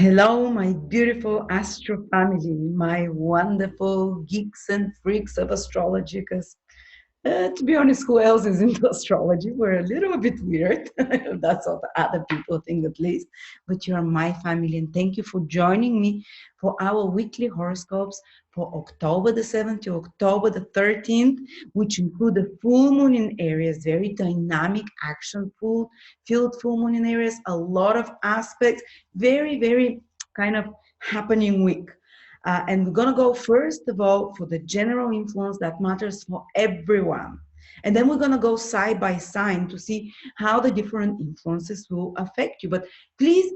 Hello, my beautiful astro family, my wonderful geeks and freaks of astrology. Because to be honest, who else is into astrology? We're a little bit weird. That's what other people think, at least. But you're my family, and thank you for joining me for our weekly horoscopes for October the 7th to October the 13th, which include the full moon in Aries, very dynamic, action filled full moon in Aries, a lot of aspects, very kind of happening week. And we're going to go first of all for the general influence that matters for everyone. And then we're going to go side by side to see how the different influences will affect you. But please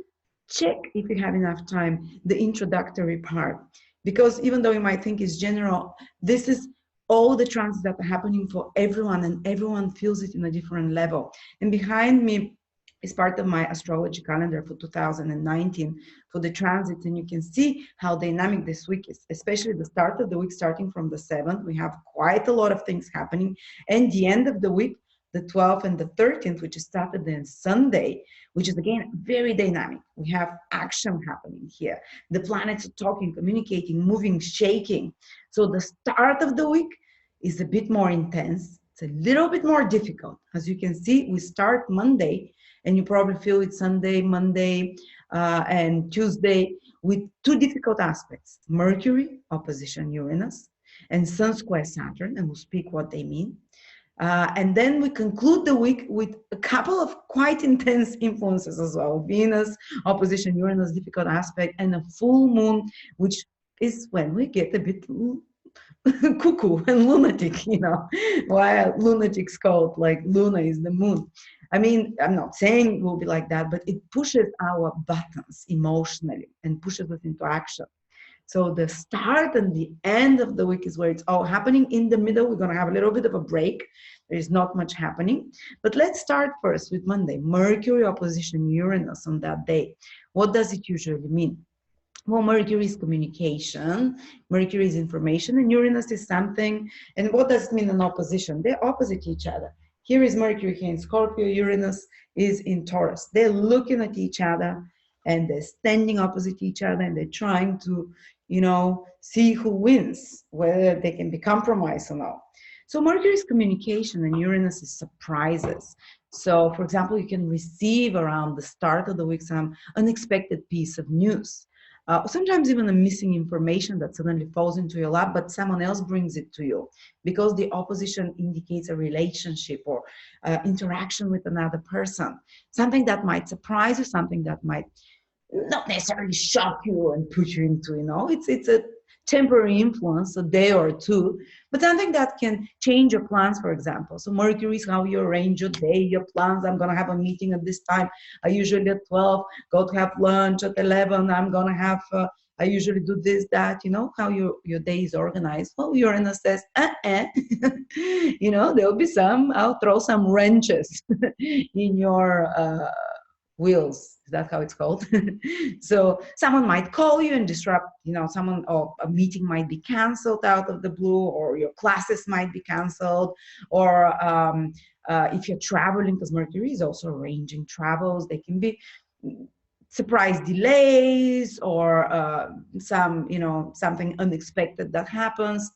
check, if you have enough time, the introductory part. Because even though you might think it's general, this is all the transits that are happening for everyone, and everyone feels it in a different level. And behind me is part of my astrology calendar for 2019 for the transits, and you can see how dynamic this week is, especially the start of the week. Starting from the 7th, we have quite a lot of things happening, and the end of the week, the 12th and the 13th, which is Saturday and Sunday, which is again very dynamic. We have action happening here. The planets are talking, communicating, moving, shaking. So the start of the week is a bit more intense. It's a little bit more difficult. As you can see, we start Monday, and you probably feel it Sunday, Monday, and Tuesday with two difficult aspects: Mercury opposition Uranus and Sun Square Saturn, and we'll speak what they mean. And then we conclude the week with a couple of quite intense influences as well: Venus opposition Uranus, difficult aspect, and a full moon, which is when we get a bit cuckoo and lunatic, why lunatics called, like Luna is the moon. I mean, I'm not saying it will be like that, but it pushes our buttons emotionally and pushes us into action. So the start and the end of the week is where it's all happening. In the middle, we're going to have a little bit of a break. There is not much happening. But let's start first with Monday. Mercury opposition Uranus on that day. What does it usually mean? Well, Mercury is communication, Mercury is information, and Uranus is something. And what does it mean in opposition? They're opposite each other. Here is Mercury here in Scorpio, Uranus is in Taurus. They're looking at each other, and they're standing opposite each other, and they're trying to, see who wins, whether they can be compromised or not. So Mercury is communication, and Uranus is surprises. So, for example, you can receive around the start of the week some unexpected piece of news. Sometimes even a missing information that suddenly falls into your lap, but someone else brings it to you, because the opposition indicates a relationship or interaction with another person. Something that might surprise you, something that might not necessarily shock you and put you into, it's a temporary influence, a day or two, but something that can change your plans, for example. So Mercury is how you arrange your day, your plans. I'm going to have a meeting at this time. I usually at 12 go to have lunch. At 11 I'm going to have I usually do this, that, how your day is organized. Well, Uranus says, there'll be I'll throw some wrenches in your wheels. Is that how it's called? So someone might call you and disrupt, someone, or a meeting might be canceled out of the blue, or your classes might be canceled, or if you're traveling, because Mercury is also arranging travels, they can be surprise delays, or something unexpected that happens.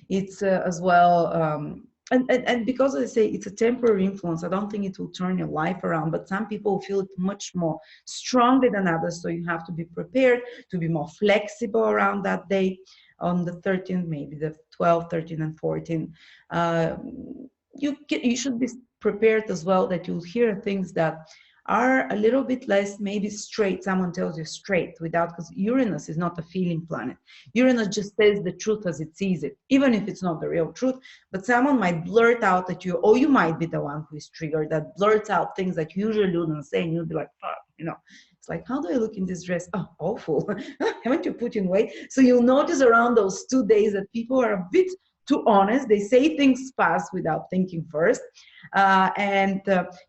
It's as well, and because I say it's a temporary influence, I don't think it will turn your life around, but some people feel it much more strongly than others. So you have to be prepared to be more flexible around that day on the 13th, maybe the 12th, 13th, and 14th. You should be prepared as well that you'll hear things that are a little bit less maybe straight. Someone tells you straight without, because Uranus is not a feeling planet. Uranus just says the truth as it sees it, even if it's not the real truth. But someone might blurt out at you, or you might be the one who is triggered, that blurts out things that you usually wouldn't say, and you'll be like, fuck, it's like, how do I look in this dress? Oh, awful. Haven't you put in weight? So you'll notice around those 2 days that people are a bit too honest. They say things fast without thinking first. And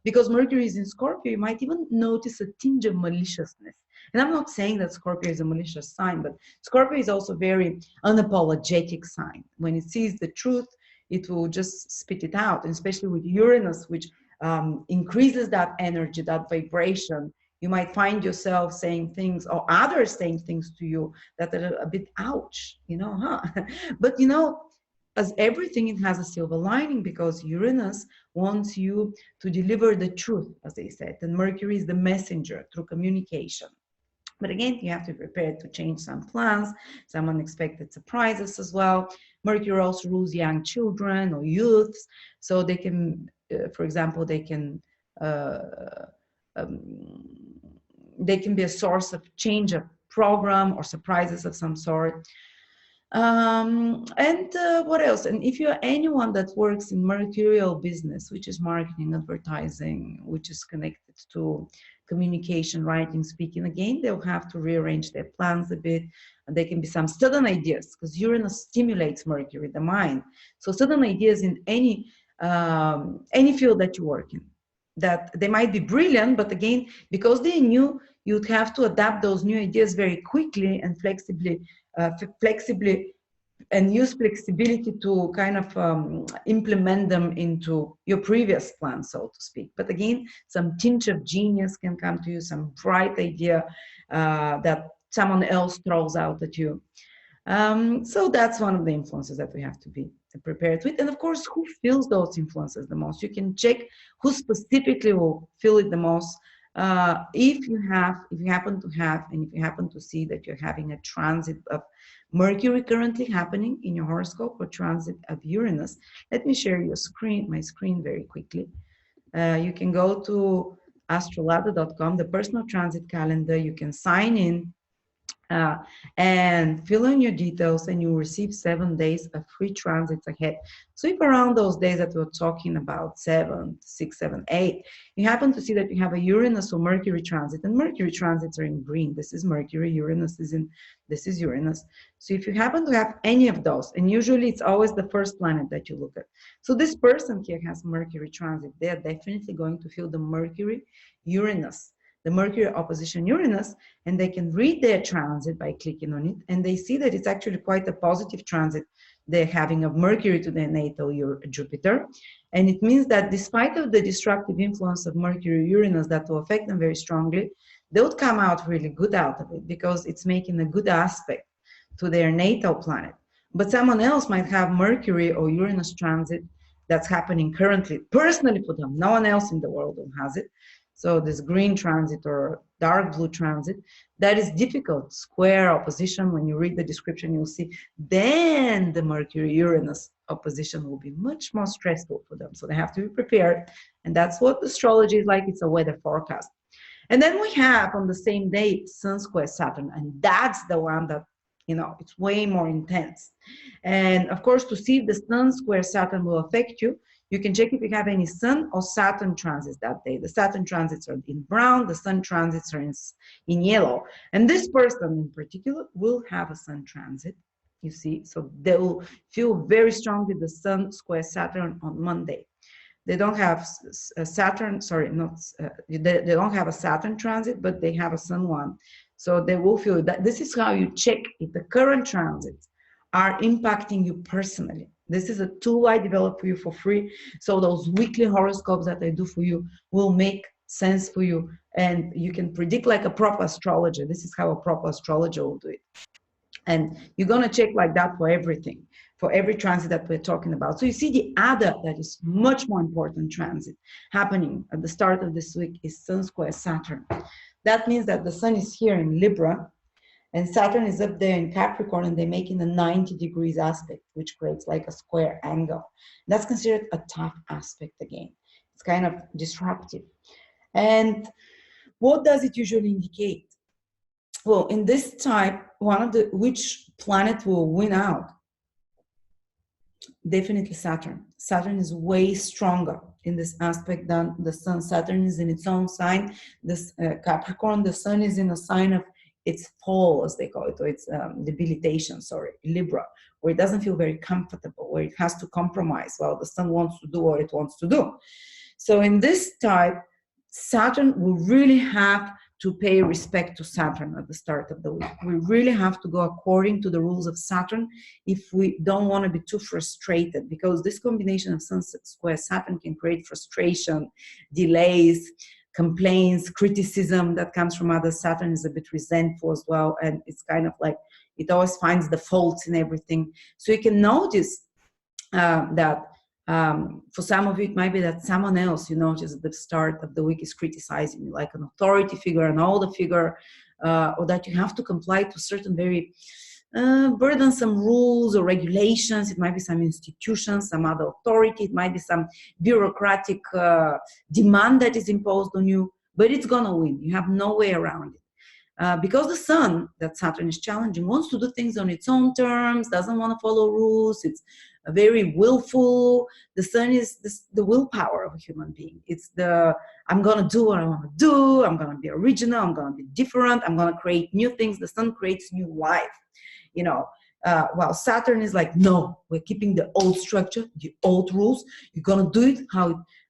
because Mercury is in Scorpio, you might even notice a tinge of maliciousness. And I'm not saying that Scorpio is a malicious sign, but Scorpio is also very unapologetic sign. When it sees the truth, it will just spit it out, and especially with Uranus, which increases that energy, that vibration. You might find yourself saying things, or others saying things to you that are a bit ouch, you know, huh? But you know, as everything, it has a silver lining, because Uranus wants you to deliver the truth, as they said, and Mercury is the messenger through communication. But again, you have to be prepared to change some plans, some unexpected surprises as well. Mercury also rules young children or youths, so they can, for example, uh, um, they can be a source of change of program or surprises of some sort. And what else? And if you're anyone that works in mercurial business, which is marketing, advertising, which is connected to communication, writing, speaking, again, they'll have to rearrange their plans a bit. And there can be some sudden ideas, because Uranus stimulates Mercury, the mind. So sudden ideas in any field that you work in, that they might be brilliant, but again, because they're new, you'd have to adapt those new ideas very quickly and flexibly, and use flexibility to kind of implement them into your previous plan, so to speak. But again, some tinge of genius can come to you, some bright idea that someone else throws out at you. So that's one of the influences that we have to be prepared with. And of course, who feels those influences the most? You can check who specifically will feel it the most. If you happen to have, and if you happen to see that you're having a transit of Mercury currently happening in your horoscope, or transit of Uranus, let me share my screen very quickly. You can go to astrolada.com, the personal transit calendar. You can sign in and fill in your details, and you will receive 7 days of free transits ahead. So if around those days that we're talking about, 7, 6, 7, 8, you happen to see that you have a Uranus or Mercury transit, and Mercury transits are in green. This is Mercury, Uranus is in, this is Uranus. So if you happen to have any of those, and usually it's always the first planet that you look at. So this person here has Mercury transit. They're definitely going to feel the Mercury, Uranus, the Mercury opposition Uranus, and they can read their transit by clicking on it, and they see that it's actually quite a positive transit they're having of Mercury to their natal Jupiter. And it means that despite of the destructive influence of Mercury Uranus that will affect them very strongly, they would come out really good out of it, because it's making a good aspect to their natal planet. But someone else might have Mercury or Uranus transit that's happening currently, personally for them. No one else in the world has it. So this green transit or dark blue transit, that is difficult. Square opposition, when you read the description, you'll see, then the Mercury-Uranus opposition will be much more stressful for them. So they have to be prepared. And that's what astrology is like. It's a weather forecast. And then we have on the same day, Sun Square Saturn. And that's the one that, you know, it's way more intense. And of course, to see if the Sun Square Saturn will affect you, you can check if you have any Sun or Saturn transits that day. The Saturn transits are in brown, the Sun transits are in yellow. And this person in particular will have a Sun transit, you see. So they will feel very strongly the Sun Square Saturn on Monday. They don't have a Saturn, sorry, they don't have a Saturn transit, but they have a Sun one. So they will feel that. This is how you check if the current transits are impacting you personally. This is a tool I developed for you for free. So those weekly horoscopes that I do for you will make sense for you. And you can predict like a proper astrologer. This is how a proper astrologer will do it. And you're going to check like that for everything, for every transit that we're talking about. So you see the other, that is much more important transit happening at the start of this week, is Sun Square Saturn. That means that the Sun is here in Libra, and Saturn is up there in Capricorn, and they're making a 90 degrees aspect, which creates like a square angle. That's considered a tough aspect again. It's kind of disruptive. And what does it usually indicate? Well, in this type, which planet will win out? Definitely Saturn. Saturn is way stronger in this aspect than the Sun. Saturn is in its own sign. This Capricorn, the Sun is in a sign of its fall, as they call it, or its debilitation, sorry, Libra, where it doesn't feel very comfortable, where it has to compromise while the Sun wants to do what it wants to do. So in this type, Saturn will really have to pay respect to Saturn at the start of the week. We really have to go according to the rules of Saturn if we don't want to be too frustrated, because this combination of Sun Square Saturn can create frustration, delays, complaints, criticism that comes from others. Saturn is a bit resentful as well, and it's kind of like it always finds the faults in everything. So you can notice that for some of you, it might be that someone else, you notice at the start of the week, is criticizing you, like an authority figure, an older figure, or that you have to comply to certain very burdensome rules or regulations. It might be some institutions, some other authority. It might be some bureaucratic demand that is imposed on you, but it's going to win. You have no way around it. Because the sun, that Saturn is challenging, wants to do things on its own terms, doesn't want to follow rules. It's very willful. The sun is the willpower of a human being. It's the, I'm going to do what I want to do. I'm going to be original. I'm going to be different. I'm going to create new things. The sun creates new life. You know, while Saturn is like, no, we're keeping the old structure, the old rules. You're going to do it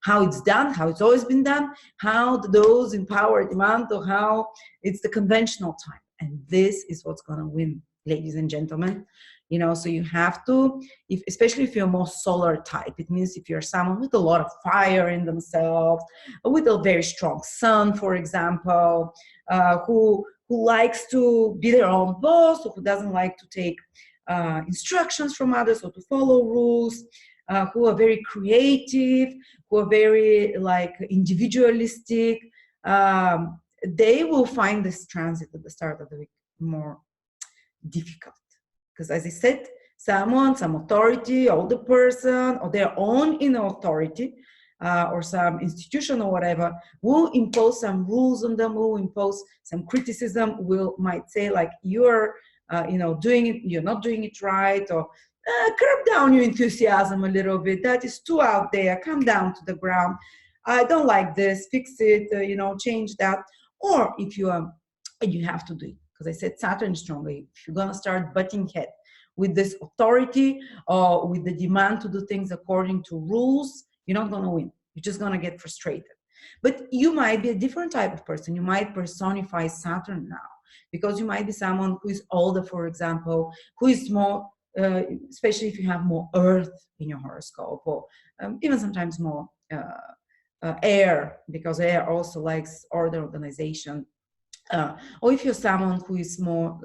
how it's done, how it's always been done, how those in power demand, or how it's the conventional time. And this is what's going to win, ladies and gentlemen. You know, so you have to, especially if you're more solar type, it means if you're someone with a lot of fire in themselves, or with a very strong sun, for example, who likes to be their own boss, or who doesn't like to take instructions from others or to follow rules, who are very creative, who are very like individualistic, they will find this transit at the start of the week more difficult. Because as I said, someone, some authority, older person, or their own inner authority, or some institution or whatever, will impose some rules on them, will impose some criticism, might say like, you're doing it, you're not doing it right, or curb down your enthusiasm a little bit. That is too out there. Come down to the ground. I don't like this. Fix it. Change that. Or if you have to do it, because I said Saturn is strongly. If you're gonna start butting head with this authority or with the demand to do things according to rules, you're not gonna win. You're just gonna get frustrated. But you might be a different type of person. You might personify Saturn now, because you might be someone who is older, for example, who is more, especially if you have more earth in your horoscope, or even sometimes more air, because air also likes order, organization. Or if you're someone who is more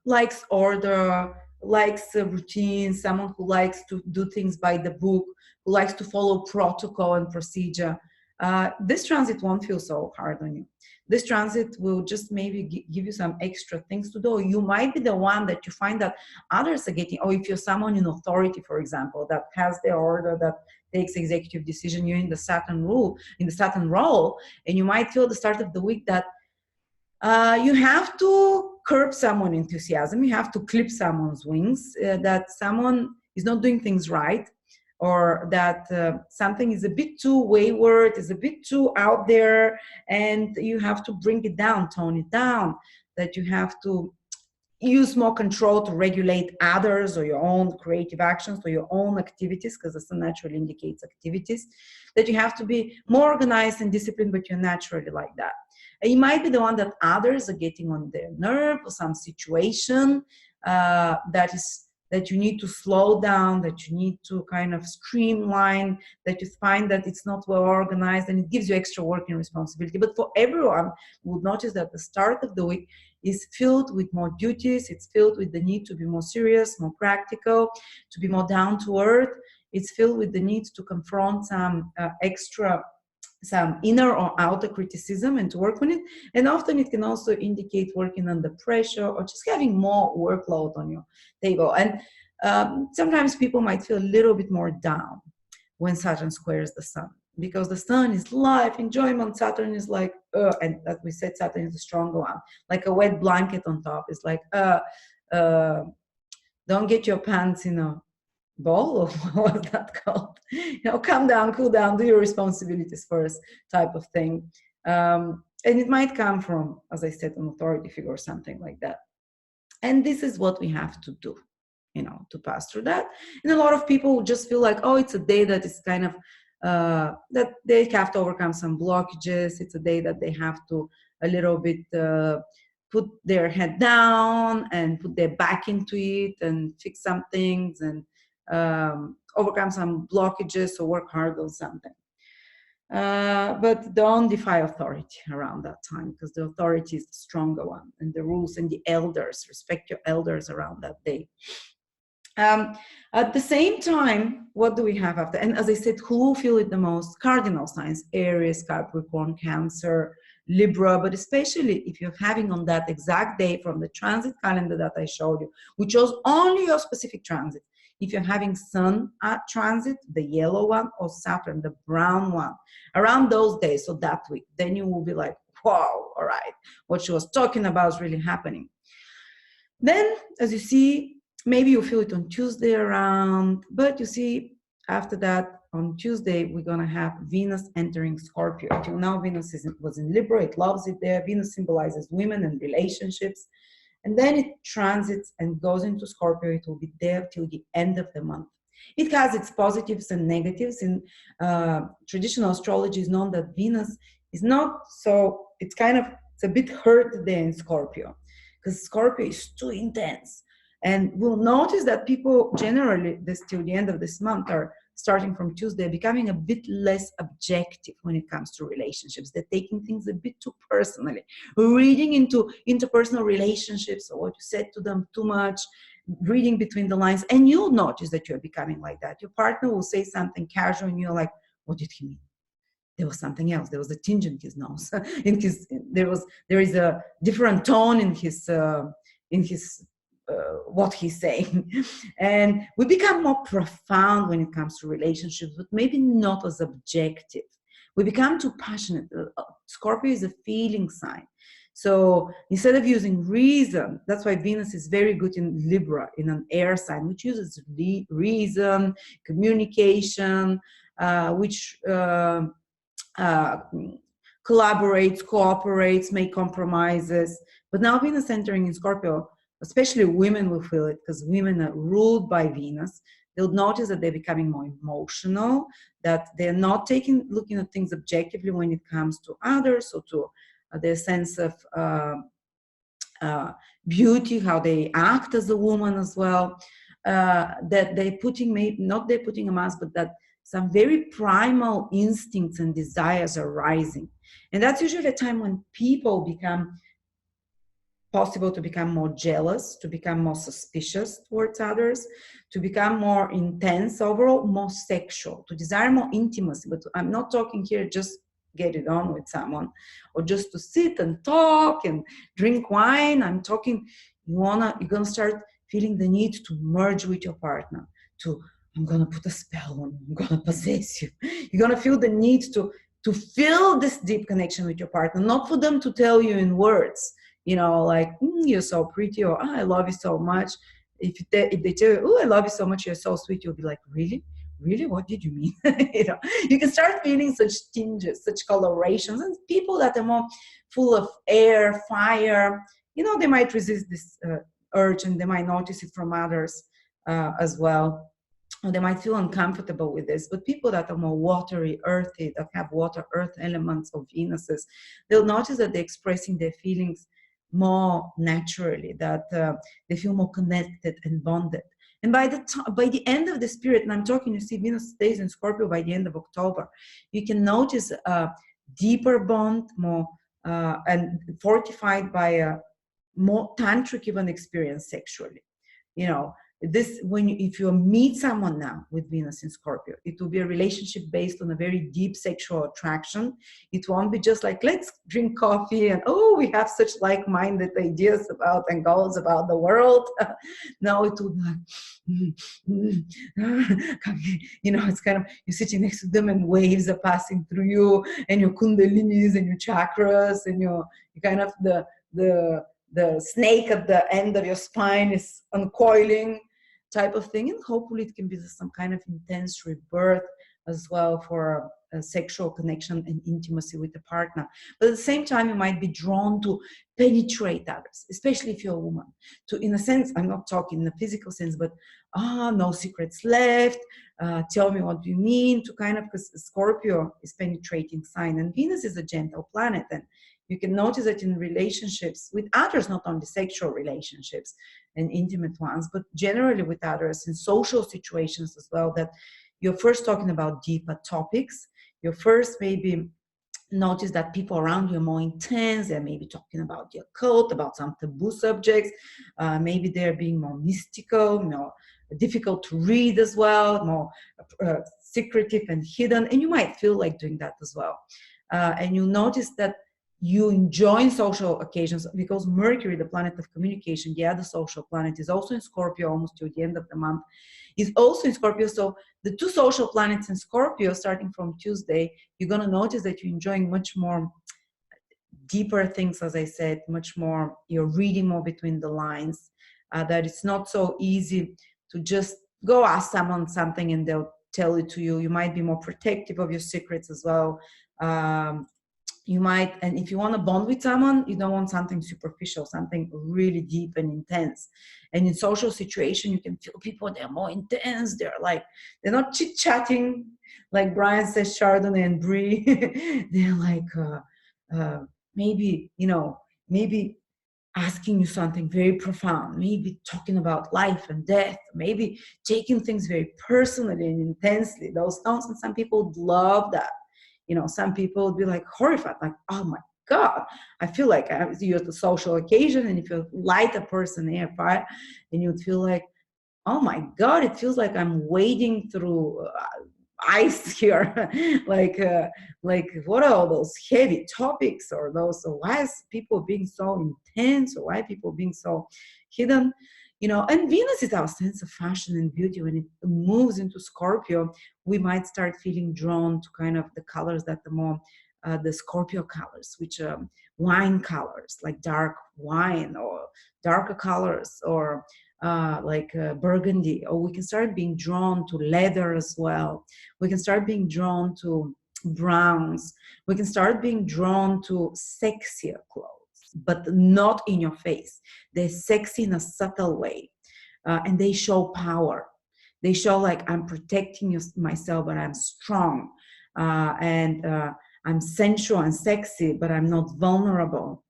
likes order, likes routine, someone who likes to do things by the book, who likes to follow protocol and procedure, this transit won't feel so hard on you. This transit will just maybe give you some extra things to do. You might be the one that you find that others are getting, or if you're someone in authority, for example, that has the order, that takes executive decision, you're in the Saturn role, and you might feel at the start of the week that you have to curb someone's enthusiasm, you have to clip someone's wings, that someone is not doing things right, or that something is a bit too wayward, is a bit too out there, and you have to bring it down, tone it down, that you have to use more control to regulate others or your own creative actions or your own activities, because the sun naturally indicates activities, that you have to be more organized and disciplined, but you're naturally like that. And you might be the one that others are getting on their nerve, or some situation that you need to slow down, that you need to kind of streamline, that you find that it's not well organized, and it gives you extra work and responsibility. But for everyone, you would notice that the start of the week is filled with more duties. It's filled with the need to be more serious, more practical, to be more down to earth. It's filled with the need to confront some inner or outer criticism and to work on it. And often it can also indicate working under pressure, or just having more workload on your table. And sometimes people might feel a little bit more down when Saturn squares the sun, because the sun is life, enjoyment. Saturn is like, and as we said, Saturn is a stronger one, like a wet blanket on top. It's like, don't get your pants in a ball, or what was that called? Calm down, cool down, do your responsibilities first, type of thing. And it might come from, as I said, an authority figure or something like that. And this is what we have to do, to pass through that. And a lot of people just feel like, oh, it's a day that is kind of, that they have to overcome some blockages. It's a day that they have to a little bit put their head down and put their back into it and fix some things and overcome some blockages or work hard on something. But don't defy authority around that time, because the authority is the stronger one, and the rules and the elders, respect your elders around that day. At the same time, what do we have after? And as I said, who feel it the most? Cardinal signs: Aries, Capricorn, Cancer, Libra. But especially if you're having on that exact day from the transit calendar that I showed you, which shows only your specific transit. If you're having Sun at transit, the yellow one, or Saturn, the brown one, around those days, so that week, then you will be like, wow, all right, what she was talking about is really happening. Then, as you see, maybe you feel it on Tuesday around, but you see, after that, on Tuesday, we're going to have Venus entering Scorpio. Till now, Venus was in Libra. It loves it there. Venus symbolizes women and relationships. And then it transits and goes into Scorpio. It will be there till the end of the month. It has its positives and negatives. In traditional astrology, is known that Venus is not so, it's a bit hurt there in Scorpio, because Scorpio is too intense. And we'll notice that people generally, till the end of this month, are starting from Tuesday, becoming a bit less objective when it comes to relationships. They're taking things a bit too personally, reading into interpersonal relationships, or what you said to them too much, reading between the lines. And you'll notice that you're becoming like that. Your partner will say something casual, and you're like, what did he mean? There was something else. There was a tinge in his nose. There is a different tone in his what he's saying. And we become more profound when it comes to relationships, but maybe not as objective. We become too passionate. Scorpio is a feeling sign. So instead of using reason, that's why Venus is very good in Libra, in an air sign, which uses reason, communication, which collaborates, cooperates, make compromises. But now Venus entering in Scorpio, especially women will feel it, because women are ruled by Venus. They'll notice that they're becoming more emotional, that they're not looking at things objectively when it comes to others, or to their sense of beauty, how they act as a woman as well. That they're putting a mask, but that some very primal instincts and desires are rising. And that's usually a time when people become possible to become more jealous, to become more suspicious towards others, to become more intense, overall more sexual, to desire more intimacy. But I'm not talking here just get it on with someone, or just to sit and talk and drink wine. I'm talking, you're gonna start feeling the need to merge with your partner, I'm gonna put a spell on you, I'm gonna possess you. You're gonna feel the need to feel this deep connection with your partner, not for them to tell you in words, like, you're so pretty, or I love you so much. If they tell you, I love you so much, you're so sweet, you'll be like, really? Really? What did you mean? You can start feeling such tinges, such colorations. And people that are more full of air, fire, they might resist this urge, and they might notice it from others as well. Or they might feel uncomfortable with this. But people that are more watery, earthy, that have water, earth elements of Venuses, they'll notice that they're expressing their feelings more naturally, that they feel more connected and bonded. And by the end of this period, and I'm talking, you see, Venus stays in Scorpio by the end of October, you can notice a deeper bond, more and fortified by a more tantric even experience sexually. If you meet someone now with Venus in Scorpio, it will be a relationship based on a very deep sexual attraction. It won't be just like, let's drink coffee and, we have such like-minded ideas about and goals about the world. No, it will be like, it's kind of, you're sitting next to them and waves are passing through you, and your kundalinis and your chakras, and you kind of the snake at the end of your spine is uncoiling, type of thing. And hopefully it can be some kind of intense rebirth as well for a sexual connection and intimacy with the partner. But at the same time, you might be drawn to penetrate others, especially if you're a woman. In a sense, I'm not talking in a physical sense, but no secrets left. Tell me what you mean, to kind of, because Scorpio is penetrating sign, and Venus is a gentle planet, and you can notice that in relationships with others, not only sexual relationships and intimate ones, but generally with others in social situations as well, that you're first talking about deeper topics. you first maybe notice that people around you are more intense. They're maybe talking about the occult, about some taboo subjects. Maybe they're being more mystical, more difficult to read as well, more secretive and hidden. And you might feel like doing that as well. And you notice that you enjoy social occasions because Mercury, the planet of communication, the other social planet, is also in Scorpio almost till the end of the month, is also in Scorpio. So the two social planets in Scorpio, starting from Tuesday, you're going to notice that you're enjoying much more deeper things, as I said, much more, you're reading more between the lines, that it's not so easy to just go ask someone something and they'll tell it to you. You might be more protective of your secrets as well. You might, and if you want to bond with someone, you don't want something superficial, something really deep and intense. And in social situation, you can feel people, they're more intense. They're not chit-chatting, like Brian says, Chardonnay and Brie. They're like, maybe asking you something very profound, maybe talking about life and death, maybe taking things very personally and intensely. Those tones, and some people love that. Some people would be like horrified, like, oh my God, I feel like you're at a social occasion, and if you light a person near fire, and you'd feel like, oh my God, it feels like I'm wading through ice here. like what are all those heavy topics, or those, so why is people being so intense, or why people being so hidden? And Venus is our sense of fashion and beauty. When it moves into Scorpio, we might start feeling drawn to kind of the colors that the Scorpio colors, which wine colors, like dark wine, or darker colors, or burgundy. Or we can start being drawn to leather as well. We can start being drawn to browns. We can start being drawn to sexier clothes, but not in your face. They're sexy in a subtle way, and they show power. They show like, I'm protecting myself, but I'm strong, and I'm sensual and sexy, but I'm not vulnerable.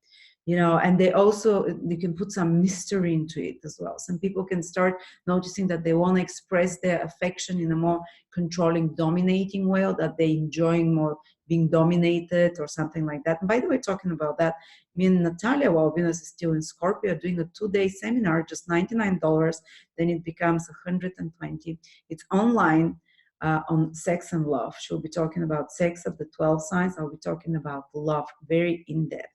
And you can put some mystery into it as well. Some people can start noticing that they want to express their affection in a more controlling, dominating way, or that they're enjoying more being dominated or something like that. And by the way, talking about that, me and Natalia, while Venus is still in Scorpio, are doing a 2-day seminar, just $99. Then it becomes $120. It's online. On sex and love. She'll be talking about sex of the 12 signs. I'll be talking about love, very in-depth.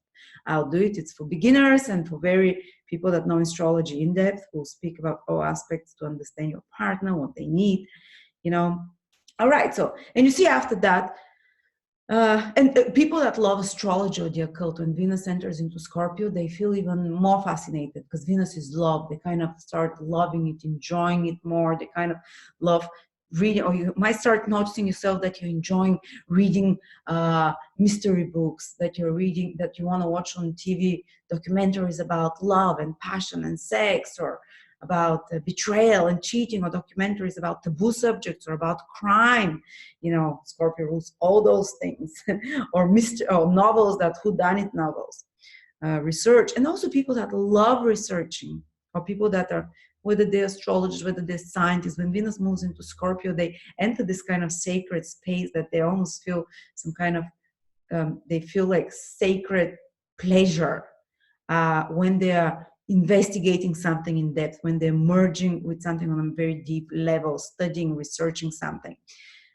I'll do it. It's for beginners and for very people that know astrology in depth. We'll speak about all aspects to understand your partner, what they need, All right. So, and you see after that, people that love astrology or the occult, when Venus enters into Scorpio, they feel even more fascinated, because Venus is love. They kind of start loving it, enjoying it more. They kind of love reading, or you might start noticing yourself that you're enjoying reading mystery books, that you're reading, that you want to watch on TV documentaries about love and passion and sex, or about betrayal and cheating, or documentaries about taboo subjects, or about crime. Scorpio rules all those things. or novels, that whodunit novels, research, and also people that love researching, or people that are, whether they're astrologers, whether they're scientists. When Venus moves into Scorpio, they enter this kind of sacred space that they almost feel some kind of, they feel like sacred pleasure when they are investigating something in depth, when they're merging with something on a very deep level, studying, researching something.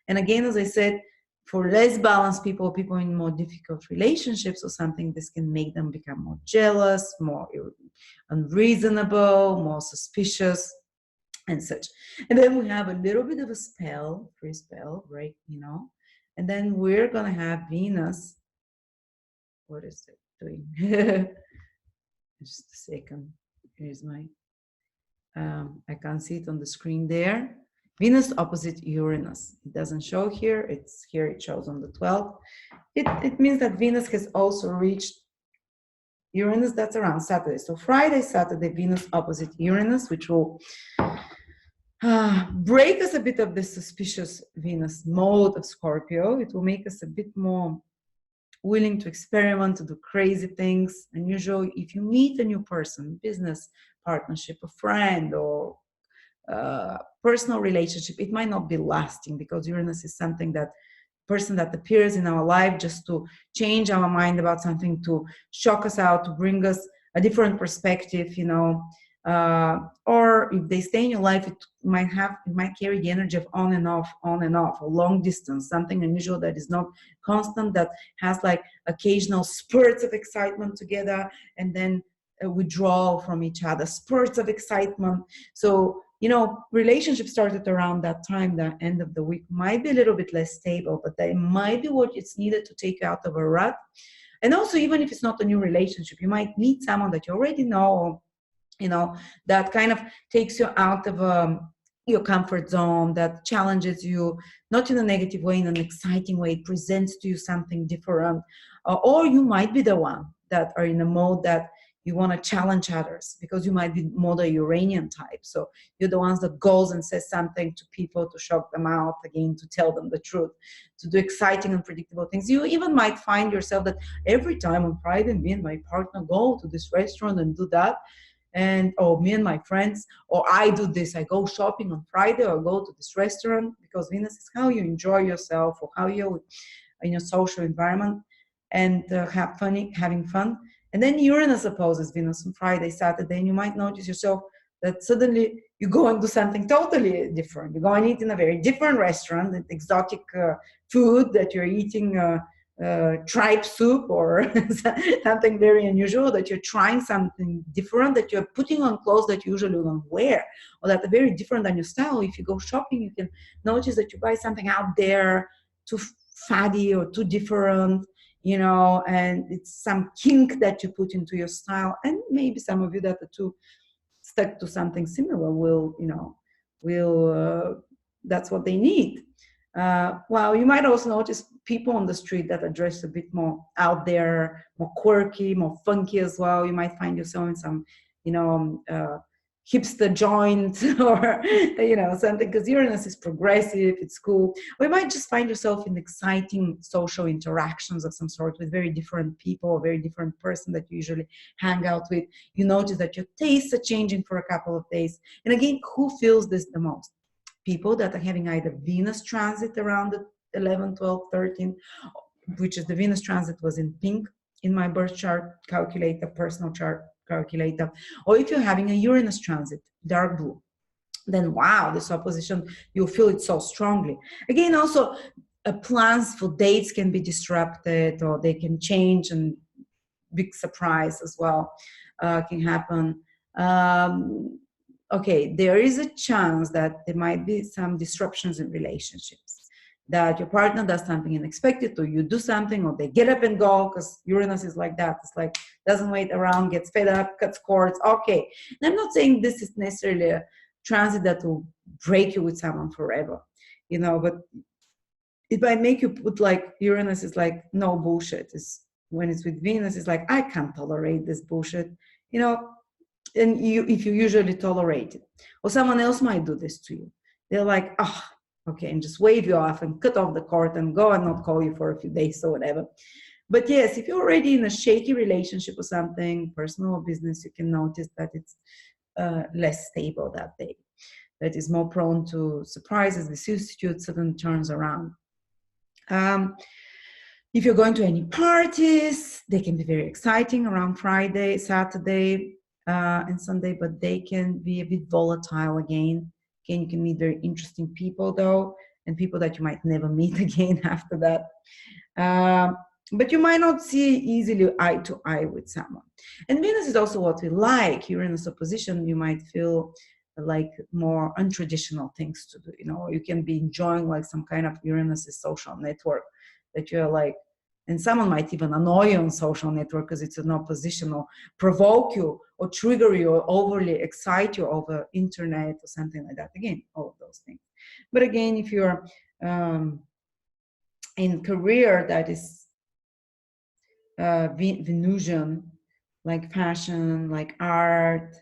And again, as I said, for less balanced people in more difficult relationships or something, this can make them become more jealous, more unreasonable, more suspicious, and such. And then we have a little bit of a free spell, right? And then we're going to have Venus. What is it doing? Just a second. Here's my, I can't see it on the screen there. Venus opposite Uranus. It doesn't show here. It's here. It shows on the 12th. It means that Venus has also reached Uranus. That's around Saturday. So Friday, Saturday, Venus opposite Uranus, which will break us a bit of the suspicious Venus mode of Scorpio. It will make us a bit more willing to experiment, to do crazy things. And usually, if you meet a new person, business partnership, a friend, or personal relationship, it might not be lasting, because Uranus is something that person that appears in our life just to change our mind about something, to shock us out, to bring us a different perspective, you know. Or if they stay in your life, it might carry the energy of on and off, or long distance, something unusual that is not constant, that has like occasional spurts of excitement together, and then withdrawal from each other, spurts of excitement. So, you know, relationships started around that time. The end of the week might be a little bit less stable, but they might be what it's needed to take you out of a rut. And also, even if it's not a new relationship, you might meet someone that you already know, you know, that kind of takes you out of your comfort zone, that challenges you, not in a negative way, in an exciting way. It presents to you something different. Or you might be the one that are in a mode that you want to challenge others, because you might be more the Uranian type. So you're the ones that goes and says something to people to shock them out, again, to tell them the truth, to do exciting, unpredictable things. You even might find yourself that every time on Friday, me and my partner go to this restaurant and do that, and me and my friends, or I do this, I go shopping on Friday, or go to this restaurant, because Venus is how you enjoy yourself, or how you're in your social environment, and having fun. And then Uranus opposes Venus on Friday, Saturday, and you might notice yourself that suddenly you go and do something totally different. You go and eat in a very different restaurant, exotic food that you're eating, tripe soup, or something very unusual, that you're trying something different, that you're putting on clothes that you usually don't wear, or that are very different than your style. If you go shopping, you can notice that you buy something out there, too fatty or too different, you know, and it's some kink that you put into your style. And maybe some of you that are too stuck to something similar will, you know, that's what they need. Well, you might also notice people on the street that are dressed a bit more out there, more quirky, more funky as well. You might find yourself in some, you know, hipster joint, or, you know, something, because Uranus is progressive, it's cool. Or you might just find yourself in exciting social interactions of some sort with very different people, or very different person that you usually hang out with. You notice that your tastes are changing for a couple of days. And again, who feels this the most? People that are having either Venus transit around the 11, 12, 13, which is the Venus transit was in pink in my birth chart calculator, personal chart calculator, or if you're having a Uranus transit, dark blue, then wow, this opposition, you'll feel it so strongly. Again, also, plans for dates can be disrupted, or they can change, and big surprise as well can happen. Okay, there is a chance that there might be some disruptions in relationships, that your partner does something unexpected, or you do something, or they get up and go, because Uranus is like that. It's like, doesn't wait around, gets fed up, cuts cords. Okay, and I'm not saying this is necessarily a transit that will break you with someone forever, you know, but it might make you put, like, Uranus is like, no bullshit. It's, when it's with Venus, it's like, I can't tolerate this bullshit, you know. And if you usually tolerate it, or someone else might do this to you, they're like, oh, okay, and just wave you off and cut off the cord and go and not call you for a few days or whatever. But yes, if you're already in a shaky relationship or something, personal or business, you can notice that it's less stable that day, that is more prone to surprises, vicissitudes, sudden turns around. If you're going to any parties, they can be very exciting around Friday, Saturday, and Sunday, but they can be a bit volatile again. Again, you can meet very interesting people, though, and people that you might never meet again after that. But you might not see easily eye to eye with someone. And Venus is also what we like. Uranus opposition, you might feel like more untraditional things to do. You know, you can be enjoying like some kind of Uranus's social network that you're like, and someone might even annoy you on social network because it's an opposition, or provoke you, or trigger you, or overly excite you over internet or something like that. Again, all of those things. But again, if you're in career that is Venusian, like fashion, like art,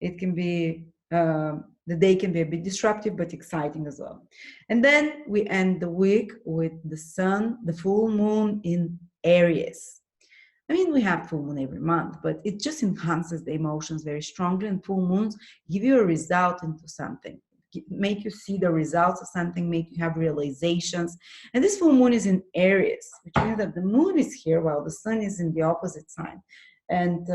it can be, the day can be a bit disruptive, but exciting as well. And then we end the week with the sun, the full moon in Aries. I mean, we have full moon every month, but it just enhances the emotions very strongly, and full moons give you a result into something. make you see the results of something, make you have realizations. And this full moon is in Aries, which means that the moon is here while the sun is in the opposite sign. And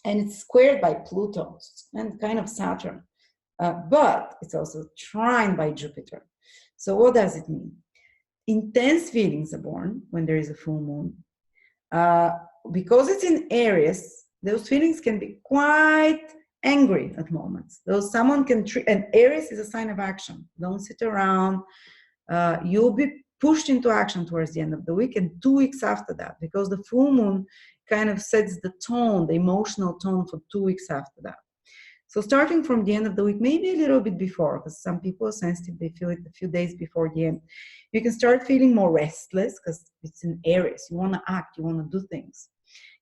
it's squared by Pluto and kind of Saturn. But it's also trine by Jupiter. So what does it mean? Intense feelings are born when there is a full moon. Because it's in Aries, those feelings can be quite angry at moments. Though someone can and Aries is a sign of action. Don't sit around. You'll be pushed into action towards the end of the week and 2 weeks after that, because the full moon kind of sets the tone, the emotional tone for 2 weeks after that. So starting from the end of the week, maybe a little bit before, because some people are sensitive, they feel it a few days before the end. You can start feeling more restless because it's in Aries. You want to act, you want to do things,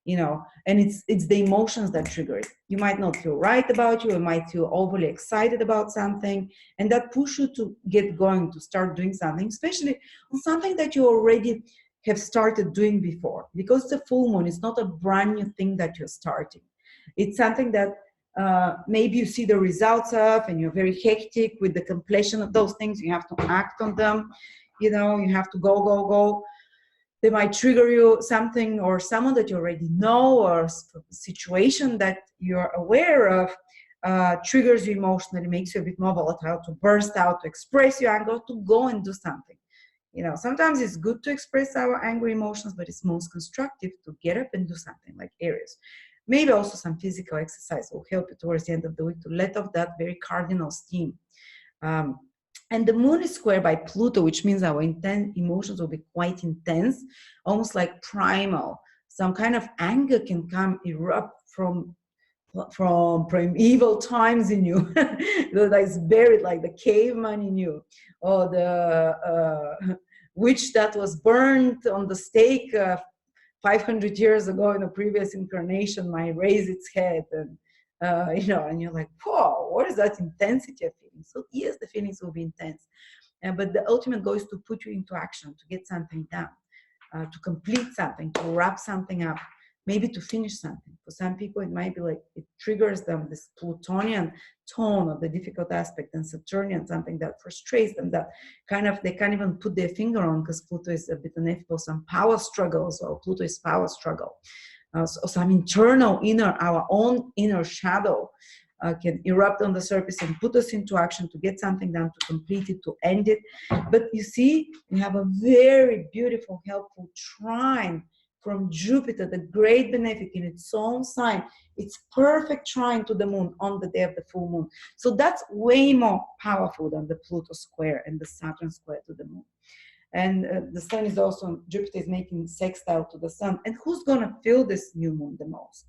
you know, and it's the emotions that trigger it. You might not feel right about you might feel overly excited about something, and that push you to get going, to start doing something, especially on something that you already have started doing before. Because it's a full moon, it's not a brand new thing that you're starting. It's something that maybe you see the results of, and you're very hectic with the completion of those things. You have to act on them, you know, you have to go. They might trigger you something or someone that you already know, or a situation that you're aware of triggers you emotionally, makes you a bit more volatile, to burst out, to express your anger, to go and do something. You know, sometimes it's good to express our angry emotions, but it's most constructive to get up and do something, like Aries. Maybe also some physical exercise will help you towards the end of the week to let off that very cardinal steam. And the moon is square by Pluto, which means our emotions will be quite intense, almost like primal. Some kind of anger can erupt from primeval times in you. That's buried, like the caveman in you, or the witch that was burned on the stake 500 years ago in a previous incarnation might raise its head, and you know, and you're like, whoa, what is that intensity of feelings? So yes, the feelings will be intense, but the ultimate goal is to put you into action, to get something done, to complete something, to wrap something up, maybe to finish something. For some people, it might be like it triggers them, this Plutonian tone of the difficult aspect, and Saturnian, something that frustrates them, that kind of they can't even put their finger on, because Pluto is a bit ineffable, some power struggles, or Pluto is power struggle. So some internal our own inner shadow can erupt on the surface and put us into action to get something done, to complete it, to end it. But you see, we have a very beautiful, helpful trine from Jupiter, the great benefic in its own sign. It's perfect trine to the moon on the day of the full moon. So that's way more powerful than the Pluto square and the Saturn square to the moon. And the sun is also, Jupiter is making sextile to the sun. And who's going to feel this new moon the most?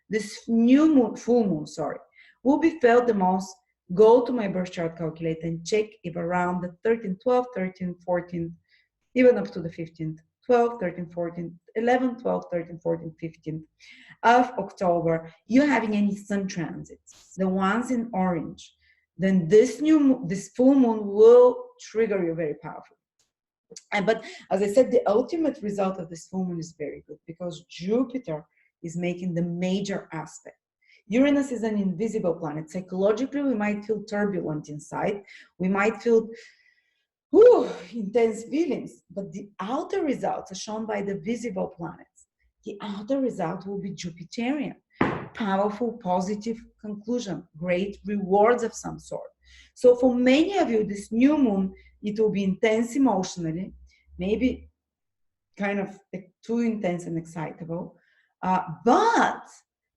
This new moon, full moon, sorry, will be felt the most. Go to my birth chart calculator and check if around the 13th, 12th, 13th, 14th, even up to the 15th, 12th, 13th, 14th, 11th, 12th, 13th, 14th, 15th of October, you're having any sun transits, the ones in orange, then this full moon will trigger you very powerfully. But as I said, the ultimate result of this full moon is very good, because Jupiter is making the major aspect. Uranus is an invisible planet. Psychologically, we might feel turbulent inside. We might feel intense feelings, but the outer results are shown by the visible planets. The outer result will be Jupiterian, powerful, positive conclusion, great rewards of some sort. So for many of you, this new moon, it will be intense emotionally, maybe kind of too intense and excitable, but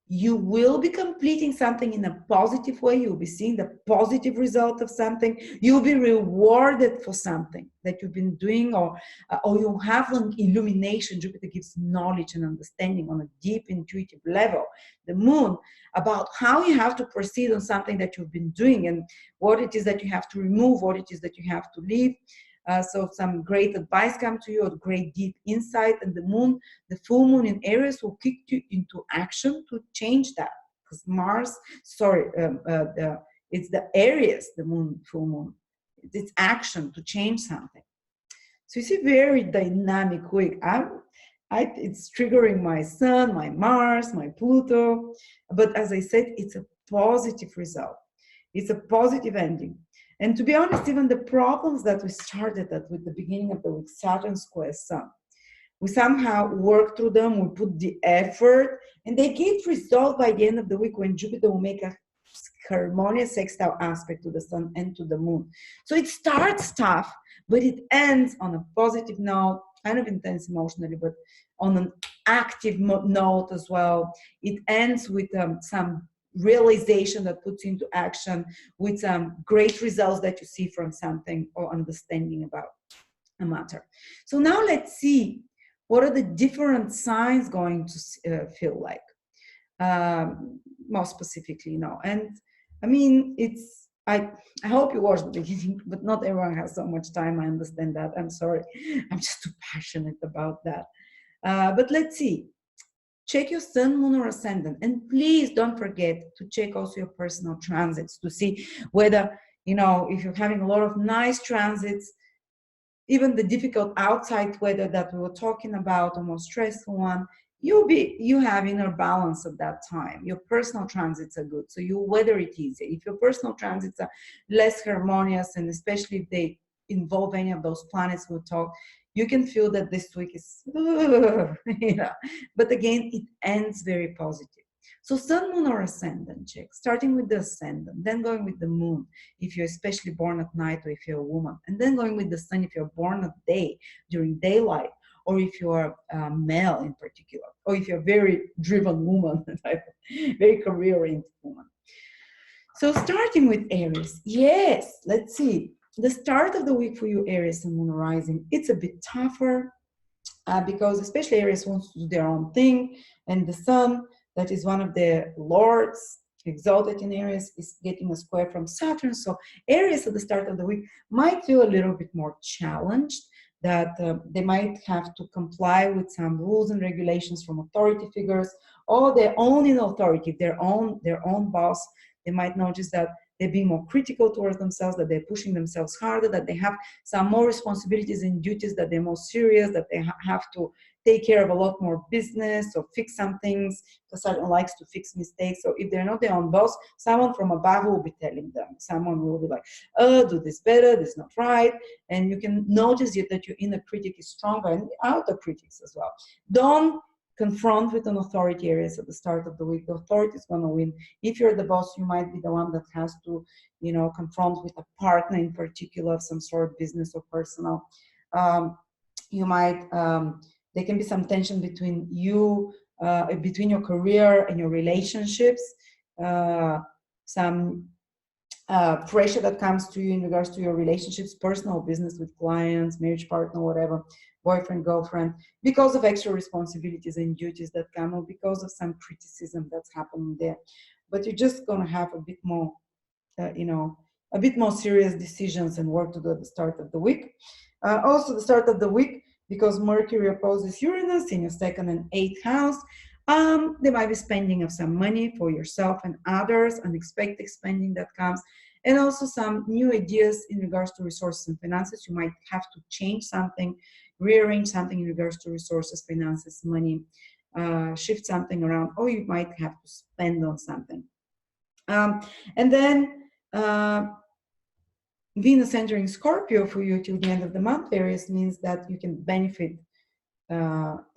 you will be completing something in a positive way. You'll be seeing the positive result of something. You'll be rewarded for something that you've been doing, or you'll have an illumination. Jupiter gives knowledge and understanding on a deep intuitive level. The moon, about how you have to proceed on something that you've been doing, and what it is that you have to remove, what it is that you have to leave. So some great advice come to you, or great deep insight, and the moon, the full moon in Aries, will kick you into action to change that. Because it's the Aries, the moon, full moon. It's action to change something. So you see, very dynamic week. It's triggering my Sun, my Mars, my Pluto. But as I said, it's a positive result. It's a positive ending. And to be honest, even the problems that we started at with the beginning of the week, Saturn Square Sun, we somehow work through them, we put the effort, and they get resolved by the end of the week when Jupiter will make a harmonious sextile aspect to the sun and to the moon. So it starts tough, but it ends on a positive note, kind of intense emotionally, but on an active note as well. It ends with some realization that puts into action, with some great results that you see from something or understanding about a matter. So now let's see what are the different signs going to feel like, more specifically, And I mean, I hope you watched the beginning, but not everyone has so much time. I understand that. I'm sorry. I'm just too passionate about that. But let's see. Check your sun, moon, or ascendant. And please don't forget to check also your personal transits to see whether, if you're having a lot of nice transits, even the difficult outside weather that we were talking about, a more stressful one, you have inner balance at that time. Your personal transits are good, so you weather it easier. If your personal transits are less harmonious, and especially if they involve any of those planets we'll talk, you can feel that this week is, But again, it ends very positive. So sun, moon, or ascendant check, starting with the ascendant, then going with the moon, if you're especially born at night or if you're a woman, and then going with the sun if you're born at day, during daylight, or if you're a male in particular, or if you're a very driven woman, very career-oriented woman. So starting with Aries, yes, let's see. The start of the week for you, Aries and Moon rising, it's a bit tougher because especially Aries wants to do their own thing, and the sun, that is one of the lords exalted in Aries, is getting a square from Saturn. So Aries at the start of the week might feel a little bit more challenged, that they might have to comply with some rules and regulations from authority figures, or their own authority, their own boss. They might notice that they're being more critical towards themselves, that they're pushing themselves harder, that they have some more responsibilities and duties, that they're more serious, that they have to take care of a lot more business or fix some things, because Saturn likes to fix mistakes. So if they're not their own boss, someone from above will be telling them. Someone will be like, oh, do this better, this is not right. And you can notice that your inner critic is stronger, and the outer critics as well. Don't confront with an authority, Aries, at the start of the week. The authority is going to win. If you're the boss, you might be the one that has to, confront with a partner in particular of some sort, business or personal. You might, there can be some tension between you, between your career and your relationships, some pressure that comes to you in regards to your relationships, personal, business, with clients, marriage partner, whatever, boyfriend, girlfriend, because of extra responsibilities and duties that come, or because of some criticism that's happening there. But you're just going to have a bit more, a bit more serious decisions and work to do at the start of the week. Also, the start of the week, because Mercury opposes Uranus in your second and eighth house, there might be spending of some money for yourself and others, unexpected spending that comes, and also some new ideas in regards to resources and finances. You might have to change something, rearrange something in regards to resources, finances, money, shift something around, or you might have to spend on something. And then Venus entering Scorpio for you till the end of the month, Aries, means that you can benefit,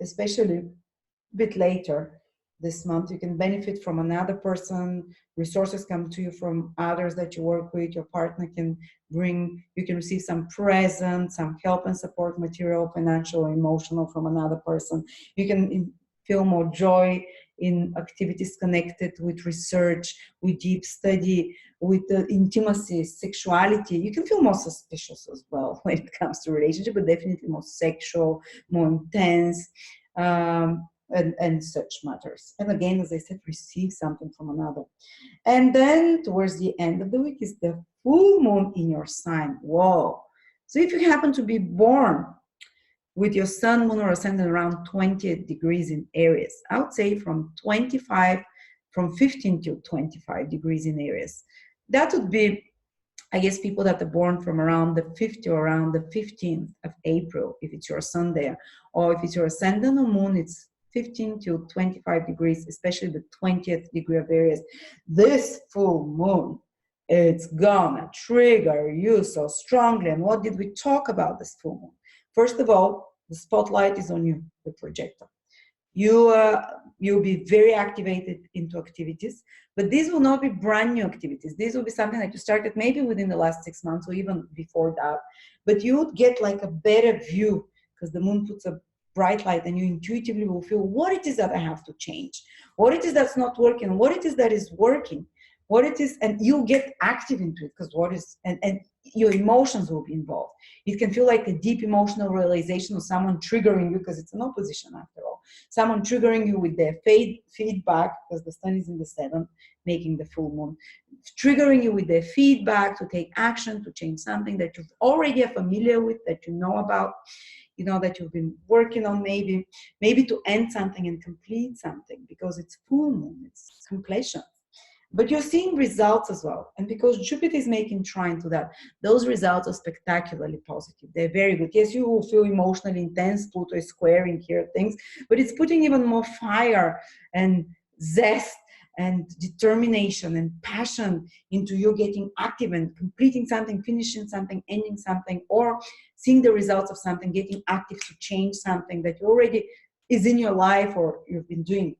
especially a bit later this month. You can benefit from another person. Resources come to you from others that you work with. Your partner can bring, you can receive some present, some help and support, material, financial, or emotional, from another person. You can feel more joy in activities connected with research, with deep study, with intimacy, sexuality. You can feel more suspicious as well when it comes to relationship, but definitely more sexual, more intense, and such matters. And again, as I said, receive something from another. And then towards the end of the week is the full moon in your sign. Whoa. So if you happen to be born with your sun, moon, or ascendant around 20 degrees in Aries, I would say from 15 to 25 degrees in Aries. That would be, I guess, people that are born from around the 5th or around the 15th of April, if it's your sun there. Or if it's your ascendant or moon, it's 15 to 25 degrees, especially the 20th degree of Aries. This full moon it's gonna trigger you so strongly. And what did we talk about this full moon? First of all, the spotlight is on you, the projector. You'll be very activated into activities, but these will not be brand new activities. These will be something that you started maybe within the last 6 months or even before that, but you would get like a better view because the moon puts a bright light and you intuitively will feel what it is that I have to change, what it is that's not working, what it is that is working, what it is, and you'll get active into it because what is, and your emotions will be involved. It can feel like a deep emotional realization of someone triggering you because it's an opposition after all. Someone triggering you with their feedback because the sun is in the 7th, making the full moon, triggering you with their feedback to take action, to change something that you already are familiar with, that you know about, you know, that you've been working on, maybe to end something and complete something because it's full moon, it's completion. But you're seeing results as well. And because Jupiter is making trine to that, those results are spectacularly positive. They're very good. Yes, you will feel emotionally intense. Pluto is squaring here things, but it's putting even more fire and zest and determination and passion into you getting active and completing something, finishing something, ending something, or seeing the results of something, getting active to change something that already is in your life or you've been doing.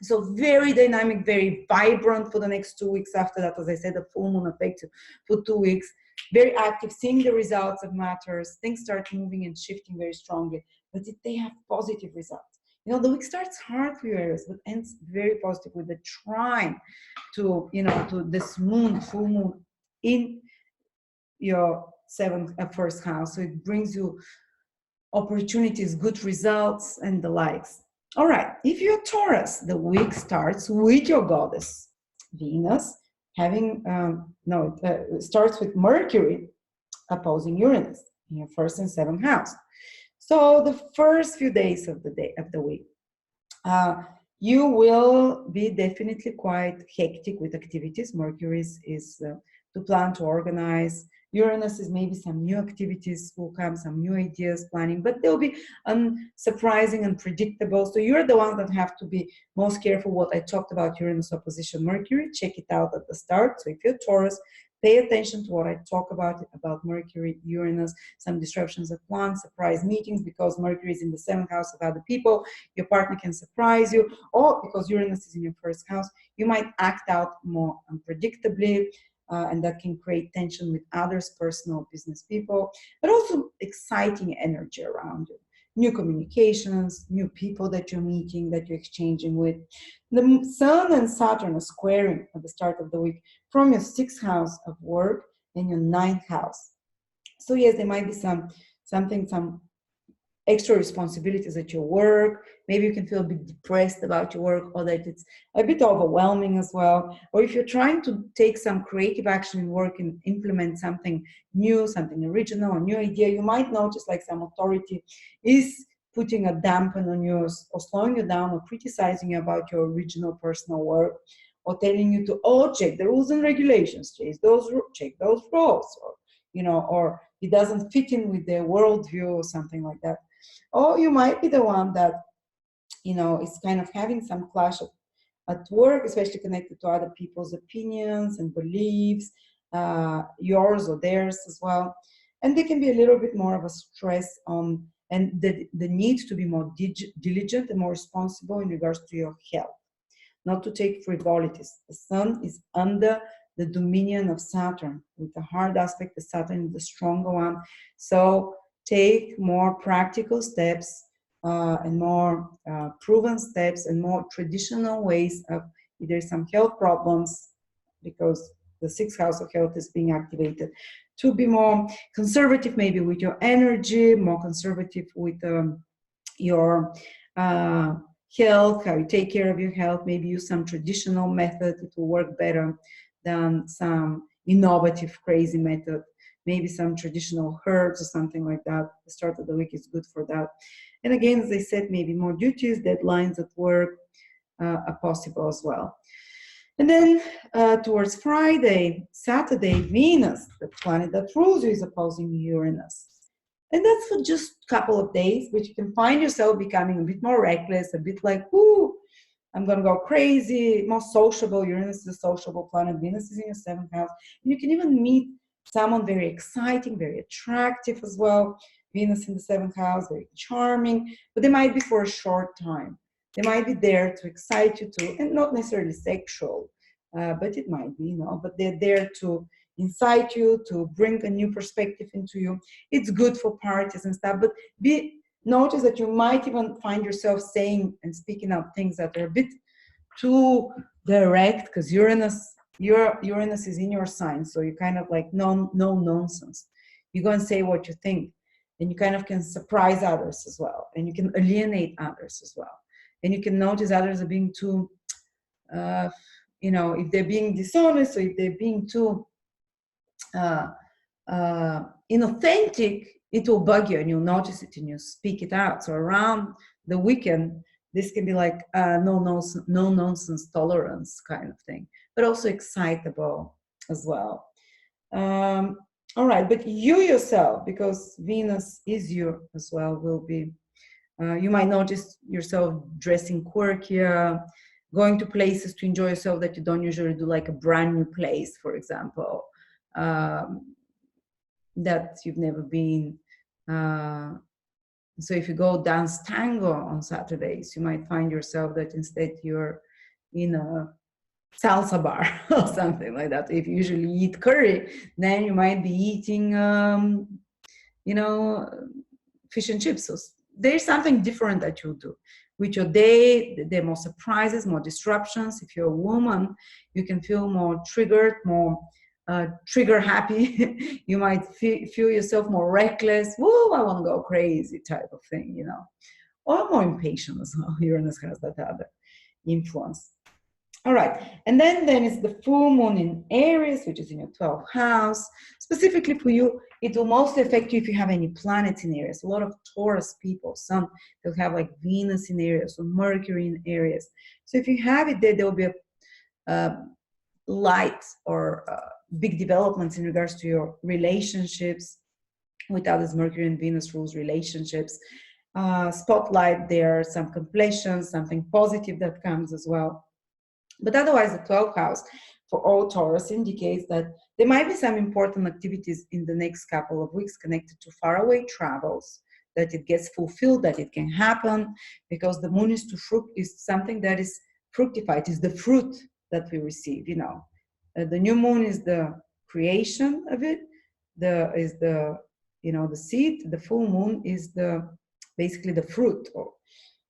So very dynamic, very vibrant for the next 2 weeks after that. As I said, the full moon affects you for 2 weeks. Very active, seeing the results of matters. Things start moving and shifting very strongly. But they have positive results. You know, the week starts hard for you, Aries, but ends very positive with the trine to, you know, to this moon, full moon in your first house. So it brings you opportunities, good results, and the likes. All right, if you're Taurus, the week starts with your goddess, Venus, having, starts with Mercury opposing Uranus in your first and 7th house. So the first few days of the week, you will be definitely quite hectic with activities. Mercury is to plan, to organize. Uranus is maybe some new activities will come, some new ideas, planning, but they'll be unsurprising and predictable. So you're the ones that have to be most careful what I talked about Uranus opposition Mercury. Check it out at the start. So if you're Taurus, pay attention to what I talk about Mercury, Uranus, some disruptions of plans, surprise meetings, because Mercury is in the 7th house of other people. Your partner can surprise you, or because Uranus is in your 1st house, you might act out more unpredictably. And that can create tension with others, personal, business people, but also exciting energy around you. New communications, new people that you're meeting, that you're exchanging with. The Sun and Saturn are squaring at the start of the week from your 6th house of work and your 9th house. So yes, there might be some extra responsibilities at your work. Maybe you can feel a bit depressed about your work, or that it's a bit overwhelming as well. Or if you're trying to take some creative action in work and implement something new, something original, a new idea, you might notice like some authority is putting a dampen on you or slowing you down or criticizing you about your original personal work, or telling you to, oh, check the rules and regulations, check those rules, or, you know, or it doesn't fit in with their worldview or something like that. Or you might be the one that, you know, is kind of having some clash at work, especially connected to other people's opinions and beliefs, yours or theirs as well. And there can be a little bit more of a stress on, and the need to be more diligent and more responsible in regards to your health, not to take frivolities. The Sun is under the dominion of Saturn, with a hard aspect. The Saturn is the stronger one. So take more practical steps and more proven steps and more traditional ways of either some health problems, because the 6th house of health is being activated, to be more conservative maybe with your energy, more conservative with your health, how you take care of your health. Maybe use some traditional method. It will work better than some innovative, crazy method. Maybe some traditional herbs or something like that. The start of the week is good for that. And again, as I said, maybe more duties, deadlines at work are possible as well. And then towards Friday, Saturday, Venus, the planet that rules you, is opposing Uranus. And that's for just a couple of days, but you can find yourself becoming a bit more reckless, a bit like, ooh, I'm going to go crazy, more sociable. Uranus is a sociable planet. Venus is in your 7th house. You can even meet someone very exciting, very attractive as well. Venus in the 7th house, very charming, but they might be for a short time. They might be there to excite you too, and not necessarily sexual, but it might be, you know, but they're there to incite you, to bring a new perspective into you. It's good for parties and stuff, but notice that you might even find yourself saying and speaking out things that are a bit too direct, because Uranus is in your sign, so you kind of like no nonsense. You go and say what you think, and you kind of can surprise others as well, and you can alienate others as well, and you can notice others are being too, you know, if they're being dishonest or if they're being too inauthentic, it will bug you, and you'll notice it and you speak it out. So around the weekend, this can be like no nonsense tolerance kind of thing, but also excitable as well. All right, but you yourself, because Venus is you as well, will be, you might notice yourself dressing quirkier, going to places to enjoy yourself that you don't usually do, like a brand new place, for example, that you've never been. So if you go dance tango on Saturdays, you might find yourself that instead you're in a salsa bar or something like that. If you usually eat curry, then you might be eating, you know, fish and chips. So there's something different that you'll do with your day. There are more surprises, more disruptions. If you're a woman, you can feel more triggered, more trigger happy. You might feel yourself more reckless. Whoa, I want to go crazy type of thing, you know, or more impatient as well. Uranus has that other influence. All right, and then is the full moon in Aries, which is in your 12th house. Specifically for you, it will mostly affect you if you have any planets in Aries. A lot of Taurus people, some will have like Venus in Aries or Mercury in Aries. So if you have it there will be a light or big developments in regards to your relationships with others. Mercury and Venus rules relationships. Spotlight there, some completion, something positive that comes as well. But otherwise, the 12th house for all Taurus indicates that there might be some important activities in the next couple of weeks connected to faraway travels, that it gets fulfilled, that it can happen, because the moon is something that is fructified, is the fruit that we receive, you know. The new moon is the creation of it, the seed. The full moon is basically the fruit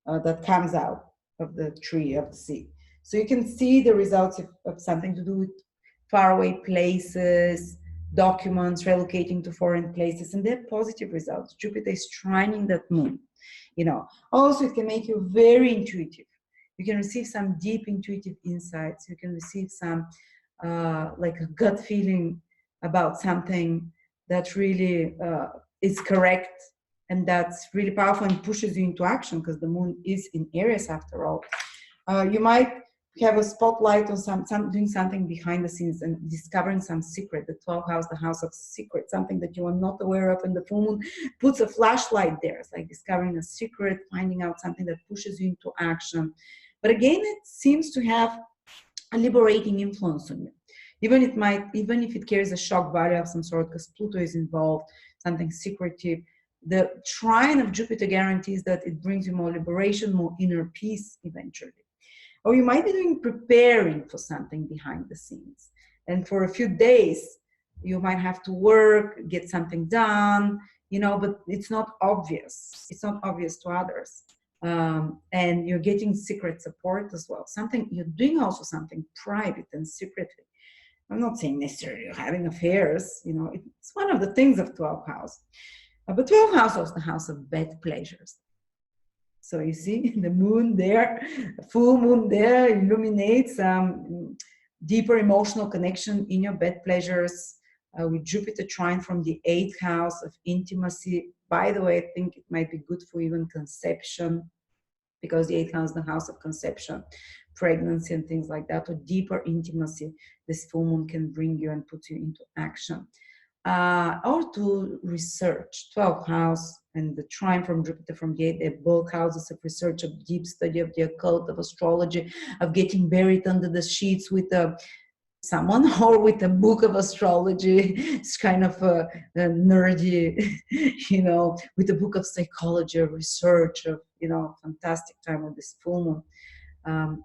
that comes out of the tree, of the seed. So you can see the results of something to do with faraway places, documents, relocating to foreign places, and they're positive results. Jupiter is trining that moon, you know. Also, it can make you very intuitive. You can receive some deep intuitive insights. You can receive some like a gut feeling about something that really is correct, and that's really powerful and pushes you into action, because the moon is in Aries after all. You might have a spotlight on doing something behind the scenes and discovering some secret. The 12th house, the house of secret, something that you are not aware of, and the full moon puts a flashlight there. It's like discovering a secret, finding out something that pushes you into action. But again, it seems to have a liberating influence on you. Even if it carries a shock value of some sort, because Pluto is involved, something secretive. The trine of Jupiter guarantees that it brings you more liberation, more inner peace eventually. Or you might be preparing for something behind the scenes. And for a few days, you might have to work, get something done, you know, but it's not obvious. It's not obvious to others. And you're getting secret support as well. You're doing also something private and secretly. I'm not saying necessarily you're having affairs, you know, it's one of the things of 12th house. But 12th house is the house of bed pleasures. So you see the moon there, full moon there illuminates some deeper emotional connection in your bed pleasures, with Jupiter trine from the 8th house of intimacy. By the way, I think it might be good for even conception, because the 8th house is the house of conception, pregnancy and things like that, or deeper intimacy. This full moon can bring you and put you into action. Or to research. 12th house and the trine from Jupiter from the 8th, they're both houses of research, of deep study, of the occult, of astrology, of getting buried under the sheets with someone or with a book of astrology. It's kind of a nerdy, with a book of psychology or research, of, fantastic time of this full moon.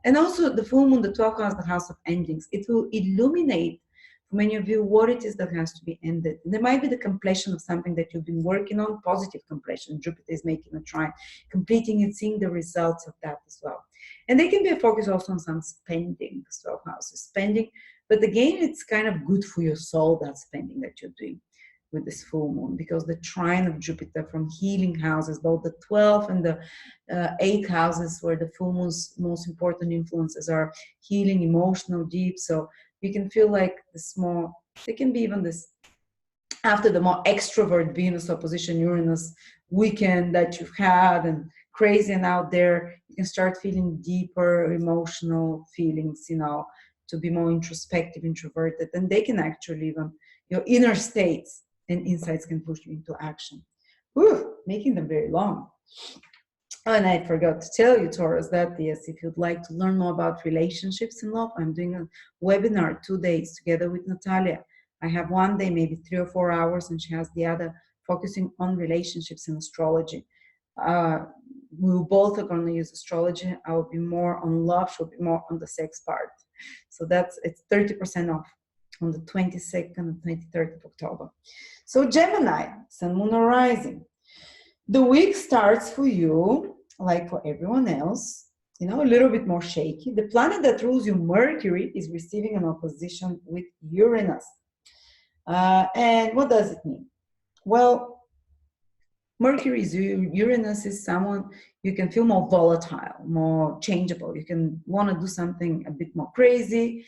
And also the full moon, the 12th house, the house of endings. It will illuminate for many of you what it is that has to be ended. There might be the completion of something that you've been working on, positive completion. Jupiter is making a trine, completing it, seeing the results of that as well. And they can be a focus also on some spending, 12 houses, spending. But again, it's kind of good for your soul, that spending that you're doing with this full moon, because the trine of Jupiter from healing houses, both the 12th and the 8th houses, where the full moon's most important influences are healing, emotional, deep. So you can feel like this more, they can be even this, after the more extrovert Venus opposition Uranus weekend that you've had and crazy and out there, you can start feeling deeper emotional feelings, to be more introspective, introverted, and they can actually even, your inner states and insights can push you into action. Whew, making them very long. And I forgot to tell you, Taurus, that yes, if you'd like to learn more about relationships and love, I'm doing a webinar 2 days together with Natalia. I have one day, maybe 3 or 4 hours, and she has the other focusing on relationships and astrology. We both are going to use astrology. I will be more on love, she'll be more on the sex part. So it's 30% off on the 22nd and 23rd of October. So Gemini, Sun, Moon, or Rising. The week starts for you, like for everyone else, a little bit more shaky. The planet that rules you, Mercury, is receiving an opposition with Uranus. And what does it mean? Well, Mercury is Uranus is someone you can feel more volatile, more changeable. You can want to do something a bit more crazy,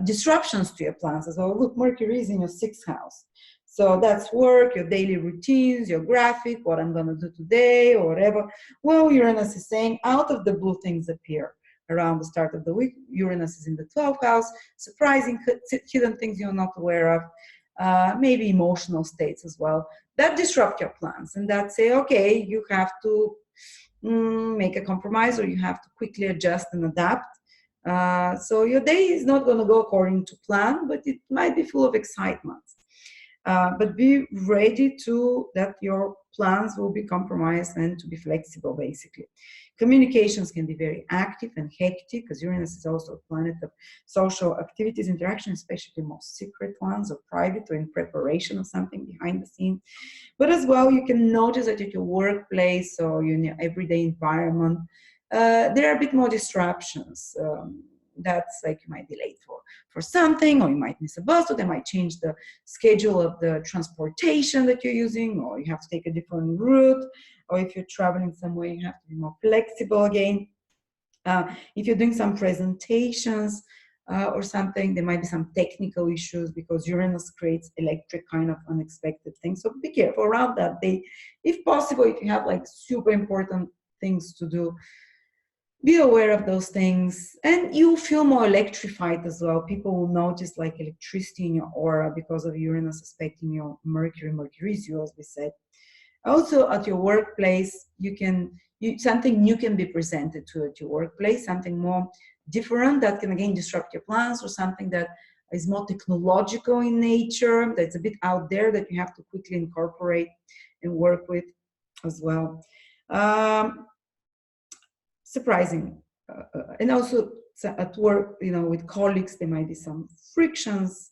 disruptions to your plans as well. Look, Mercury is in your 6th house. So that's work, your daily routines, your graphic, what I'm going to do today or whatever. Well, Uranus is saying out of the blue things appear around the start of the week. Uranus is in the 12th house, surprising hidden things you're not aware of, maybe emotional states as well, that disrupt your plans and that say, okay, you have to make a compromise or you have to quickly adjust and adapt. So your day is not going to go according to plan, but it might be full of excitement. But be ready that your plans will be compromised and to be flexible, basically. Communications can be very active and hectic, because Uranus is also a planet of social activities, interaction, especially the most secret ones, or private, or in preparation of something behind the scenes. But as well, you can notice that at your workplace or in your everyday environment, there are a bit more disruptions. That's like you might be late for something, or you might miss a bus, or they might change the schedule of the transportation that you're using, or you have to take a different route, or if you're traveling somewhere, you have to be more flexible again. If you're doing some presentations or something, there might be some technical issues because Uranus creates electric kind of unexpected things. So be careful around that day. If possible, if you have like super important things to do, be aware of those things, and you feel more electrified as well. People will notice like electricity in your aura because of Uranus aspecting your Mercury. Mercury is you, as we said. Also at your workplace, something new can be presented to at your workplace, something more different that can again disrupt your plans, or something that is more technological in nature, that's a bit out there that you have to quickly incorporate and work with as well. Surprising. And also at work, with colleagues, there might be some frictions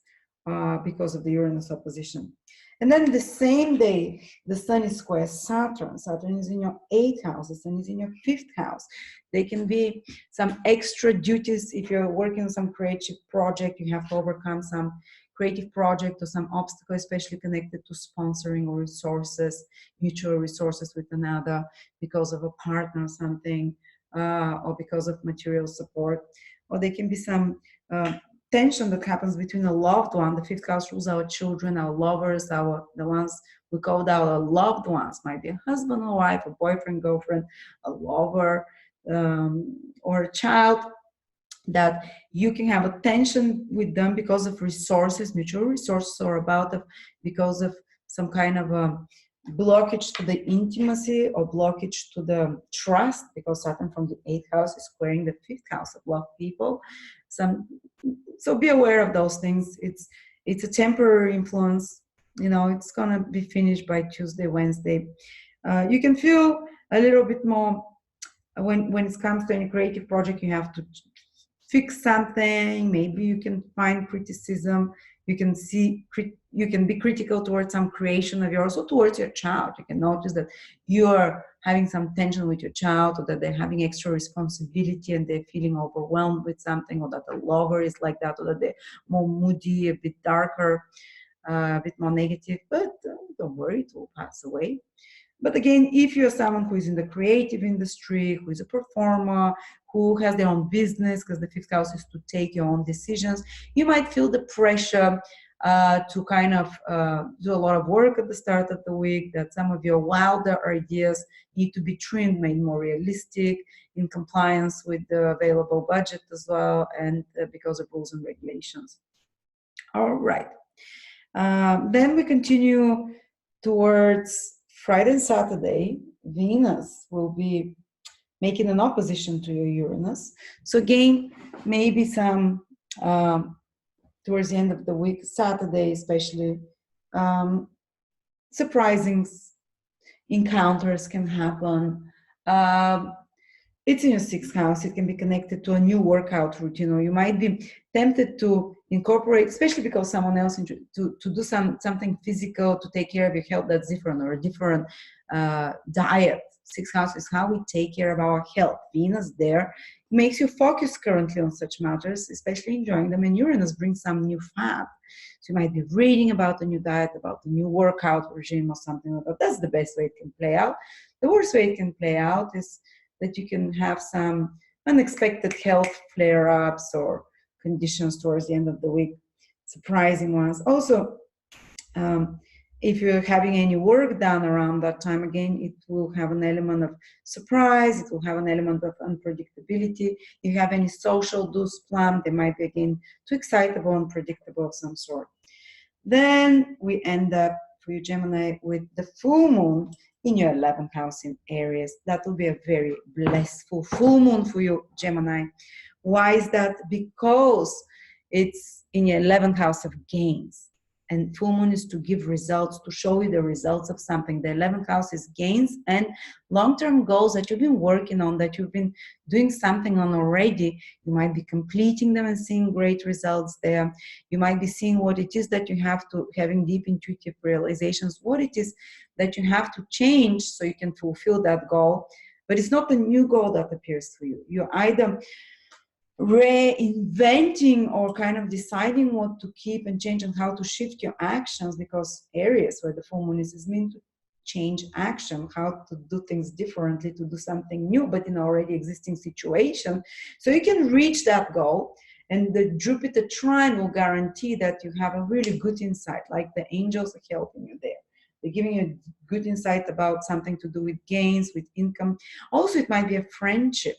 because of the Uranus opposition. And then the same day, the Sun is square Saturn. Saturn is in your 8th house. The Sun is in your 5th house. There can be some extra duties if you're working on some creative project. You have to overcome some creative project or some obstacle, especially connected to sponsoring or resources, mutual resources with another, because of a partner or something. Or because of material support, or there can be some tension that happens between a loved one. The 5th house rules our children, our lovers, the ones we call our loved ones. Might be a husband or wife, a boyfriend, girlfriend, a lover, or a child, that you can have a tension with them because of resources, mutual resources, or because of some kind of blockage to the intimacy or blockage to the trust, because Saturn from the 8th house is squaring the 5th house of love people. So be aware of those things. It's a temporary influence. You know, it's gonna be finished by Tuesday, Wednesday. You can feel a little bit more when it comes to any creative project. You have to fix something. Maybe you can find criticism. You can be critical towards some creation of yours or towards your child. You can notice that you're having some tension with your child, or that they're having extra responsibility and they're feeling overwhelmed with something, or that the lover is like that, or that they're more moody, a bit darker, a bit more negative. But don't worry, it will pass away. But again, if you're someone who is in the creative industry, who is a performer, who has their own business, because the 5th house is to take your own decisions, you might feel the pressure to kind of do a lot of work at the start of the week, that some of your wilder ideas need to be trimmed, made more realistic, in compliance with the available budget as well, and because of rules and regulations. All right. Then we continue towards Friday and Saturday. Venus will be making an opposition to your Uranus. So again, maybe some towards the end of the week, Saturday especially, surprising encounters can happen. It's in your 6th house. It can be connected to a new workout routine, or you might be tempted to incorporate, especially because someone else to do something physical to take care of your health that's different, or a different diet. 6th house is how we take care of our health. Venus there makes you focus currently on such matters, especially enjoying them, and Uranus brings some new fab. So you might be reading about the new diet, about the new workout regime or something like that. That's the best way it can play out. The worst way it can play out is that you can have some unexpected health flare-ups or conditions towards the end of the week, surprising ones. Also, if you're having any work done around that time, again, it will have an element of surprise. It will have an element of unpredictability. If you have any social do's planned, they might be, again, too excitable and predictable of some sort. Then we end up, for you, Gemini, with the full moon in your 11th house in Aries. That will be a very blissful full moon for you, Gemini. Why is that? Because it's in your 11th house of gains. And full moon is to give results, to show you the results of something. The 11th house is gains and long-term goals that you've been working on, that you've been doing something on already. You might be completing them and seeing great results there. You might be seeing what it is that you have to, having deep intuitive realizations, what it is that you have to change so you can fulfill that goal. But it's not a new goal that appears for you. You're either reinventing or kind of deciding what to keep and change and how to shift your actions, because Aries, where the full moon is meant to change action, how to do things differently, to do something new, but in already existing situation. So you can reach that goal, and the Jupiter trine will guarantee that you have a really good insight, like the angels are helping you there. They're giving you good insight about something to do with gains, with income. Also, it might be a friendship.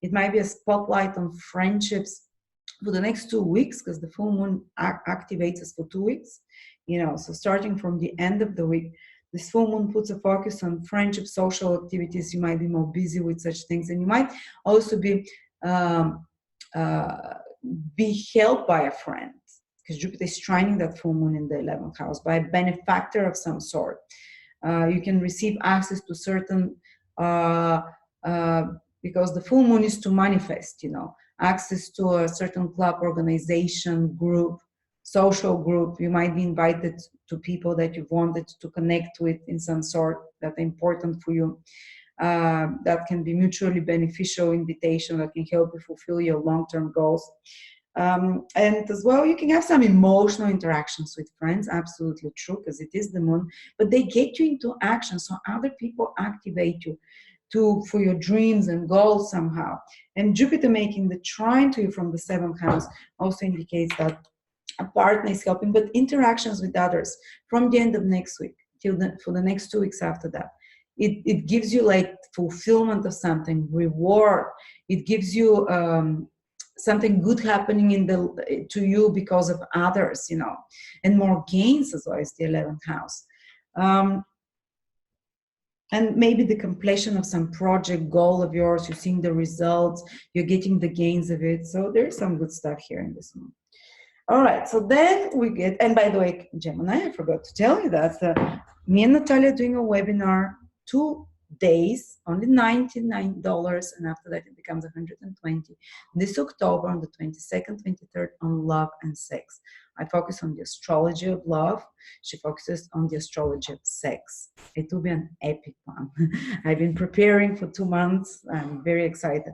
It might be a spotlight on friendships for the next 2 weeks, because the full moon activates us for 2 weeks. You know, so starting from the end of the week, this full moon puts a focus on friendship, social activities. You might be more busy with such things, and you might also be helped by a friend, because Jupiter is trining that full moon in the 11th house, by a benefactor of some sort. You can receive access to certain because the full moon is to manifest, you know, access to a certain club, organization, group, social group. You might be invited to people that you've wanted to connect with in some sort that are important for you. That can be mutually beneficial invitation that can help you fulfill your long-term goals. And as well, you can have some emotional interactions with friends. Absolutely true, because it is the moon, but they get you into action. So other people activate you for your dreams and goals somehow. And Jupiter making the trine to you from the 7th house also indicates that a partner is helping, but interactions with others from the end of next week for the next 2 weeks after that. It gives you like fulfillment of something, reward. It gives you something good happening to you because of others, you know, and more gains as well as the 11th house. and maybe the completion of some project goal of yours, you're seeing the results, you're getting the gains of it. So there's some good stuff here in this month. All right, so then we get, and by the way, Gemini, I forgot to tell you that me and Natalia are doing a webinar, 2 days, only $99, and after that it becomes 120. This October on the 22nd, 23rd on love and sex. I focus on the astrology of love. She focuses on the astrology of sex. It will be an epic one. I've been preparing for 2 months. I'm very excited.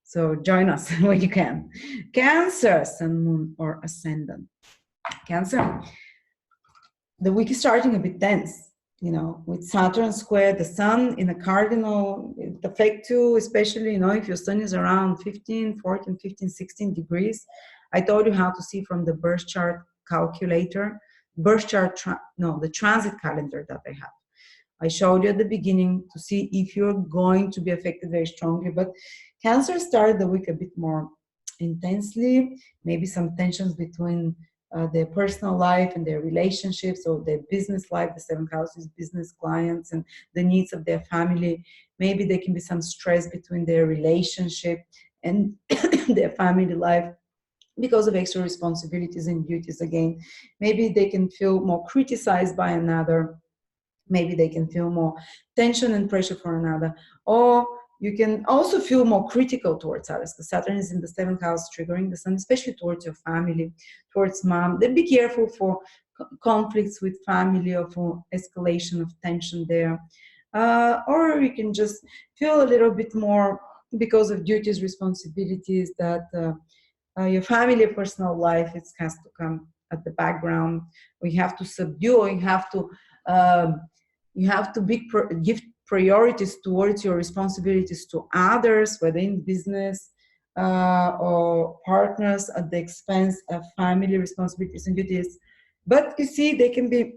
So join us when you can. Cancer, Sun, Moon, or Ascendant. Cancer, the week is starting a bit tense, you know, with Saturn Square, the Sun in a cardinal, it affects you, especially, you know, if your Sun is around 15, 14, 15, 16 degrees. I told you how to see from the birth chart calculator, the transit calendar that I have. I showed you at the beginning to see if you're going to be affected very strongly, but Cancer started the week a bit more intensely, maybe some tensions between their personal life and their relationships, or their business life, the seventh house is business clients and the needs of their family. Maybe there can be some stress between their relationship and their family life because of extra responsibilities and duties again. Maybe they can feel more criticized by another. Maybe they can feel more tension and pressure for another. Or you can also feel more critical towards others, because Saturn is in the seventh house, triggering the Sun, especially towards your family, towards mom. Then be careful for conflicts with family or for escalation of tension there. Or you can just feel a little bit more because of duties, responsibilities, that your family, personal life, it has to come at the background. Or you have to subdue, or you have to give priorities towards your responsibilities to others, whether in business or partners, at the expense of family responsibilities and duties. But you see, they can be,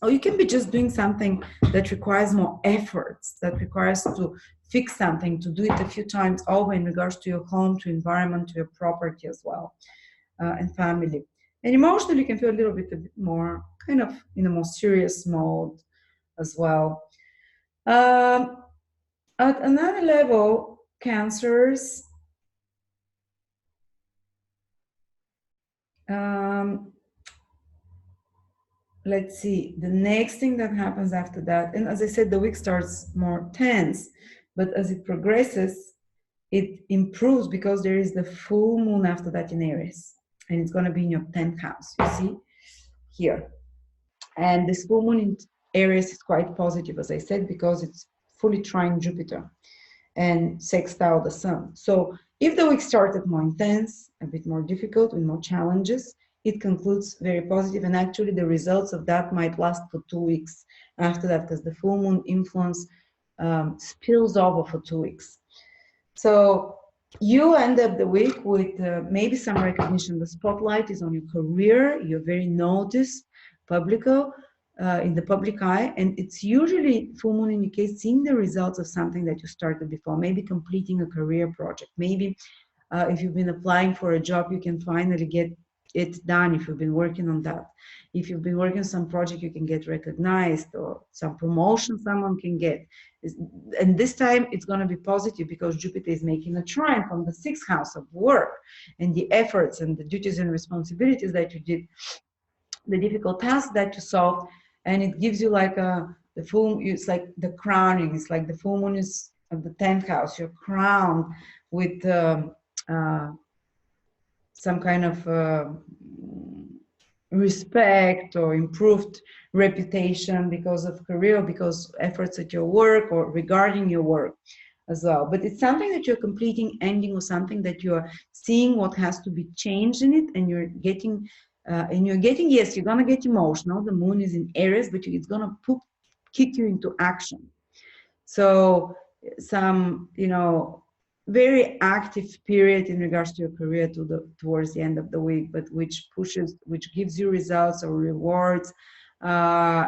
or you can be just doing something that requires more efforts, that requires to fix something, to do it a few times over in regards to your home, to environment, to your property as well, and family. And emotionally, you can feel a bit more kind of in a more serious mode as well. At another level, Cancers, let's see, the next thing that happens after that, and as I said, the week starts more tense, but as it progresses, it improves because there is the full moon after that in Aries, and it's going to be in your 10th house, you see, here. And this full moon in Aries is quite positive, as I said, because it's fully trine Jupiter and sextile the Sun. So if the week started more intense, a bit more difficult, with more challenges, it concludes very positive, and actually the results of that might last for 2 weeks after that, because the full moon influence spills over for 2 weeks. So you end up the week with maybe some recognition. The spotlight is on your career. You're very noticed, publico, in the public eye, and it's usually full moon indicates seeing the results of something that you started before, maybe completing a career project. Maybe if you've been applying for a job, you can finally get it done if you've been working on that. If you've been working on some project, you can get recognized, or some promotion someone can get. And this time it's going to be positive because Jupiter is making a trine from the 6th house of work, and the efforts and the duties and responsibilities that you did, the difficult tasks that you solved, and it gives you like the full, it's like the crowning. It's like the full moon is of the 10th house. You're crowned with some kind of respect or improved reputation because of career, because efforts at your work or regarding your work as well. But it's something that you're completing, ending, or something that you're seeing what has to be changed in it, and you're getting yes, you're gonna get emotional. The moon is in Aries, but it's gonna kick you into action. So some, very active period in regards to your career towards the end of the week, but which gives you results or rewards,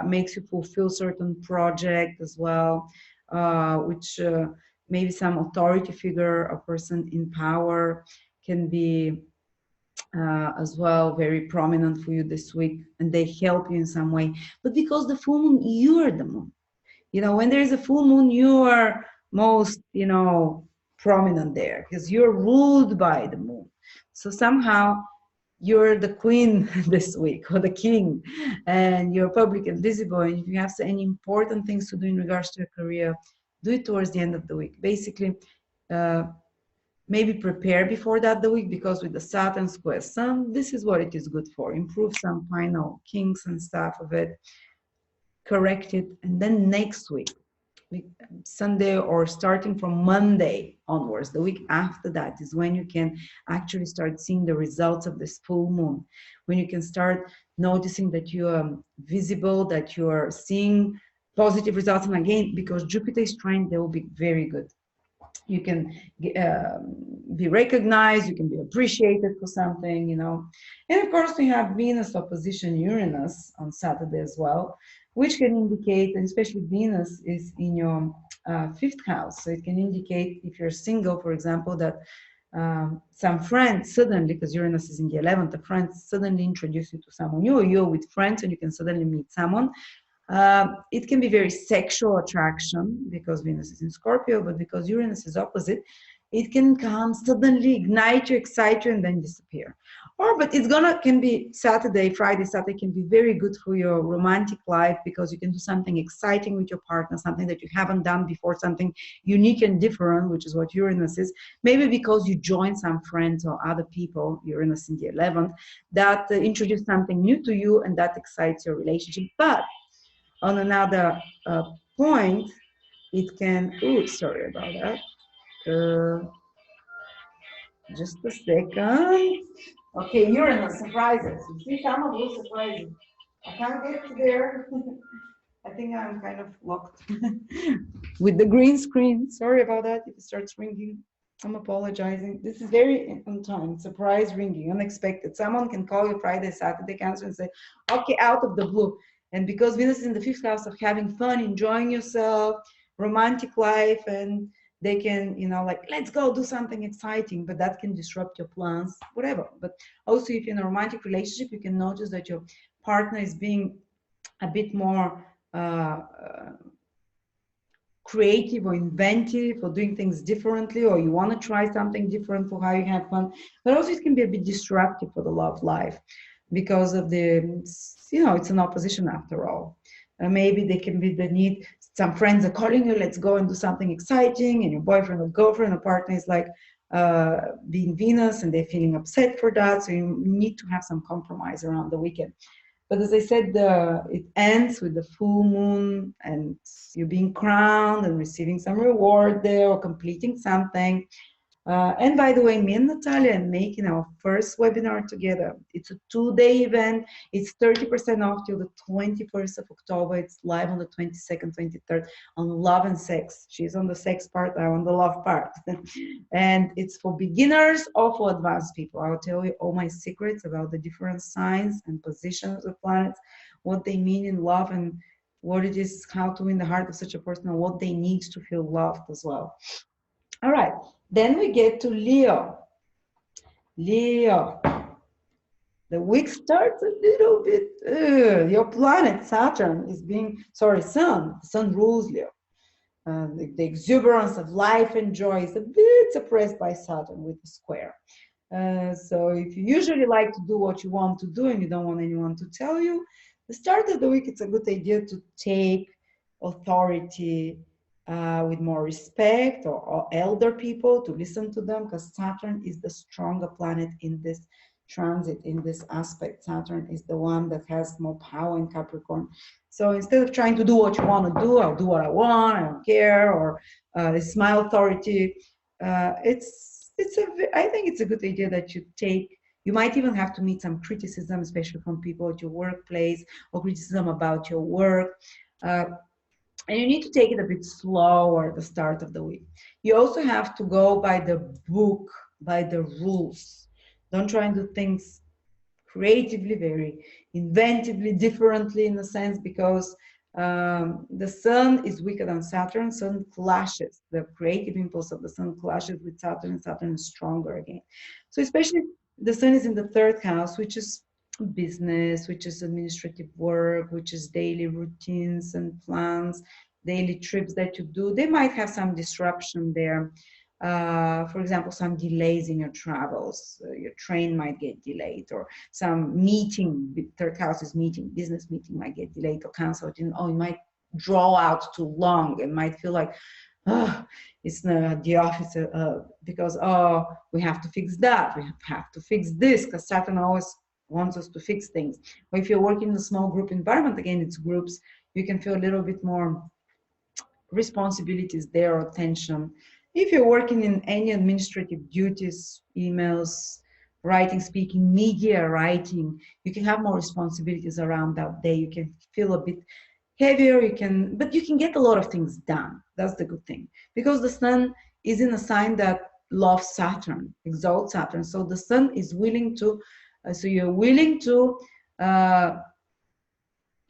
makes you fulfill certain project as well, which maybe some authority figure, a person in power, can be as well very prominent for you this week, and they help you in some way. But because the full moon, you're the moon. You know, when there is a full moon, you are most, you know, prominent there because you're ruled by the moon. So somehow you're the queen this week or the king, and you're public and visible. And if you have any important things to do in regards to your career, do it towards the end of the week. Basically, uh, maybe prepare before that the week, because with the Saturn square Sun, this is what it is good for. Improve some final kinks and stuff of it, correct it, and then next week, Sunday or starting from Monday onwards, the week after that is when you can actually start seeing the results of this full moon. When you can start noticing that you are visible, that you are seeing positive results. And again, because Jupiter is trying, they will be very good. You can be recognized, you can be appreciated for something, you know. And of course, we have Venus opposition Uranus on Saturday as well, which can indicate, and especially Venus is in your fifth house. So it can indicate, if you're single, for example, that some friends suddenly, because Uranus is in the 11th, the friends suddenly introduce you to someone new, or you're with friends and you can suddenly meet someone. It can be very sexual attraction because Venus is in Scorpio, but because Uranus is opposite, it can come suddenly, ignite you, excite you, and then disappear. Or, but it's can be Saturday, Friday, Saturday can be very good for your romantic life, because you can do something exciting with your partner, something that you haven't done before, something unique and different, which is what Uranus is. Maybe because you join some friends or other people, Uranus in the 11th, that introduce something new to you, and that excites your relationship. But on another point, it can, oh, sorry about that. Just a second. Okay, Uranus surprises. You see, some of those surprises. I can't get to there. I think I'm kind of locked with the green screen. Sorry about that. If it starts ringing, I'm apologizing. This is very on time. Surprise ringing, unexpected. Someone can call you Friday, Saturday, Cancer, and say, okay, out of the blue. And because Venus is in the fifth house of having fun, enjoying yourself, romantic life, and they can, you know, like, let's go do something exciting, but that can disrupt your plans, whatever. But also, if you're in a romantic relationship, you can notice that your partner is being a bit more creative or inventive, or doing things differently, or you want to try something different for how you have fun. But also it can be a bit disruptive for the love life because of the, you know, it's an opposition after all. Maybe they can be the need, some friends are calling you, let's go and do something exciting, and your boyfriend or girlfriend or partner is like being Venus, and they're feeling upset for that. So you need to have some compromise around the weekend. But as I said, it ends with the full moon, and you being crowned and receiving some reward there, or completing something. And by the way, me and Natalia are making our first webinar together. It's a 2-day event. It's 30% off till the 21st of October. It's live on the 22nd, 23rd on love and sex. She's on the sex part, I'm on the love part. And it's for beginners or for advanced people. I'll tell you all my secrets about the different signs and positions of planets, what they mean in love, and what it is, how to win the heart of such a person, and what they need to feel loved as well. All right, then we get to Leo. Leo. The week starts a little bit, your planet Saturn is being, sorry, Sun. The Sun rules Leo. The exuberance of life and joy is a bit suppressed by Saturn with the square. So if you usually like to do what you want to do and you don't want anyone to tell you, the start of the week, it's a good idea to take authority with more respect, or elder people, to listen to them, because Saturn is the stronger planet in this transit, in this aspect. Saturn is the one that has more power in Capricorn. So instead of trying to do what you want to do, I'll do what I want, I don't care, or it's my authority, I think it's a good idea that you might even have to meet some criticism, especially from people at your workplace, or criticism about your work. And you need to take it a bit slower at the start of the week. You also have to go by the book, by the rules. Don't try and do things creatively, very inventively, differently in a sense, because the Sun is weaker than Saturn. Sun clashes, the creative impulse of the Sun clashes with Saturn, and Saturn is stronger again. So especially the Sun is in the third house, which is business, which is administrative work, which is daily routines and plans, daily trips that you do, they might have some disruption there. For example, some delays in your travels. Your train might get delayed, or some meeting, third house's meeting, business meeting might get delayed or canceled. Or it might draw out too long and might feel like, oh, it's not the office because, oh, we have to fix that, we have to fix this, because Saturn always wants us to fix things. Or if you're working in a small group environment, again, it's groups, you can feel a little bit more responsibilities there or tension. If you're working in any administrative duties, emails, writing, speaking, media writing, you can have more responsibilities around that day. You can feel a bit heavier, but you can get a lot of things done. That's the good thing, because the sun is in a sign that loves Saturn, exalts Saturn. So the sun is willing to, so you're willing to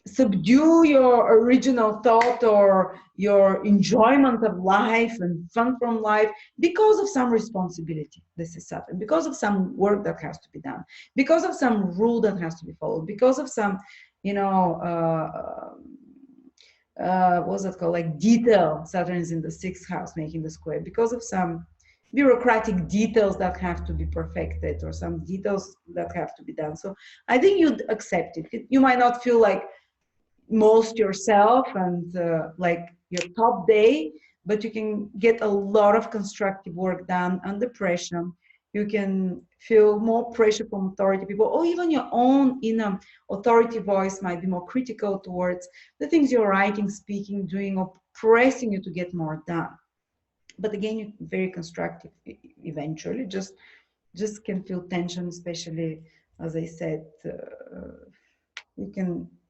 subdue your original thought or your enjoyment of life and fun from life because of some responsibility. This is Saturn. Because of some work that has to be done, because of some rule that has to be followed, because of some, what's that called, like detail. Saturn is in the 6th house making the square, because of some bureaucratic details that have to be perfected, or some details that have to be done. So I think you'd accept it. You might not feel like most yourself and like your top day, but you can get a lot of constructive work done under pressure. You can feel more pressure from authority people, or even your own inner authority voice might be more critical towards the things you're writing, speaking, doing, or pressing you to get more done. But again, you're very constructive eventually. Just can feel tension, especially, as I said,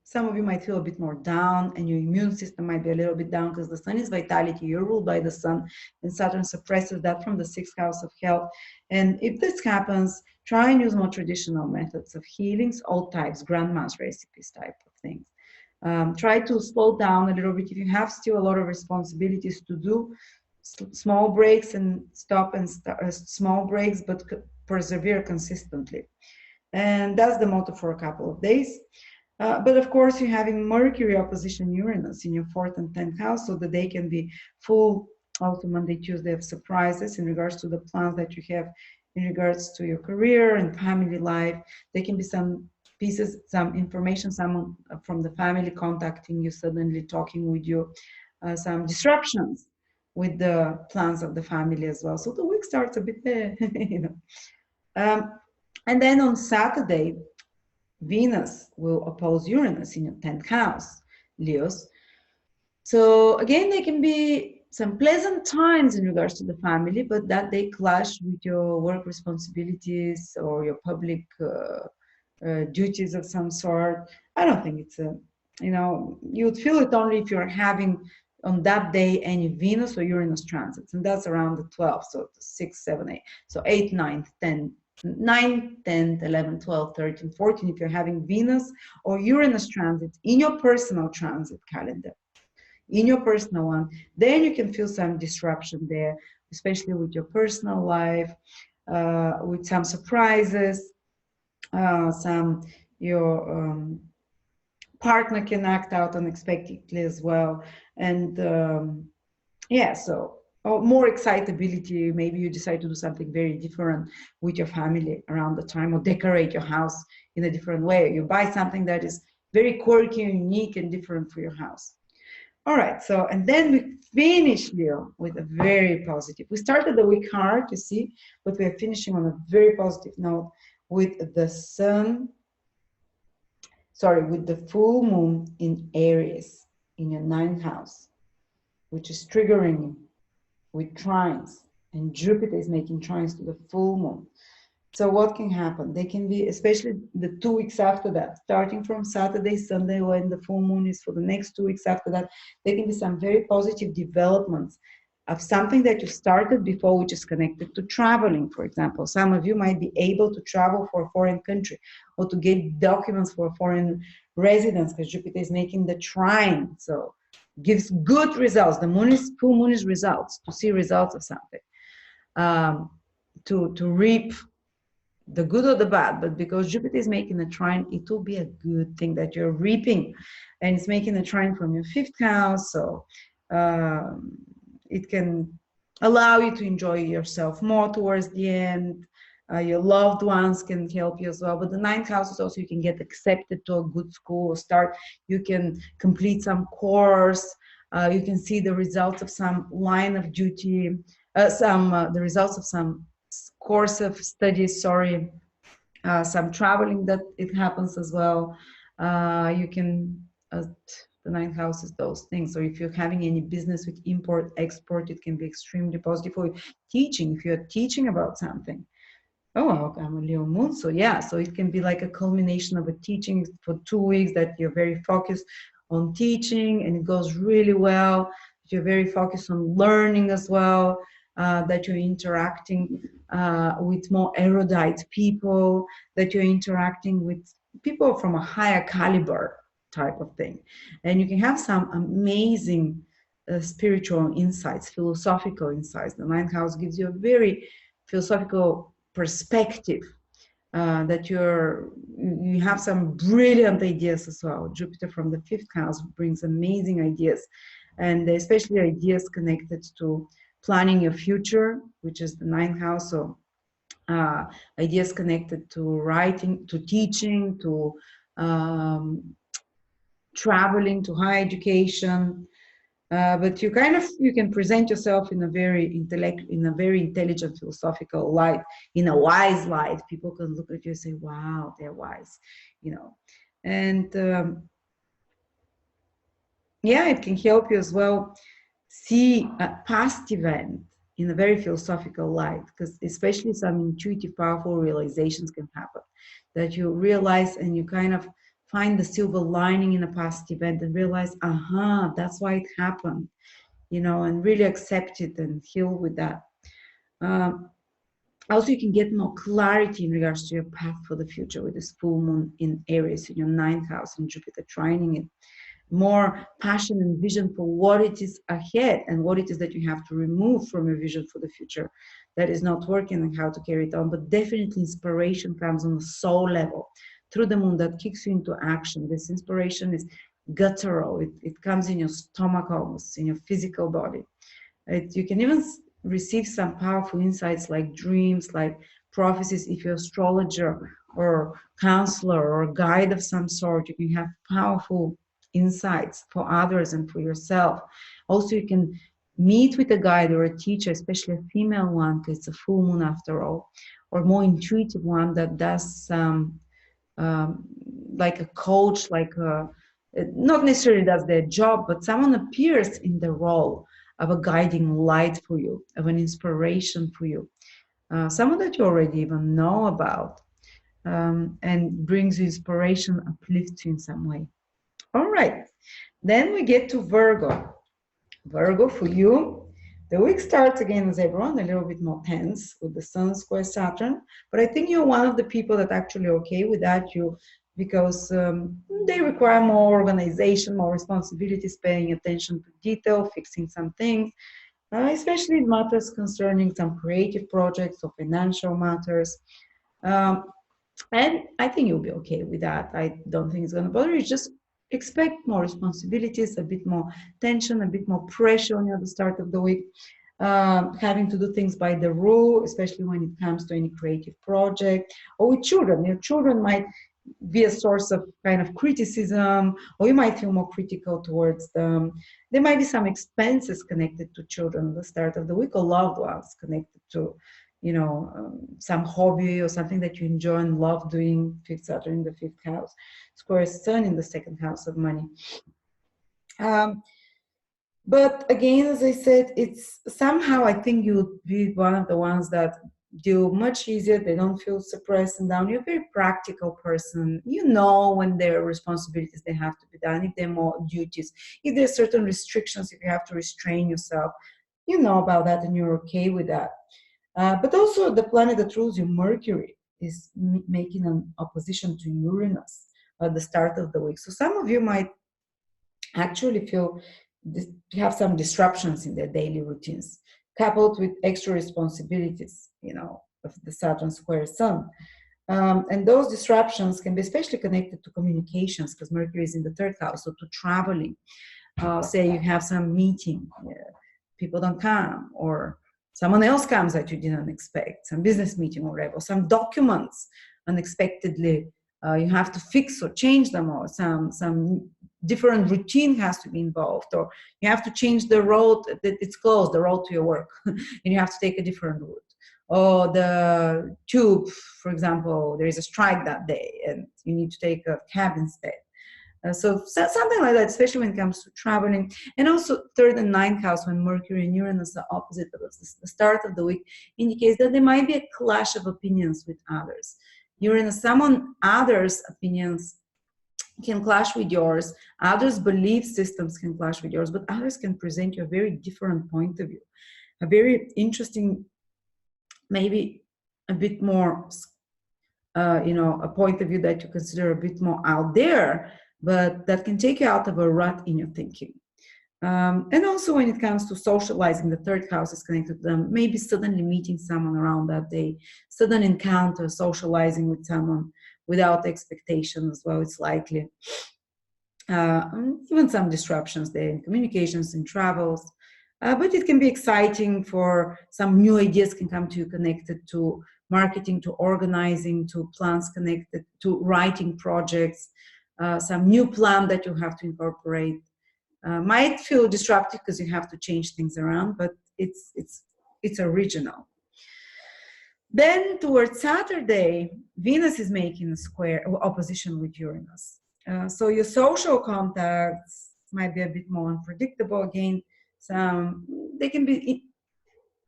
some of you might feel a bit more down, and your immune system might be a little bit down, because the sun is vitality. You're ruled by the sun, and Saturn suppresses that from the 6th house of health. And if this happens, try and use more traditional methods of healings, all types, grandma's recipes type of things. Try to slow down a little bit. If you have still a lot of responsibilities to do, small breaks and stop, and small breaks, but persevere consistently. And that's the motto for a couple of days. But of course, you're having Mercury opposition Uranus in your 4th and 10th house, so the day can be full, also Monday, Tuesday, of surprises in regards to the plans that you have in regards to your career and family life. There can be some pieces, some information, someone from the family contacting you, suddenly talking with you, some disruptions with the plans of the family as well. So the week starts a bit, and then on Saturday, Venus will oppose Uranus in your 10th house, Leos. So again, there can be some pleasant times in regards to the family, but that they clash with your work responsibilities or your public duties of some sort. I don't think it's you'd feel it only if you're having on that day any Venus or Uranus transits, and that's around the 12th, so 6, 7, 8. So 8, 9, 10. 9, 10, 11, 12, 13, 14, if you're having Venus or Uranus transits in your personal transit calendar, in your personal one, then you can feel some disruption there, especially with your personal life, with some surprises, your partner can act out unexpectedly as well. And yeah, so more excitability. Maybe you decide to do something very different with your family around the time, or decorate your house in a different way. You buy something that is very quirky and unique and different for your house. All right, so, and then we finish, Leo, with a very positive. We started the week hard, you see, but we're finishing on a very positive note with the sun, with the full moon in Aries in your 9th house, which is triggering you with trines, and Jupiter is making trines to the full moon. So what can happen? They can be, especially the 2 weeks after that, starting from Saturday, Sunday, when the full moon is, for the next 2 weeks after that, there can be some very positive developments of something that you started before, which is connected to traveling, for example. Some of you might be able to travel for a foreign country, or to get documents for a foreign residence, because Jupiter is making the trine. So gives good results. The full moon is results, to see results of something, to reap the good or the bad. But because Jupiter is making a trine, it will be a good thing that you're reaping, and it's making a trine from your 5th house. So Um, it can allow you to enjoy yourself more towards the end. Your loved ones can help you as well. But the ninth house is also, you can get accepted to a good school, start, you can complete some course, you can see the results of some line of duty, the results of some course of studies, sorry, some traveling that it happens as well. You can, the ninth house is those things. So if you're having any business with import, export, it can be extremely positive for you. Teaching, if you're teaching about something. Oh, I'm a Leo moon, so yeah, so it can be like a culmination of a teaching for 2 weeks that you're very focused on teaching and it goes really well. You're very focused on learning as well, that you're interacting with more erudite people, that you're interacting with people from a higher caliber type of thing. And you can have some amazing spiritual insights, philosophical insights. The ninth house gives you a very philosophical perspective, that you have some brilliant ideas as well. Jupiter from the fifth house brings amazing ideas, and especially ideas connected to planning your future, which is the ninth house. So ideas connected to writing, to teaching, to um, traveling, to higher education. But you kind of, you can present yourself in a very intelligent philosophical light, in a wise light. People can look at you and say, wow, they're wise, you know. And yeah, it can help you as well see a past event in a very philosophical light, because especially some intuitive, powerful realizations can happen, that you realize and you kind of find the silver lining in a past event and realize, aha, that's why it happened, you know, and really accept it and heal with that. Um, Also, you can get more clarity in regards to your path for the future with this full moon in Aries in your ninth house and Jupiter trining it. More passion and vision for what it is ahead and what it is that you have to remove from your vision for the future that is not working and how to carry it on. But definitely inspiration comes on a soul level through the moon that kicks you into action. This inspiration is guttural. It comes in your stomach almost, in your physical body. You can even receive some powerful insights like dreams, like prophecies. If you're an astrologer or counselor or guide of some sort, you can have powerful insights for others and for yourself. Also, you can meet with a guide or a teacher, especially a female one, because it's a full moon after all, or more intuitive one that does some like a coach, like not necessarily does their job, but someone appears in the role of a guiding light for you, of an inspiration for you, someone that you already even know about, and brings you inspiration, uplifts you in some way. All right, then we get to Virgo. Virgo, for you, the week starts again as everyone, a little bit more tense with the Sun square Saturn. But I think you're one of the people that actually okay with that, because they require more organization, more responsibilities, paying attention to detail, fixing some things, especially in matters concerning some creative projects or financial matters. Um, and I think you'll be okay with that. I don't think it's going to bother you. Just expect more responsibilities, a bit more tension, a bit more pressure on you at the start of the week. Having to do things by the rule, especially when it comes to any creative project or with children. Your children might be a source of kind of criticism, or you might feel more critical towards them. There might be some expenses connected to children at the start of the week, or loved ones connected to, some hobby or something that you enjoy and love doing. Fifth Saturn in the fifth house, square Sun in the second house of money. But again, as I said, it's somehow, I think you would be one of the ones that do much easier. They don't feel suppressed and down. You're a very practical person. You know when there are responsibilities they have to be done, if there are more duties, if there are certain restrictions, if you have to restrain yourself, you know about that and you're okay with that. But also the planet that rules you, Mercury, is making an opposition to Uranus at the start of the week. So some of you might actually feel have some disruptions in their daily routines, coupled with extra responsibilities, of the Saturn Square Sun. And those disruptions can be especially connected to communications, because Mercury is in the third house, so to traveling. say you have some meeting, people don't come, or someone else comes that you didn't expect, some business meeting or whatever, some documents unexpectedly you have to fix or change them, or some different routine has to be involved, or you have to change the road that it's closed, the road to your work, and you have to take a different route. Or the tube, for example, there is a strike that day and you need to take a cab instead. So something like that, especially when it comes to traveling. And also third and ninth house, when Mercury and Uranus are opposite, the start of the week indicates that there might be a clash of opinions with others. Uranus, someone others' opinions can clash with yours, others' belief systems can clash with yours, but others can present you a very different point of view, a very interesting, maybe a bit more, a point of view that you consider a bit more out there, but that can take you out of a rut in your thinking. And also when it comes to socializing, the third house is connected to them, maybe suddenly meeting someone around that day, sudden encounter, socializing with someone without expectation as well, it's likely. Even some disruptions there in communications and travels. But it can be exciting, for some new ideas can come to you connected to marketing, to organizing, to plans connected to writing projects, some new plan that you have to incorporate. Might feel disruptive because you have to change things around, but it's original. Then towards Saturday, Venus is making a square opposition with Uranus. So your social contacts might be a bit more unpredictable. Again, they can be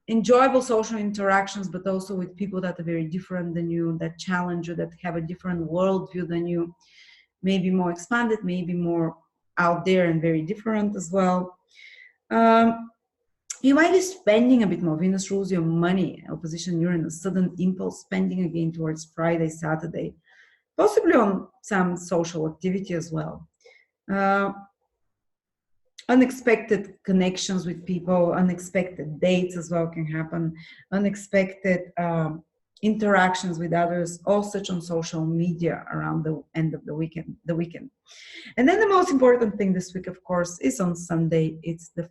enjoyable social interactions, but also with people that are very different than you, that challenge you, that have a different worldview than you, maybe more expanded, maybe more out there and very different as well. You might be spending a bit more. Venus rules your money, opposition Uranus, sudden impulse spending again towards Friday, Saturday, possibly on some social activity as well. Unexpected connections with people, unexpected dates as well can happen, unexpected interactions with others, all such on social media around the end of the weekend. And then the most important thing this week, of course, is on Sunday. It's the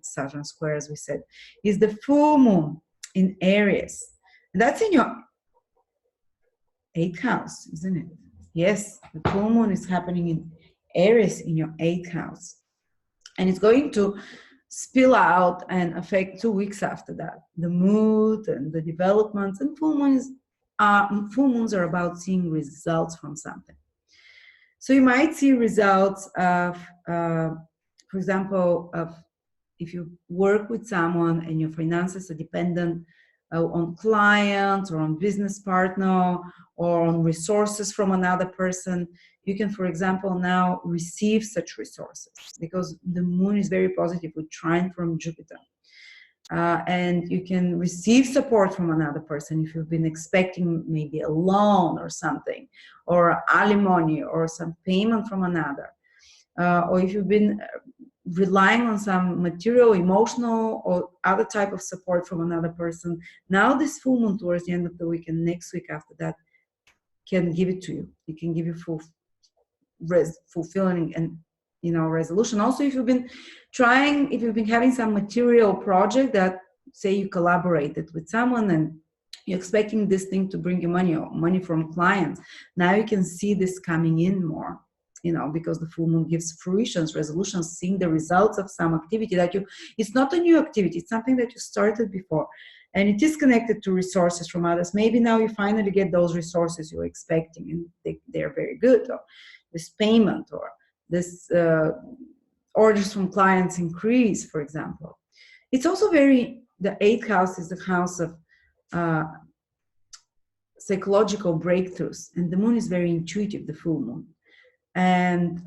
Saturn Square, as we said, is the full moon in Aries. And that's in your 8th house, isn't it? Yes, the full moon is happening in Aries in your 8th house. And it's going to spill out and affect 2 weeks after that. The mood and the developments, and full moons are about seeing results from something. So you might see results of, for example, if you work with someone and your finances are dependent on clients or on business partner or on resources from another person, you can, for example, now receive such resources, because the moon is very positive with trine from Jupiter. And you can receive support from another person if you've been expecting maybe a loan or something, or alimony or some payment from another, or if you've been relying on some material, emotional, or other type of support from another person. Now this full moon towards the end of the week and next week after that can give it to you. It can give you fulfilling and resolution. Also, if you've been having some material project that, say, you collaborated with someone and you're expecting this thing to bring you money or money from clients, now you can see this coming in more, because the full moon gives fruitions, resolutions, seeing the results of some activity that it's not a new activity, it's something that you started before, and it is connected to resources from others. Maybe now you finally get those resources you're expecting and they're very good, or this payment, or this orders from clients increase, for example. It's also the 8th house is the house of psychological breakthroughs, and the moon is very intuitive, the full moon. And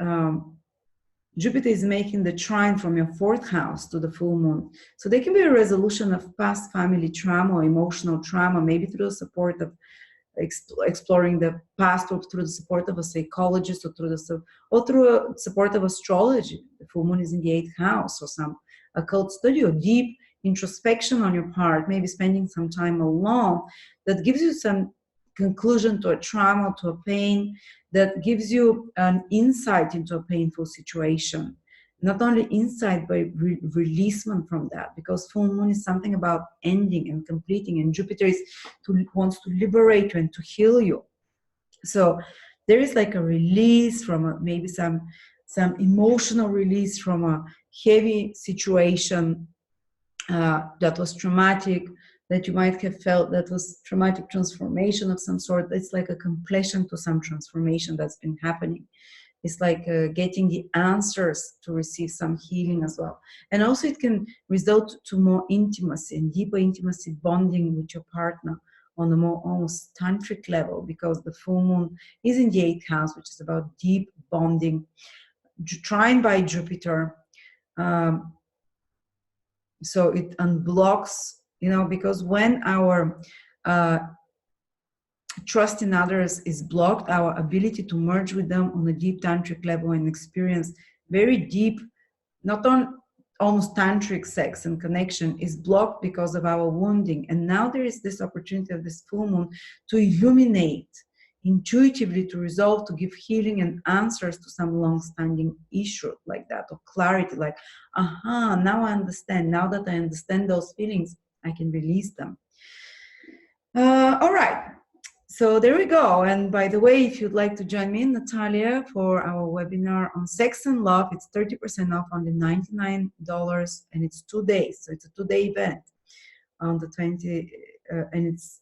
Jupiter is making the trine from your 4th house to the full moon. So there can be a resolution of past family trauma or emotional trauma, maybe through the support of exploring the past, or through the support of a psychologist, or through the support of astrology. The full moon is in the 8th house, or some occult study, or deep introspection on your part, maybe spending some time alone, that gives you some conclusion to a trauma, to a pain, that gives you an insight into a painful situation. not only insight, but releasement from that, because full moon is something about ending and completing, and Jupiter wants to liberate you and to heal you. So there is like a release from maybe some emotional release from a heavy situation that was traumatic, that you might have felt that was traumatic transformation of some sort. It's like a completion to some transformation that's been happening. It's like getting the answers to receive some healing as well. And also it can result to more intimacy and deeper intimacy, bonding with your partner on a more almost tantric level, because the full moon is in the 8th house, which is about deep bonding, trine by Jupiter. So it unblocks, because when our trust in others is blocked, our ability to merge with them on a deep tantric level and experience very deep, not on almost tantric sex and connection, is blocked because of our wounding. And now there is this opportunity of this full moon to illuminate intuitively, to resolve, to give healing and answers to some long-standing issue like that, or clarity, like, aha, now I understand. Now that I understand those feelings, I can release them. All right. So there we go. And by the way, if you'd like to join me, Natalia, for our webinar on sex and love, it's 30% off, only $99, and it's 2 days. So it's a 2-day event on the 20, and it's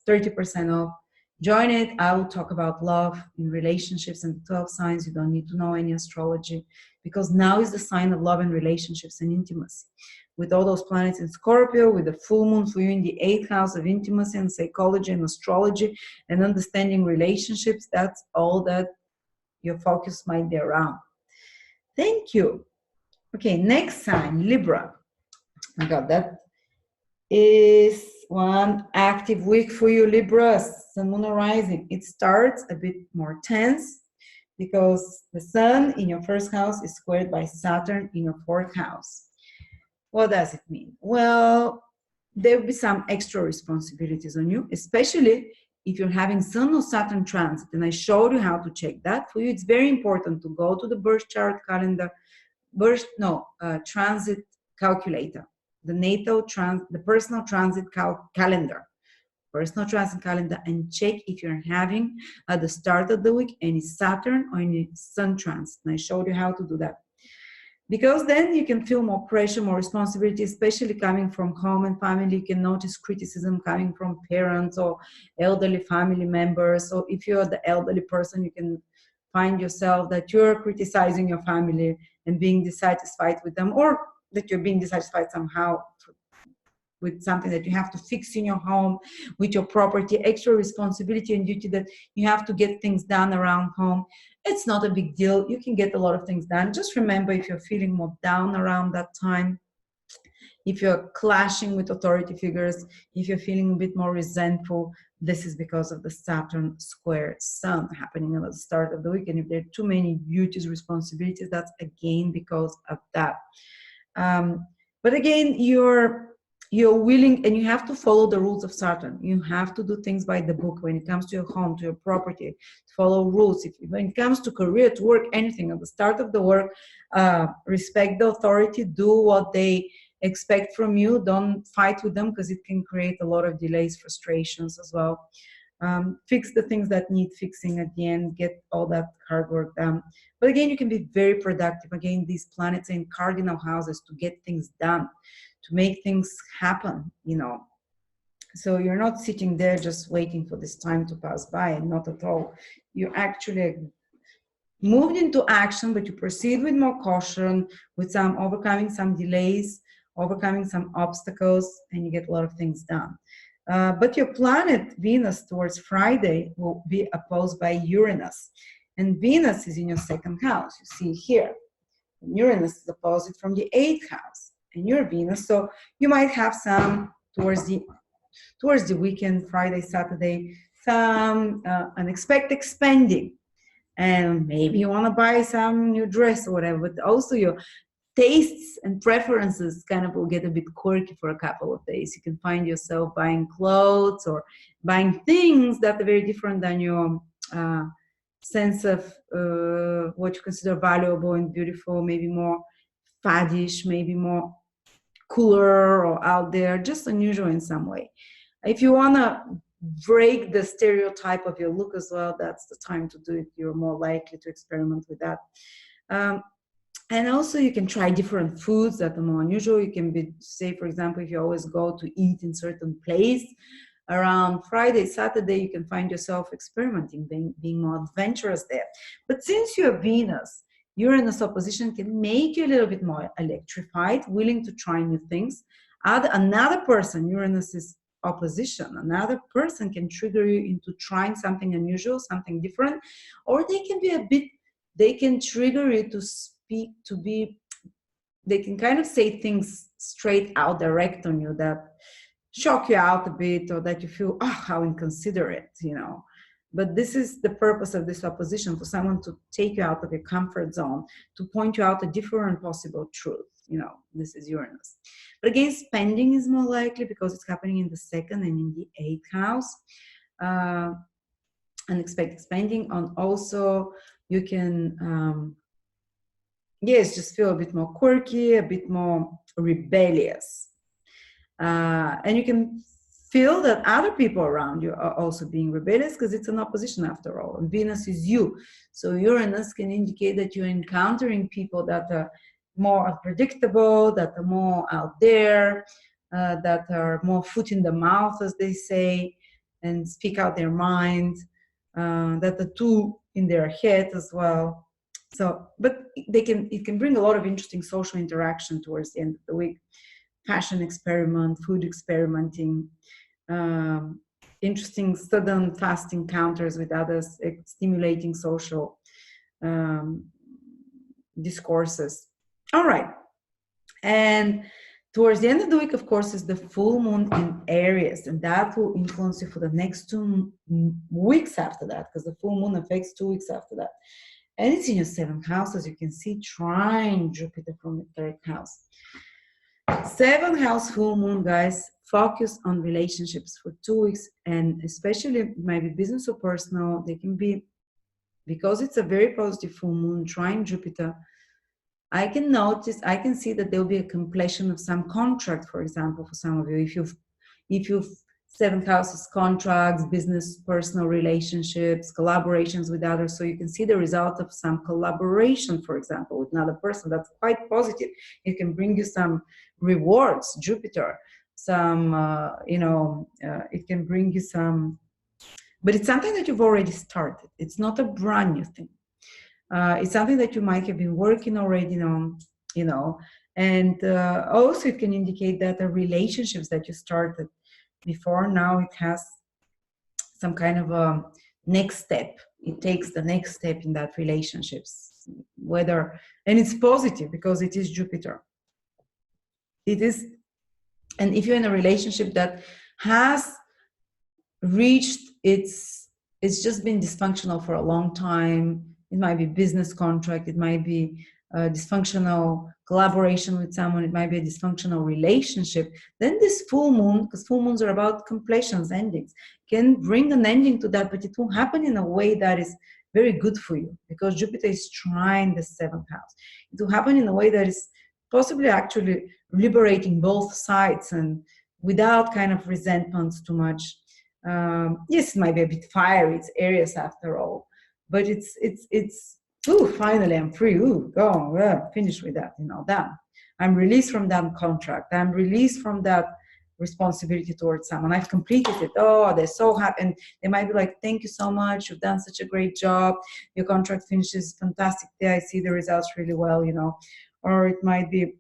30% off. Join it. I will talk about love in relationships and the 12 signs. You don't need to know any astrology, because now is the sign of love and relationships and intimacy. With all those planets in Scorpio, with the full moon for you in the 8th house of intimacy and psychology and astrology and understanding relationships, that's all that your focus might be around. Thank you. Okay, next sign, Libra. I got that. Is one active week for you, Libra. Sun, Moon, rising. It starts a bit more tense because the Sun in your 1st house is squared by Saturn in your 4th house. What does it mean? Well, there will be some extra responsibilities on you, especially if you're having Sun or Saturn transit. And I showed you how to check that. For you, it's very important to go to the birth chart calendar, transit calculator, the personal transit calendar, and check if you're having at the start of the week any Saturn or any Sun transit. And I showed you how to do that. Because then you can feel more pressure, more responsibility, especially coming from home and family. You can notice criticism coming from parents or elderly family members. So if you're the elderly person, you can find yourself that you're criticizing your family and being dissatisfied with them, or that you're being dissatisfied somehow with something that you have to fix in your home, with your property, extra responsibility and duty that you have to get things done around home. It's not a big deal. You can get a lot of things done. Just remember, if you're feeling more down around that time, if you're clashing with authority figures, if you're feeling a bit more resentful, this is because of the Saturn Square Sun happening at the start of the week. And if there are too many duties, responsibilities, that's again because of that. But again, you're willing, and you have to follow the rules of Saturn. You have to do things by the book when it comes to your home, to your property, to follow rules. When it comes to career, to work, anything, at the start of the work, respect the authority, do what they expect from you. Don't fight with them, because it can create a lot of delays, frustrations as well. Fix the things that need fixing at the end, get all that hard work done. But again, you can be very productive. Again, these planets are in cardinal houses to get things done, to make things happen, So you're not sitting there just waiting for this time to pass by, and not at all. You actually moved into action, but you proceed with more caution, with some overcoming some delays, overcoming some obstacles, and you get a lot of things done. But your planet, Venus, towards Friday will be opposed by Uranus. And Venus is in your 2nd house, you see here. And Uranus is opposite from the 8th house. And you're Venus, so you might have some towards the weekend, Friday, Saturday, some unexpected spending, and maybe you want to buy some new dress or whatever. But also your tastes and preferences kind of will get a bit quirky for a couple of days. You can find yourself buying clothes or buying things that are very different than your sense of what you consider valuable and beautiful, maybe more faddish, maybe more cooler or out there, just unusual in some way. If you want to break the stereotype of your look as well, that's the time to do it. You're more likely to experiment with that. And also you can try different foods that are more unusual. You can be, say, for example, if you always go to eat in certain place, around Friday, Saturday, you can find yourself experimenting, being more adventurous there. But since you're Venus, Uranus opposition can make you a little bit more electrified, willing to try new things. Another person, Uranus's opposition, another person can trigger you into trying something unusual, something different, or they can be they can trigger you to speak, they can kind of say things straight out direct on you that shock you out a bit, or that you feel, oh, how inconsiderate, But this is the purpose of this opposition, for someone to take you out of your comfort zone, to point you out a different possible truth. This is Uranus. But again, spending is more likely because it's happening in the 2nd and in the 8th house. Unexpected spending. And also you can, just feel a bit more quirky, a bit more rebellious. And you can feel that other people around you are also being rebellious because it's an opposition after all. And Venus is you. So Uranus can indicate that you're encountering people that are more unpredictable, that are more out there, that are more foot in the mouth, as they say, and speak out their mind, that are too in their head as well. So, but it can bring a lot of interesting social interaction towards the end of the week. Fashion experiment, food experimenting, interesting sudden fast encounters with others, stimulating social discourses. All right. And towards the end of the week, of course, is the full moon in Aries, and that will influence you for the next 2 weeks after that, because the full moon affects 2 weeks after that. And it's in your 7th house, as you can see, trine Jupiter from the 3rd house. 7th house full moon, guys, focus on relationships for 2 weeks, and especially maybe business or personal. They can be, because it's a very positive full moon trine Jupiter. I can see that there will be a completion of some contract, for example, for some of you. If you've 7th house is contracts, business, personal relationships, collaborations with others. So you can see the result of some collaboration, for example, with another person. That's quite positive. It can bring you some rewards, Jupiter. It can bring you some, but it's something that you've already started. It's not a brand new thing. It's something that you might have been working already on, and also it can indicate that the relationships that you started before, now it has some kind of a next step. It takes the next step in that relationships, and it's positive because it is Jupiter. It is, and if you're in a relationship that has reached it's just been dysfunctional for a long time, it might be business contract, it might be a dysfunctional collaboration with someone, it might be a dysfunctional relationship, then this full moon, because full moons are about completions, endings, can bring an ending to that, but it will happen in a way that is very good for you, because Jupiter is trine the 7th house. It will happen in a way that is possibly actually liberating both sides and without kind of resentments too much. Yes, it might be a bit fiery, it's Aries after all, but it's ooh, finally I'm free, ooh, go, finish with that, done. I'm released from that contract, I'm released from that responsibility towards someone, I've completed it. Oh, they're so happy, and they might be like, thank you so much, you've done such a great job, your contract finishes fantastic, I see the results really well, or it might be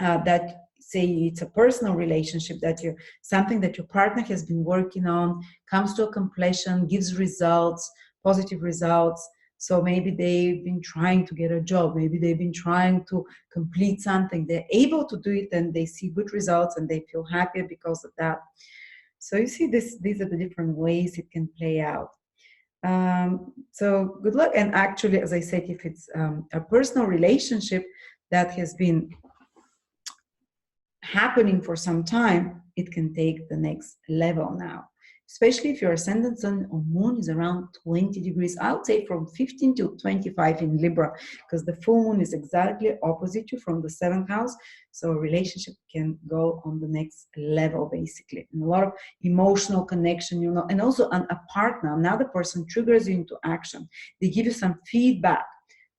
that, say it's a personal relationship, that something that your partner has been working on comes to a completion, gives results, positive results. So maybe they've been trying to get a job, maybe they've been trying to complete something, they're able to do it, and they see good results and they feel happy because of that. So you see, these are the different ways it can play out. So good luck. And actually, as I said, if it's a personal relationship that has been happening for some time, it can take the next level now. especially if your ascendant sun or moon is around 20 degrees. I would say from 15 to 25 in Libra, because the full moon is exactly opposite you from the 7th house. So a relationship can go on the next level, basically. And a lot of emotional connection, you know, and also a partner, another person triggers you into action. They give you some feedback.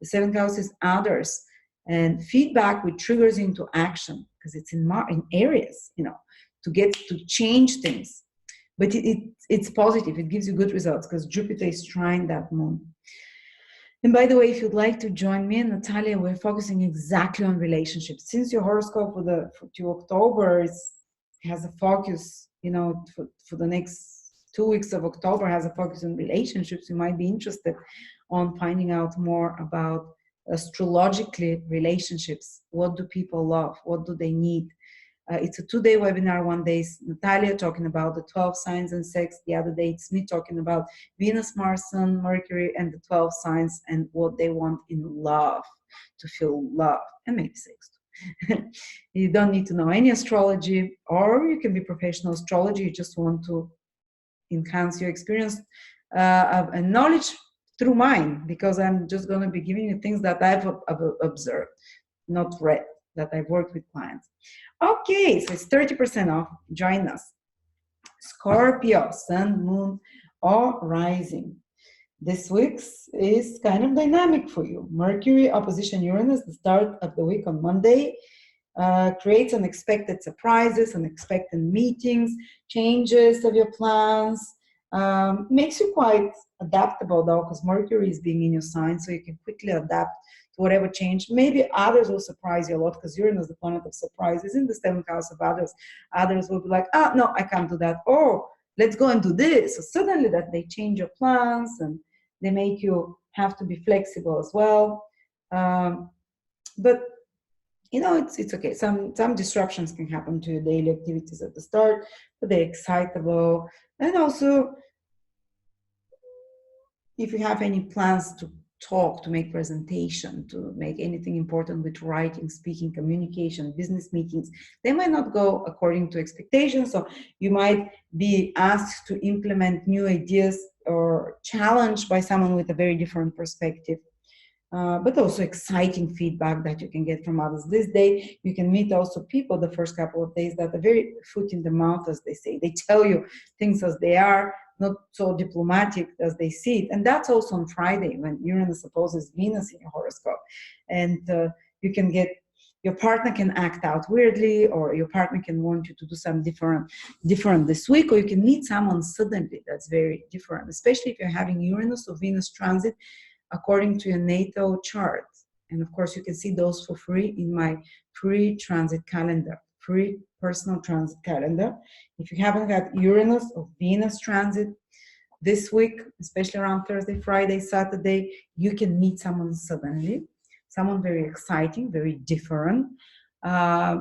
The 7th house is others. And feedback which triggers you into action, because it's in Aries, you know, to get to change things. But it's positive. It gives you good results because Jupiter is trying that moon. And by the way, if you'd like to join me and Natalia, we're focusing exactly on relationships. Since your horoscope to October has a focus, you know, for the next 2 weeks of October has a focus on relationships, you might be interested on finding out more about astrologically relationships. What do people love? What do they need? It's a 2-day webinar. One day is Natalia talking about the 12 signs and sex. The other day it's me talking about Venus, Mars, Sun, Mercury, and the 12 signs and what they want in love, to feel love, and maybe sex too. You don't need to know any astrology, or you can be professional astrology. You just want to enhance your experience and knowledge through mine, because I'm just going to be giving you things that I've observed, not read, that I've worked with clients. Okay, so it's 30% off. Join us. Scorpio, Sun, Moon, or Rising. This week is kind of dynamic for you. Mercury opposition Uranus, the start of the week on Monday, creates unexpected surprises, unexpected meetings, changes of your plans. Makes you quite adaptable though, because Mercury is being in your sign, so you can quickly adapt to whatever change. Maybe others will surprise you a lot, because Uranus is the planet of surprises in the 7th house of others. Others will be like, oh, no, I can't do that. Oh, let's go and do this. So suddenly that they change your plans and they make you have to be flexible as well. But you know, it's okay. Some disruptions can happen to your daily activities at the start, but they're excitable. And also, if you have any plans to talk, to make presentation, to make anything important with writing, speaking, communication, business meetings, they might not go according to expectations. So you might be asked to implement new ideas or challenged by someone with a very different perspective. But also exciting feedback that you can get from others. This day, you can meet also people the first couple of days that are very foot in the mouth, as they say. They tell you things as they are, not so diplomatic as they see it. And that's also on Friday, when Uranus opposes Venus in your horoscope. And you can get, your partner can act out weirdly, or your partner can want you to do something different this week, or you can meet someone suddenly that's very different, especially if you're having Uranus or Venus transit according to your natal chart. And of course, you can see those for free in my free transit calendar, free personal transit calendar. If you haven't got Uranus or Venus transit this week, especially around Thursday, Friday, Saturday, you can meet someone suddenly, someone very exciting, very different.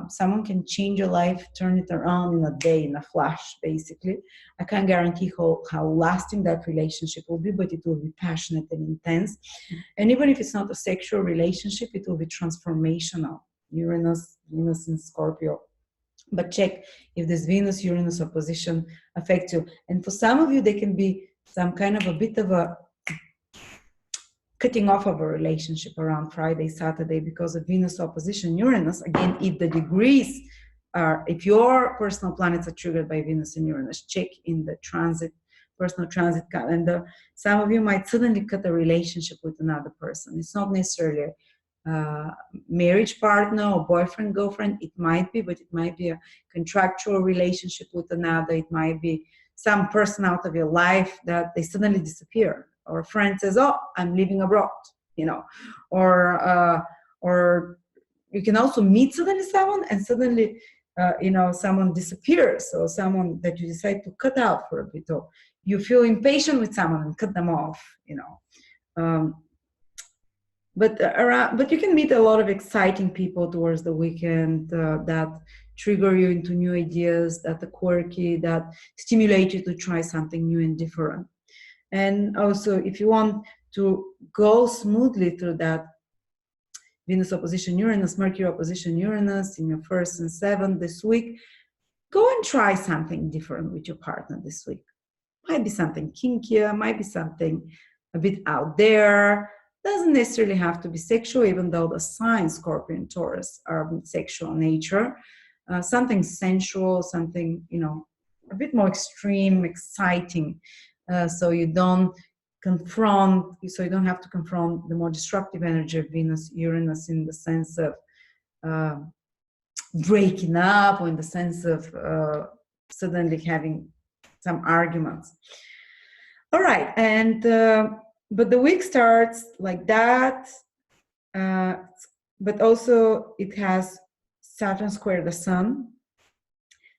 Someone can change your life, turn it around in a day, in a flash, basically. I can't guarantee how lasting that relationship will be, but it will be passionate and intense. And even if it's not a sexual relationship, it will be transformational. Uranus, Venus in Scorpio. But check if this Venus-Uranus opposition affects you. And for some of you, there can be some kind of a bit of a cutting off of a relationship around Friday, Saturday, because of Venus opposition Uranus. Again, if the degrees are, if your personal planets are triggered by Venus and Uranus, check in the personal transit calendar. Some of you might suddenly cut a relationship with another person. It's not necessarily a marriage partner or boyfriend, girlfriend. It might be, but it might be a contractual relationship with another. It might be some person out of your life that they suddenly disappear. Or a friend says, oh, I'm living abroad, you know, or you can also meet suddenly someone and suddenly, you know, someone disappears, or someone that you decide to cut out for a bit, or you feel impatient with someone and cut them off, you know. But you can meet a lot of exciting people towards the weekend that trigger you into new ideas, that are quirky, that stimulate you to try something new and different. And also, if you want to go smoothly through that Venus opposition Uranus, Mercury opposition Uranus in your 1st and 7th this week, go and try something different with your partner this week. Might be something kinkier, might be something a bit out there. Doesn't necessarily have to be sexual, even though the signs Scorpio and Taurus are of sexual nature. Something sensual, something, you know, a bit more extreme, exciting. So you don't have to confront the more destructive energy of Venus, Uranus, in the sense of uh, breaking up, or in the sense of suddenly having some arguments. All right, and but the week starts like that, but also it has Saturn square the Sun.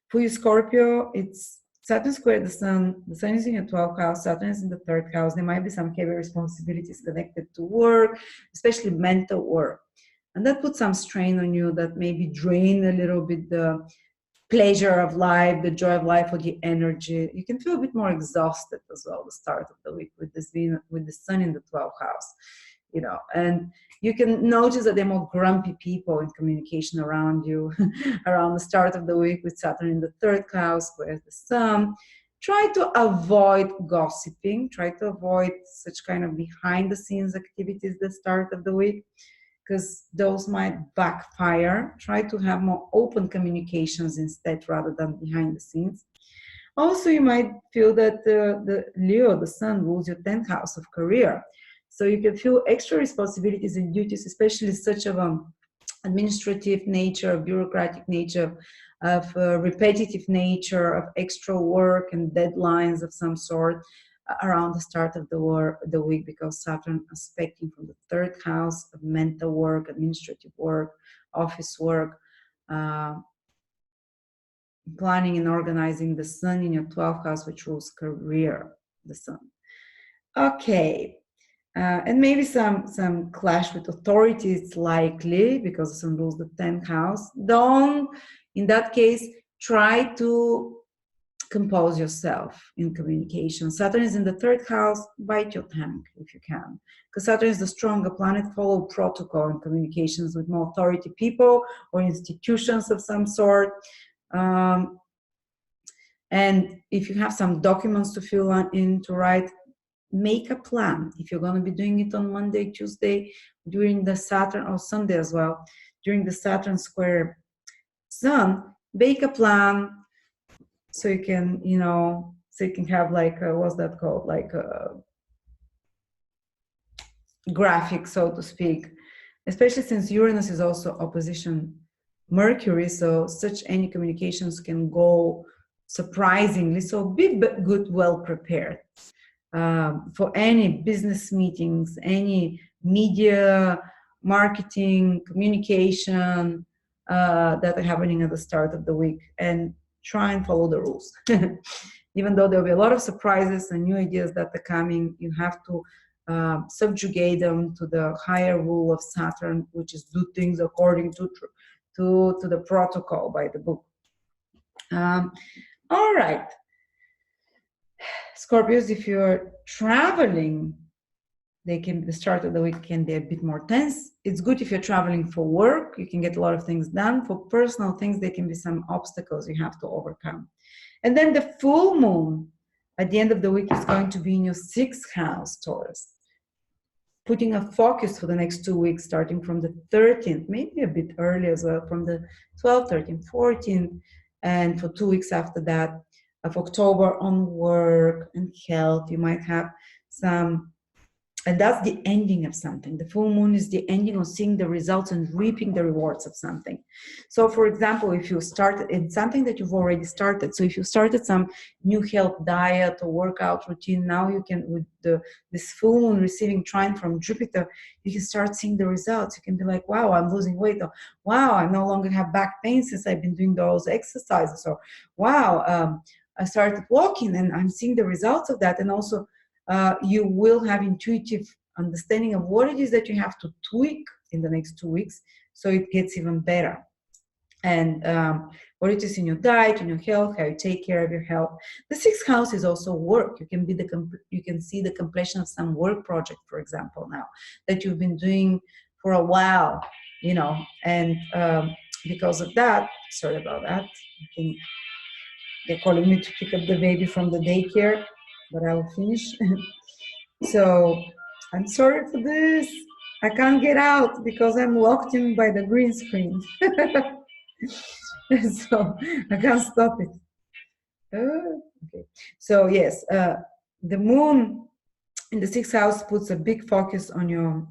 For you, Scorpio, it's Saturn square the Sun. The Sun is in your 12th house, Saturn is in the 3rd house. There might be some heavy responsibilities connected to work, especially mental work. And that puts some strain on you, that maybe drain a little bit the pleasure of life, the joy of life, or the energy. You can feel a bit more exhausted as well the start of the week with this Venus, with the Sun in the 12th house, you know. And you can notice that there are more grumpy people in communication around you around the start of the week with Saturn in the 3rd house, whereas the Sun. Try to avoid gossiping. Try to avoid such kind of behind the scenes activities the start of the week, because those might backfire. Try to have more open communications instead, rather than behind the scenes. Also, you might feel that the Leo, the Sun, rules your 10th house of career. So you can feel extra responsibilities and duties, especially such of administrative nature, bureaucratic nature, of repetitive nature, of extra work and deadlines of some sort around the start of the week, because Saturn aspecting from the 3rd house of mental work, administrative work, office work, planning and organizing, the Sun in your 12th house, which rules career, the Sun. Okay. And maybe some clash with authority is likely, because the Sun rules the 10th house. Don't, in that case, try to compose yourself in communication. Saturn is in the 3rd house. Bite your tongue if you can, because Saturn is the stronger planet. Follow protocol in communications with more authority people or institutions of some sort. And if you have some documents to fill in, to write, make a plan. If you're going to be doing it on Monday, Tuesday, during the Saturn, or Sunday as well, during the Saturn square Sun, make a plan so you can, you know, so you can have like, what's that called? Like a graphic, so to speak, especially since Uranus is also opposition Mercury. So such any communications can go surprisingly. So be good, well prepared. For any business meetings, any media, marketing, communication that are happening at the start of the week, and try and follow the rules. Even though there'll be a lot of surprises and new ideas that are coming, you have to subjugate them to the higher rule of Saturn, which is do things according to the protocol by the book. All right. Scorpios, if you're traveling, the start of the week can be a bit more tense. It's good if you're traveling for work. You can get a lot of things done. For personal things, there can be some obstacles you have to overcome. And then the full moon at the end of the week is going to be in your 6th house, Taurus, putting a focus for the next 2 weeks, starting from the 13th, maybe a bit early as well, from the 12th, 13th, 14th, and for 2 weeks after that of October on work and health. You might have some, and that's the ending of something. The full moon is the ending of seeing the results and reaping the rewards of something. So for example, if you started in something that you've already started, so if you started some new health diet or workout routine, now you can, with this full moon receiving trine from Jupiter, you can start seeing the results. You can be like, wow, I'm losing weight, or wow, I no longer have back pain since I've been doing those exercises, or wow, I started walking and I'm seeing the results of that. And also you will have intuitive understanding of what it is that you have to tweak in the next 2 weeks, so it gets even better. And what it is in your diet, in your health, how you take care of your health. The 6th house is also work. You can see the completion of some work project, for example, now that you've been doing for a while, you know. And because of that, sorry about that, I think they're calling me to pick up the baby from the daycare. but I will finish. So I'm sorry for this. I can't get out because I'm locked in by the green screen. So I can't stop it. Okay. So yes, the moon in the sixth house puts a big focus on your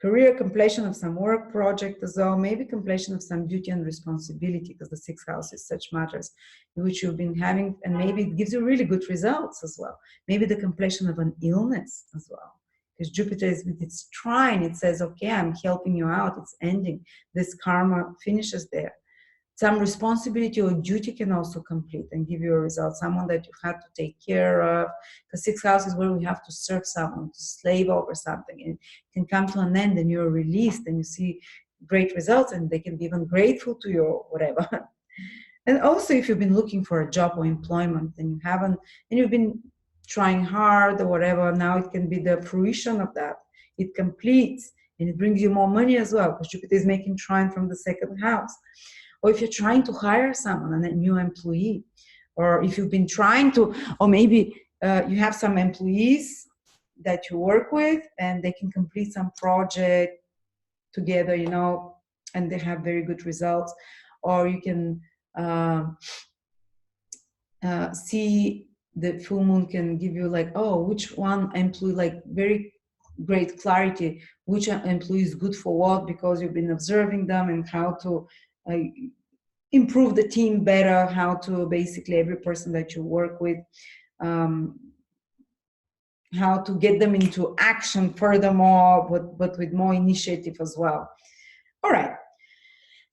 career, completion of some work project as well, maybe completion of some duty and responsibility, because the sixth house is such matters which you've been having, and maybe it gives you really good results as well. Maybe the completion of an illness as well, because Jupiter is with its trine. It says, okay, I'm helping you out. It's ending. This karma finishes there. Some responsibility or duty can also complete and give you a result, someone that you had to take care of, because sixth house is where we have to serve someone, to slave over something, and it can come to an end and you're released and you see great results, and they can be even grateful to you or whatever. And also, if you've been looking for a job or employment and you haven't, and you've been trying hard or whatever, now it can be the fruition of that. It completes and it brings you more money as well, because Jupiter is making trine from the second house. Or if you're trying to hire someone, a new employee, or if you've been trying to, or maybe you have some employees that you work with and they can complete some project together, you know, and they have very good results. Or you can see the full moon can give you like, oh, which one employee, like very great clarity, which employee is good for what, because you've been observing them and how to improve the team better, how to basically every person that you work with, how to get them into action furthermore, but with more initiative as well. All right.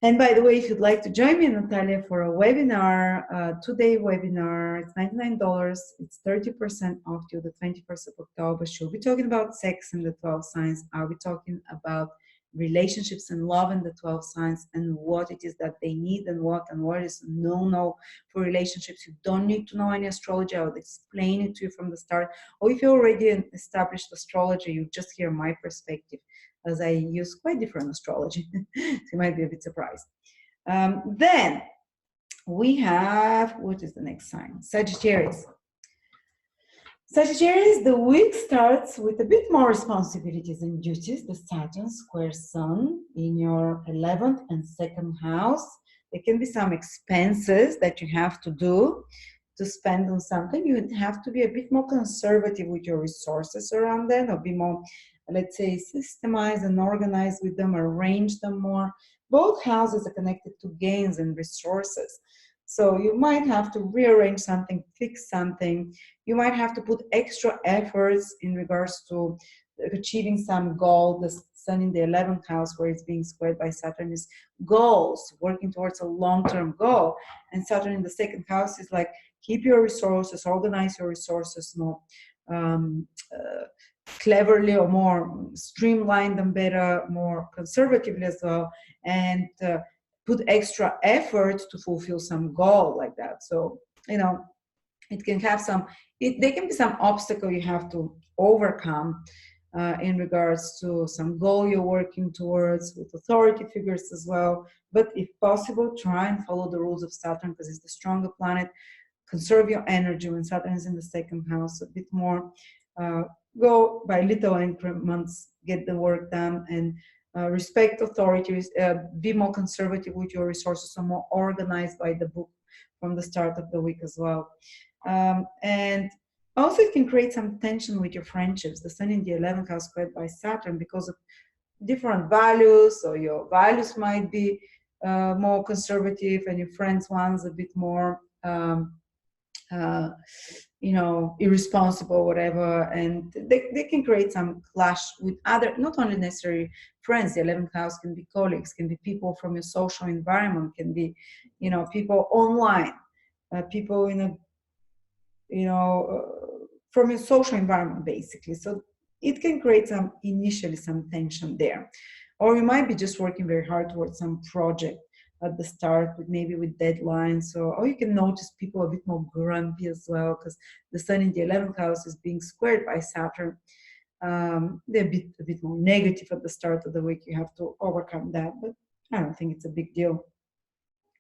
And by the way, if you'd like to join me, Natalia, for a webinar, two-day webinar, it's $99. It's 30% off till the 21st of October. She'll be talking about sex in the 12 signs. I'll be talking about relationships and love in the 12 signs, and what it is that they need, and what is no for relationships. You don't need to know any astrology. I would explain it to you from the start. Or if you're already an established astrologer, you just hear my perspective, as I use quite different astrology. So you might be a bit surprised. Then we have, what is the next sign? Sagittarius. Sagittarius, the week starts with a bit more responsibilities and duties. The Saturn Square Sun in your 11th and 2nd house. There can be some expenses that you have to do to spend on something. You have to be a bit more conservative with your resources around them, or be more, let's say, systemized and organized with them, arrange them more. Both houses are connected to gains and resources. So you might have to rearrange something, fix something. You might have to put extra efforts in regards to achieving some goal. The Sun in the 11th house, where it's being squared by Saturn, is goals, working towards a long-term goal. And Saturn in the 2nd house is like, keep your resources, organize your resources more cleverly, or more streamline them better, more conservatively as well, and put extra effort to fulfill some goal like that. So, you know, it can have some, there can be some obstacle you have to overcome in regards to some goal you're working towards, with authority figures as well. But if possible, try and follow the rules of Saturn, because it's the stronger planet. Conserve your energy when Saturn is in the 2nd house, a bit more. Go by little increments, get the work done, and respect authorities. Be more conservative with your resources, so more organized by the book from the start of the week as well. And also, it can create some tension with your friendships. The Sun in the 11th house squared by Saturn, because of different values, or your values might be more conservative, and your friends' ones a bit more you know, irresponsible, whatever, and they can create some clash with other, not only necessarily friends. The 11th house can be colleagues, can be people from your social environment, can be, you know, people online, people in a, you know, from your social environment, basically. So it can create some, initially, some tension there. Or you might be just working very hard towards some project at the start, with maybe with deadlines, or you can notice people a bit more grumpy as well, because the Sun in the 11th house is being squared by Saturn. They're a bit more negative at the start of the week. You have to overcome that, but I don't think it's a big deal.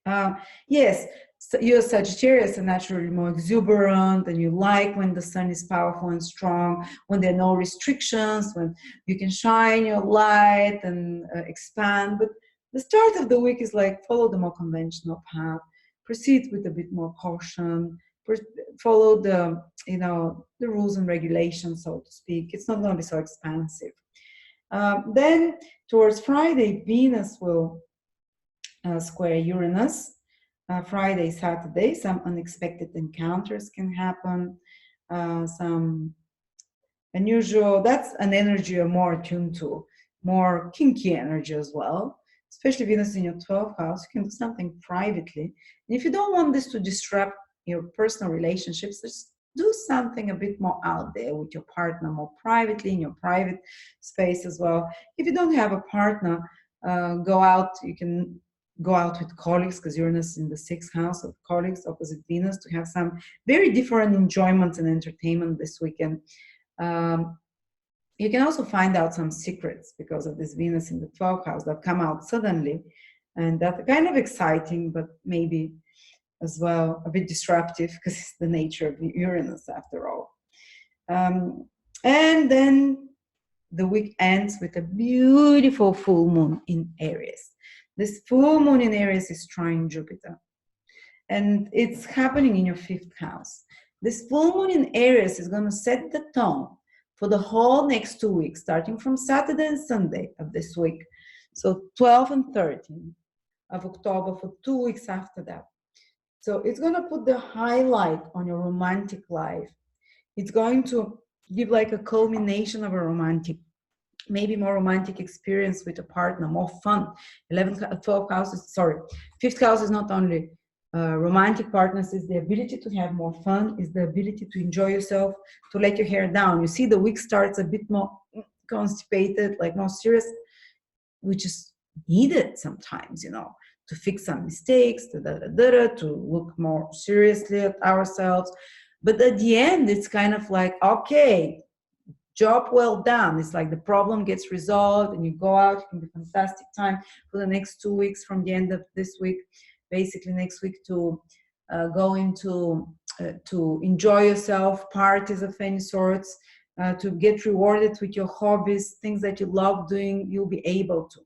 Uh, yes, so you're Sagittarius and naturally more exuberant, and you like when the sun is powerful and strong, when there are no restrictions, when you can shine your light and expand. But the start of the week is like follow the more conventional path, proceed with a bit more caution, follow the the rules and regulations, so to speak. It's not going to be so expansive. Then towards Friday, Venus will square Uranus. Friday, Saturday, some unexpected encounters can happen. Some unusual, that's an energy you're more attuned to, more kinky energy as well. Especially Venus in your 12th house, you can do something privately. And if you don't want this to disrupt your personal relationships, just do something a bit more out there with your partner, more privately in your private space as well. If you don't have a partner, go out. You can go out with colleagues, because Uranus in the 6th house of colleagues opposite Venus, to have some very different enjoyment and entertainment this weekend. You can also find out some secrets because of this Venus in the 12th house that come out suddenly, and that kind of exciting, but maybe as well a bit disruptive, because it's the nature of Uranus after all. And then the week ends with a beautiful full moon in Aries. This full moon in Aries is trine Jupiter, and it's happening in your 5th house. This full moon in Aries is going to set the tone for the whole next 2 weeks, starting from Saturday and Sunday of this week. So 12 and 13 of October, for 2 weeks after that. So it's going to put the highlight on your romantic life. It's going to give like a culmination of a romantic, maybe more romantic experience with a partner, more fun. 11th, 12th house is, sorry, 5th house is not only romantic partners, is the ability to have more fun, is the ability to enjoy yourself, to let your hair down. You see, the week starts a bit more constipated, like more serious, which is needed sometimes, to fix some mistakes, to look more seriously at ourselves. But at the end, it's kind of like, okay, job well done. It's like the problem gets resolved and you go out. It can be a fantastic time for the next 2 weeks from the end of this week, basically next week, to go into to enjoy yourself, parties of any sorts, to get rewarded with your hobbies, things that you love doing. You'll be able to.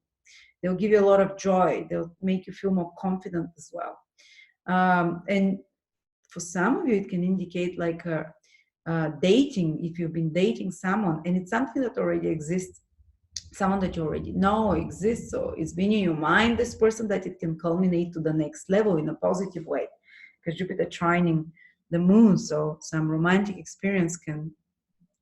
They'll give you a lot of joy. They'll make you feel more confident as well. And for some of you, it can indicate like dating, if you've been dating someone and it's something that already exists, someone that you already know exists, so it's been in your mind, this person, that it can culminate to the next level in a positive way, because Jupiter trining the moon, so some romantic experience can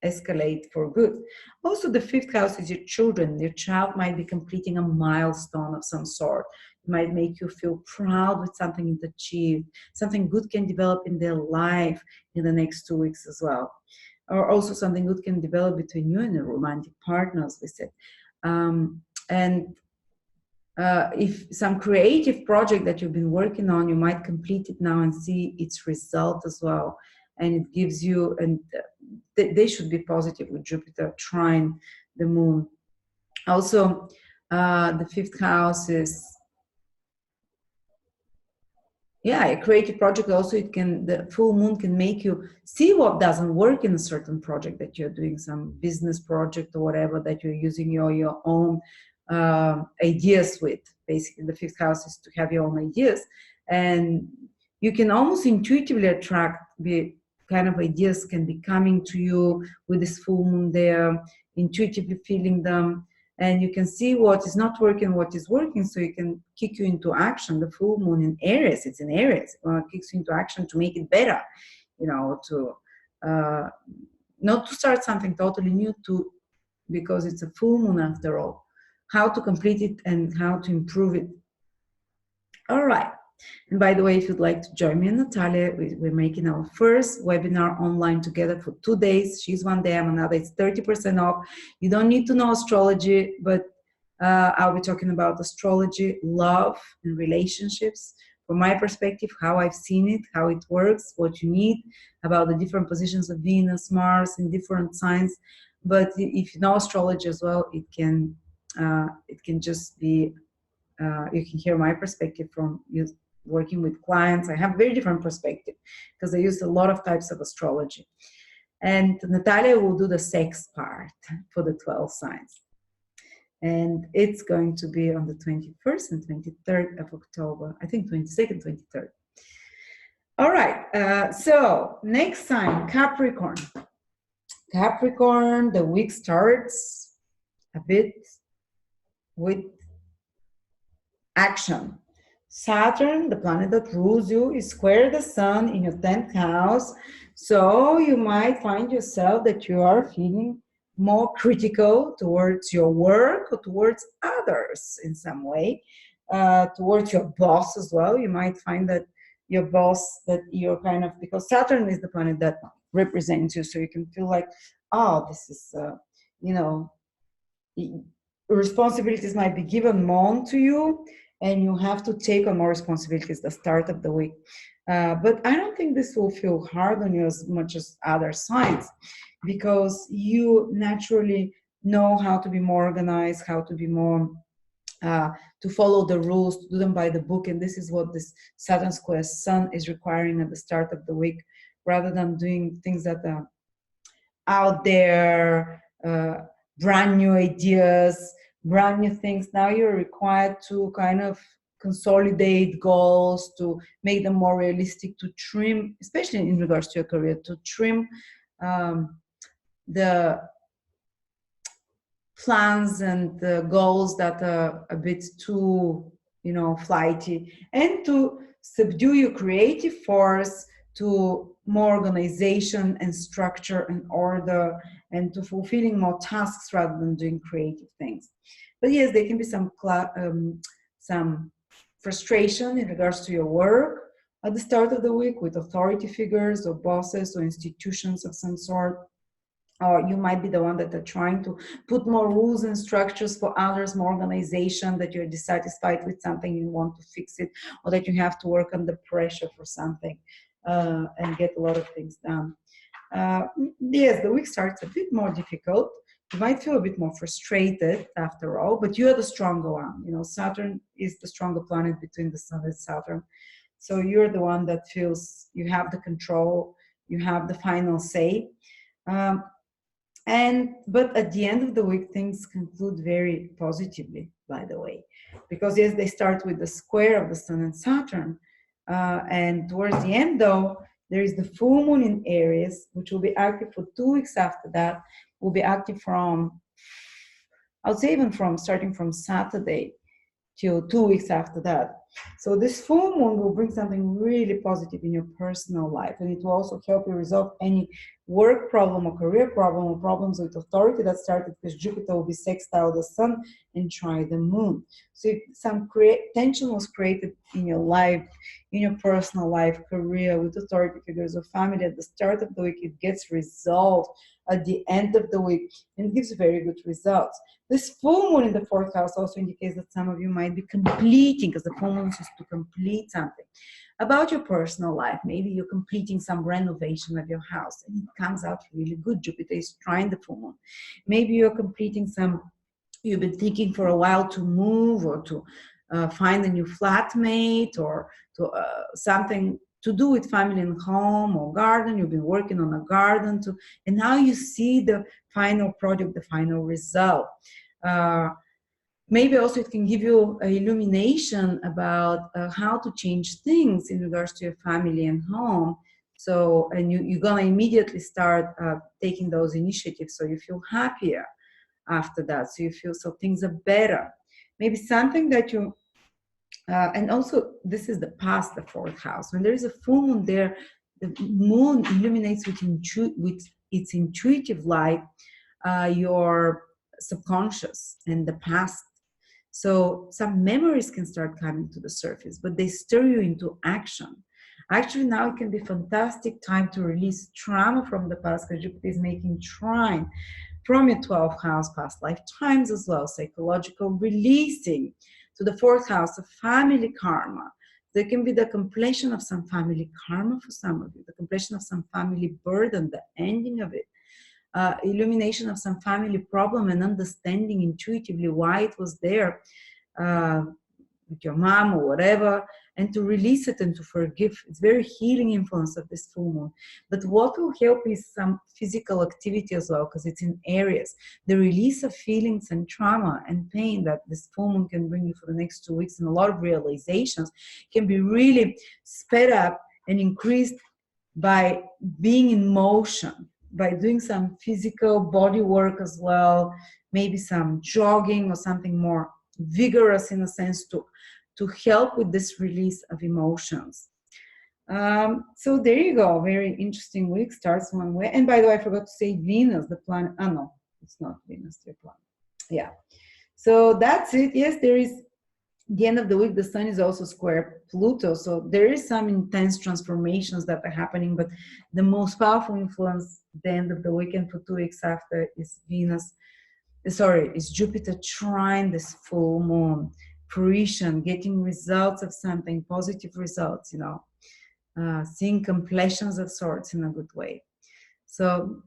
escalate for good. Also, the 5th house is your children. Your child might be completing a milestone of some sort. It might make you feel proud with something you've achieved. Something good can develop in their life in the next 2 weeks as well. Or also something good can develop between you and a romantic partner, as we said. If some creative project that you've been working on, you might complete it now and see its result as well. And it gives you, and they should be positive with Jupiter trine the moon. Also, the 5th house is, a creative project. Also, the full moon can make you see what doesn't work in a certain project that you're doing, some business project or whatever that you're using your own ideas with. Basically, the 5th house is to have your own ideas, and you can almost intuitively attract the kind of ideas can be coming to you with this full moon there, intuitively feeling them, and you can see what is not working, what is working, so it can kick you into action. The full moon in Aries, it's in Aries, it kicks you into action to make it better, to not to start something totally new, because it's a full moon after all, how to complete it and how to improve it. All right. And by the way, if you'd like to join me and Natalia, we're making our first webinar online together for 2 days. She's one day, I'm another. It's 30% off. You don't need to know astrology, but I'll be talking about astrology, love, and relationships. From my perspective, how I've seen it, how it works, what you need, about the different positions of Venus, Mars, in different signs. But if you know astrology as well, it can just be, you can hear my perspective from you working with clients, I have very different perspective because I use a lot of types of astrology. And Natalia will do the sex part for the 12 signs. And it's going to be on the 21st and 23rd of October. I think 22nd, 23rd. All right, so next sign, Capricorn. Capricorn, the week starts a bit with action. Saturn, the planet that rules you, is square the sun in your 10th house. So you might find yourself that you are feeling more critical towards your work or towards others in some way, towards your boss as well. You might find that your boss, that you're kind of, because Saturn is the planet that represents you, so you can feel like, oh, this is, you know, responsibilities might be given more to you, and you have to take on more responsibilities at the start of the week. But I don't think this will feel hard on you as much as other signs, because you naturally know how to be more organized, how to be more, to follow the rules, to do them by the book. And this is what this Saturn Square Sun is requiring at the start of the week, rather than doing things that are out there, brand new ideas, brand new things. Now you're required to kind of consolidate goals, to make them more realistic, to trim, especially in regards to your career, to trim the plans and the goals that are a bit too, you know, flighty, and to subdue your creative force to more organization and structure and order, and to fulfilling more tasks rather than doing creative things. But yes, there can be some frustration in regards to your work at the start of the week with authority figures or bosses or institutions of some sort. Or you might be the one that are trying to put more rules and structures for others, more organization, that you're dissatisfied with something, you want to fix it, or that you have to work under pressure for something and get a lot of things done. Yes, the week starts a bit more difficult. You might feel a bit more frustrated after all, but you are the stronger one. You know, Saturn is the stronger planet between the Sun and Saturn. So you're the one that feels you have the control, you have the final say. But at the end of the week, things conclude very positively, by the way, because yes, they start with the square of the Sun and Saturn, and towards the end, though, there is the full moon in Aries, which will be active for 2 weeks after that. Will be active from, I would say, even from starting from Saturday till 2 weeks after that. So this full moon will bring something really positive in your personal life, and it will also help you resolve any work problem or career problem or problems with authority that started because Jupiter will be sextile the Sun and try the Moon. So if some tension was created in your life, in your personal life, career, with authority figures or family at the start of the week, it gets resolved at the end of the week and gives very good results. This full moon in the 4th house also indicates that some of you might be completing, because the full moon is to complete something about your personal life. Maybe you're completing some renovation of your house and it comes out really good. Jupiter is trying the full moon. Maybe you're completing you've been thinking for a while to move or to find a new flatmate, or to something to do with family and home or garden. You've been working on a garden too, and now you see the final product, the final result. Maybe also it can give you an illumination about how to change things in regards to your family and home. So, and you're gonna immediately start taking those initiatives, so you feel happier after that. So you feel, so things are better. Maybe something that you, and also this is the past, the 4th house. When there is a full moon there, the moon illuminates with its intuitive light your subconscious and the past. So some memories can start coming to the surface, but they stir you into action. Actually, now it can be a fantastic time to release trauma from the past, because Jupiter is making trine from your 12th house, past lifetimes as well, psychological releasing to the 4th house of family karma. There can be the completion of some family karma for some of you, the completion of some family burden, the ending of it. Illumination of some family problem and understanding intuitively why it was there with your mom or whatever, and to release it and to forgive. It's very healing influence of this full moon. But what will help is some physical activity as well, because it's in Aries. The release of feelings and trauma and pain that this full moon can bring you for the next 2 weeks, and a lot of realizations can be really sped up and increased by being in motion, by doing some physical body work as well, maybe some jogging or something more vigorous in a sense to help with this release of emotions. So there you go. Very interesting week. Starts one way. And by the way, I forgot to say Venus, the planet. Oh, no, it's not Venus, the planet. Yeah. So that's it. Yes, there is the end of the week. The sun is also square Pluto. So there is some intense transformations that are happening. But the most powerful influence at the end of the weekend for 2 weeks after is Venus. Sorry, is Jupiter trine this full moon. Fruition, getting results of something, positive results, you know. Seeing completions of sorts in a good way. So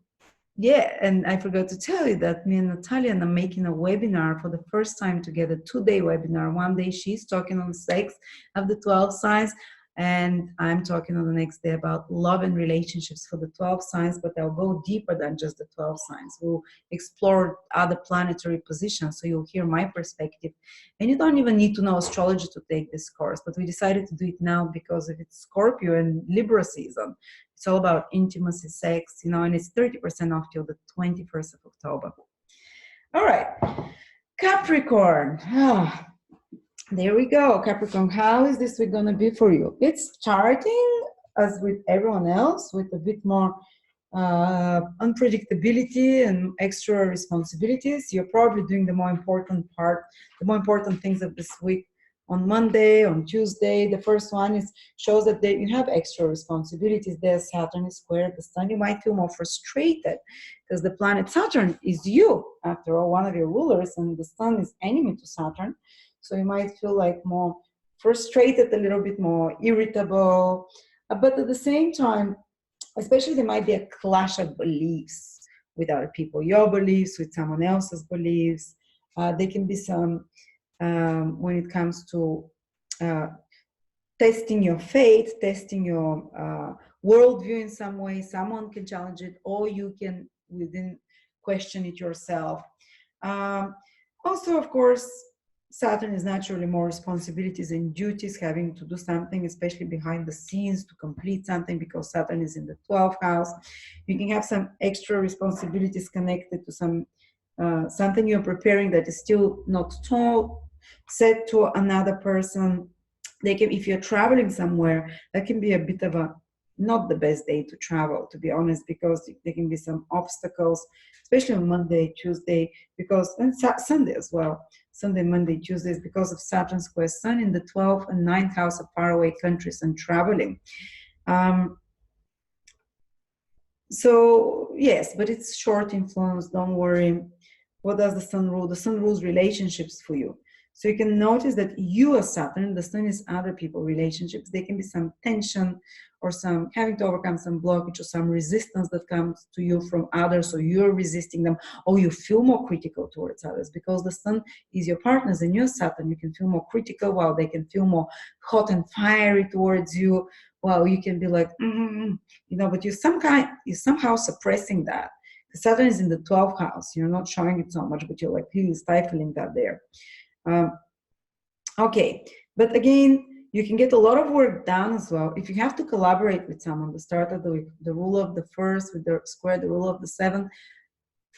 yeah, and I forgot to tell you that me and Natalia are making a webinar for the first time together, 2-day webinar. One day she's talking on sex of the 12 signs, and I'm talking on the next day about love and relationships for the 12 signs, but I'll go deeper than just the 12 signs. We'll explore other planetary positions, so you'll hear my perspective. And you don't even need to know astrology to take this course, but we decided to do it now because of it's Scorpio and Libra season. It's all about intimacy, sex, you know, and it's 30% off till the 21st of October. All right, Capricorn. There we go, Capricorn. How is this week going to be for you? It's starting, as with everyone else, with a bit more unpredictability and extra responsibilities. You're probably doing the more important things of this week on Monday, on Tuesday. The first one shows that you have extra responsibilities. There's Saturn Square the sun. You might feel more frustrated because the planet Saturn is you, after all, one of your rulers, and the sun is enemy to Saturn. So you might feel like more frustrated, a little bit more irritable. But at the same time, especially there might be a clash of beliefs with other people, your beliefs with someone else's beliefs. There can be some, when it comes to testing your faith, testing your worldview in some way. Someone can challenge it, or you can within question it yourself. Also, of course, Saturn is naturally more responsibilities and duties, having to do something, especially behind the scenes, to complete something, because Saturn is in the 12th house. You can have some extra responsibilities connected to some something you're preparing that is still not told, said to another person. They can, if you're traveling somewhere, that can be a bit of a not the best day to travel, to be honest, because there can be some obstacles, especially on Monday, Tuesday, and Sunday as well. Sunday, Monday, Tuesdays, because of Saturn Square Sun in the 12th and 9th house of faraway countries and traveling. So yes, but it's short influence, don't worry. What does the sun rule? The sun rules relationships for you. So you can notice that you are Saturn, the sun is other people relationships. There can be some tension or some having to overcome some blockage or some resistance that comes to you from others, or you're resisting them, or you feel more critical towards others because the sun is your partners and you're Saturn. You can feel more critical while they can feel more hot and fiery towards you. While you can be like, you know, but you're somehow suppressing that. Saturn is in the 12th house. You're not showing it so much, but you're like really stifling that there. Okay, but again, you can get a lot of work done as well. If you have to collaborate with someone, the start of the week, the rule of the first with the square, the rule of the seventh.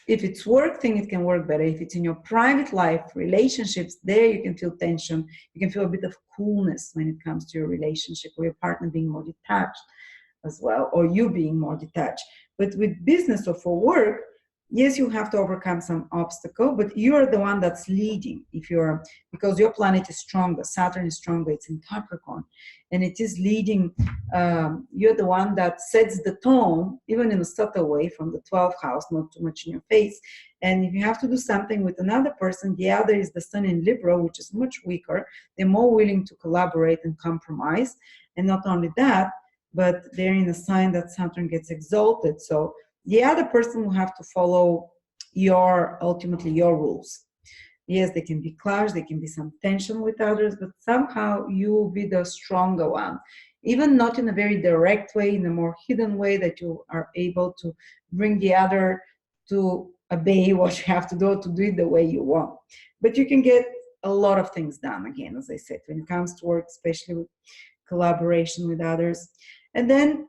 If it's work thing, it can work better. If it's in your private life, relationships, there you can feel tension. You can feel a bit of coolness when it comes to your relationship, or your partner being more detached as well, or you being more detached. But with business or for work, yes, you have to overcome some obstacle, but you're the one that's leading. Because your planet is stronger, Saturn is stronger, it's in Capricorn, and it is leading. You're the one that sets the tone, even in a subtle way, from the 12th house, not too much in your face. And if you have to do something with another person, the other is the sun in Libra, which is much weaker. They're more willing to collaborate and compromise. And not only that, but they're in a sign that Saturn gets exalted. So the other person will have to follow ultimately your rules. Yes, there can be clash, there can be some tension with others, but somehow you will be the stronger one. Even not in a very direct way, in a more hidden way, that you are able to bring the other to obey what you have to do it the way you want. But you can get a lot of things done, again, as I said, when it comes to work, especially with collaboration with others. And then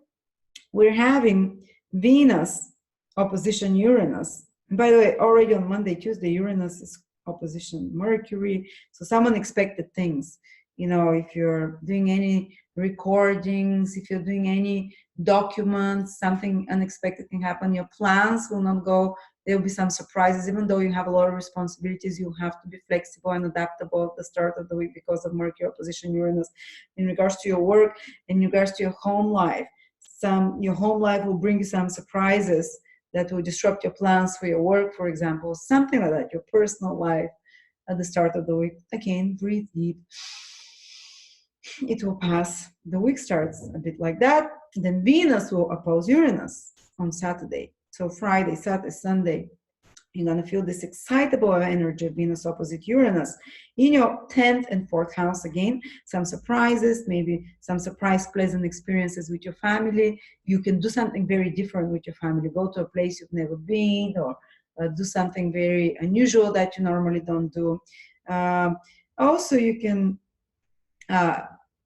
we're having Venus opposition Uranus. And by the way, already on Monday, Tuesday, Uranus is opposition Mercury. So some unexpected things. You know, if you're doing any recordings, if you're doing any documents, something unexpected can happen. Your plans will not go. There will be some surprises. Even though you have a lot of responsibilities, you have to be flexible and adaptable at the start of the week because of Mercury opposition Uranus in regards to your work, in regards to your home life. Your home life will bring you some surprises that will disrupt your plans for your work, for example, something like that, your personal life at the start of the week. Again, breathe deep. It will pass. The week starts a bit like that. Then Venus will oppose Uranus on Saturday. So Friday, Saturday, Sunday, you're going to feel this excitable energy of Venus opposite Uranus in your 10th and 4th house. Again, some surprises, maybe some surprise pleasant experiences with your family. You can do something very different with your family. Go to a place you've never been, or do something very unusual that you normally don't do. Also, you can,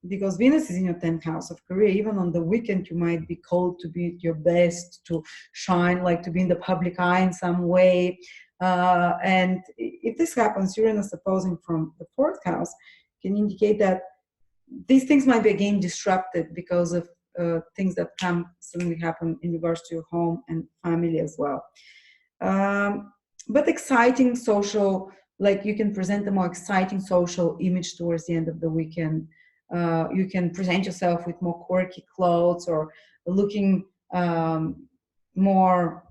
because Venus is in your 10th house of career, even on the weekend, you might be called to be at your best, to shine, like to be in the public eye in some way. And if this happens, Uranus opposing from the 4th house can indicate that these things might be again disrupted because of things that can suddenly happen in regards to your home and family as well. But exciting social, like you can present a more exciting social image towards the end of the weekend. You can present yourself with more quirky clothes, or looking more,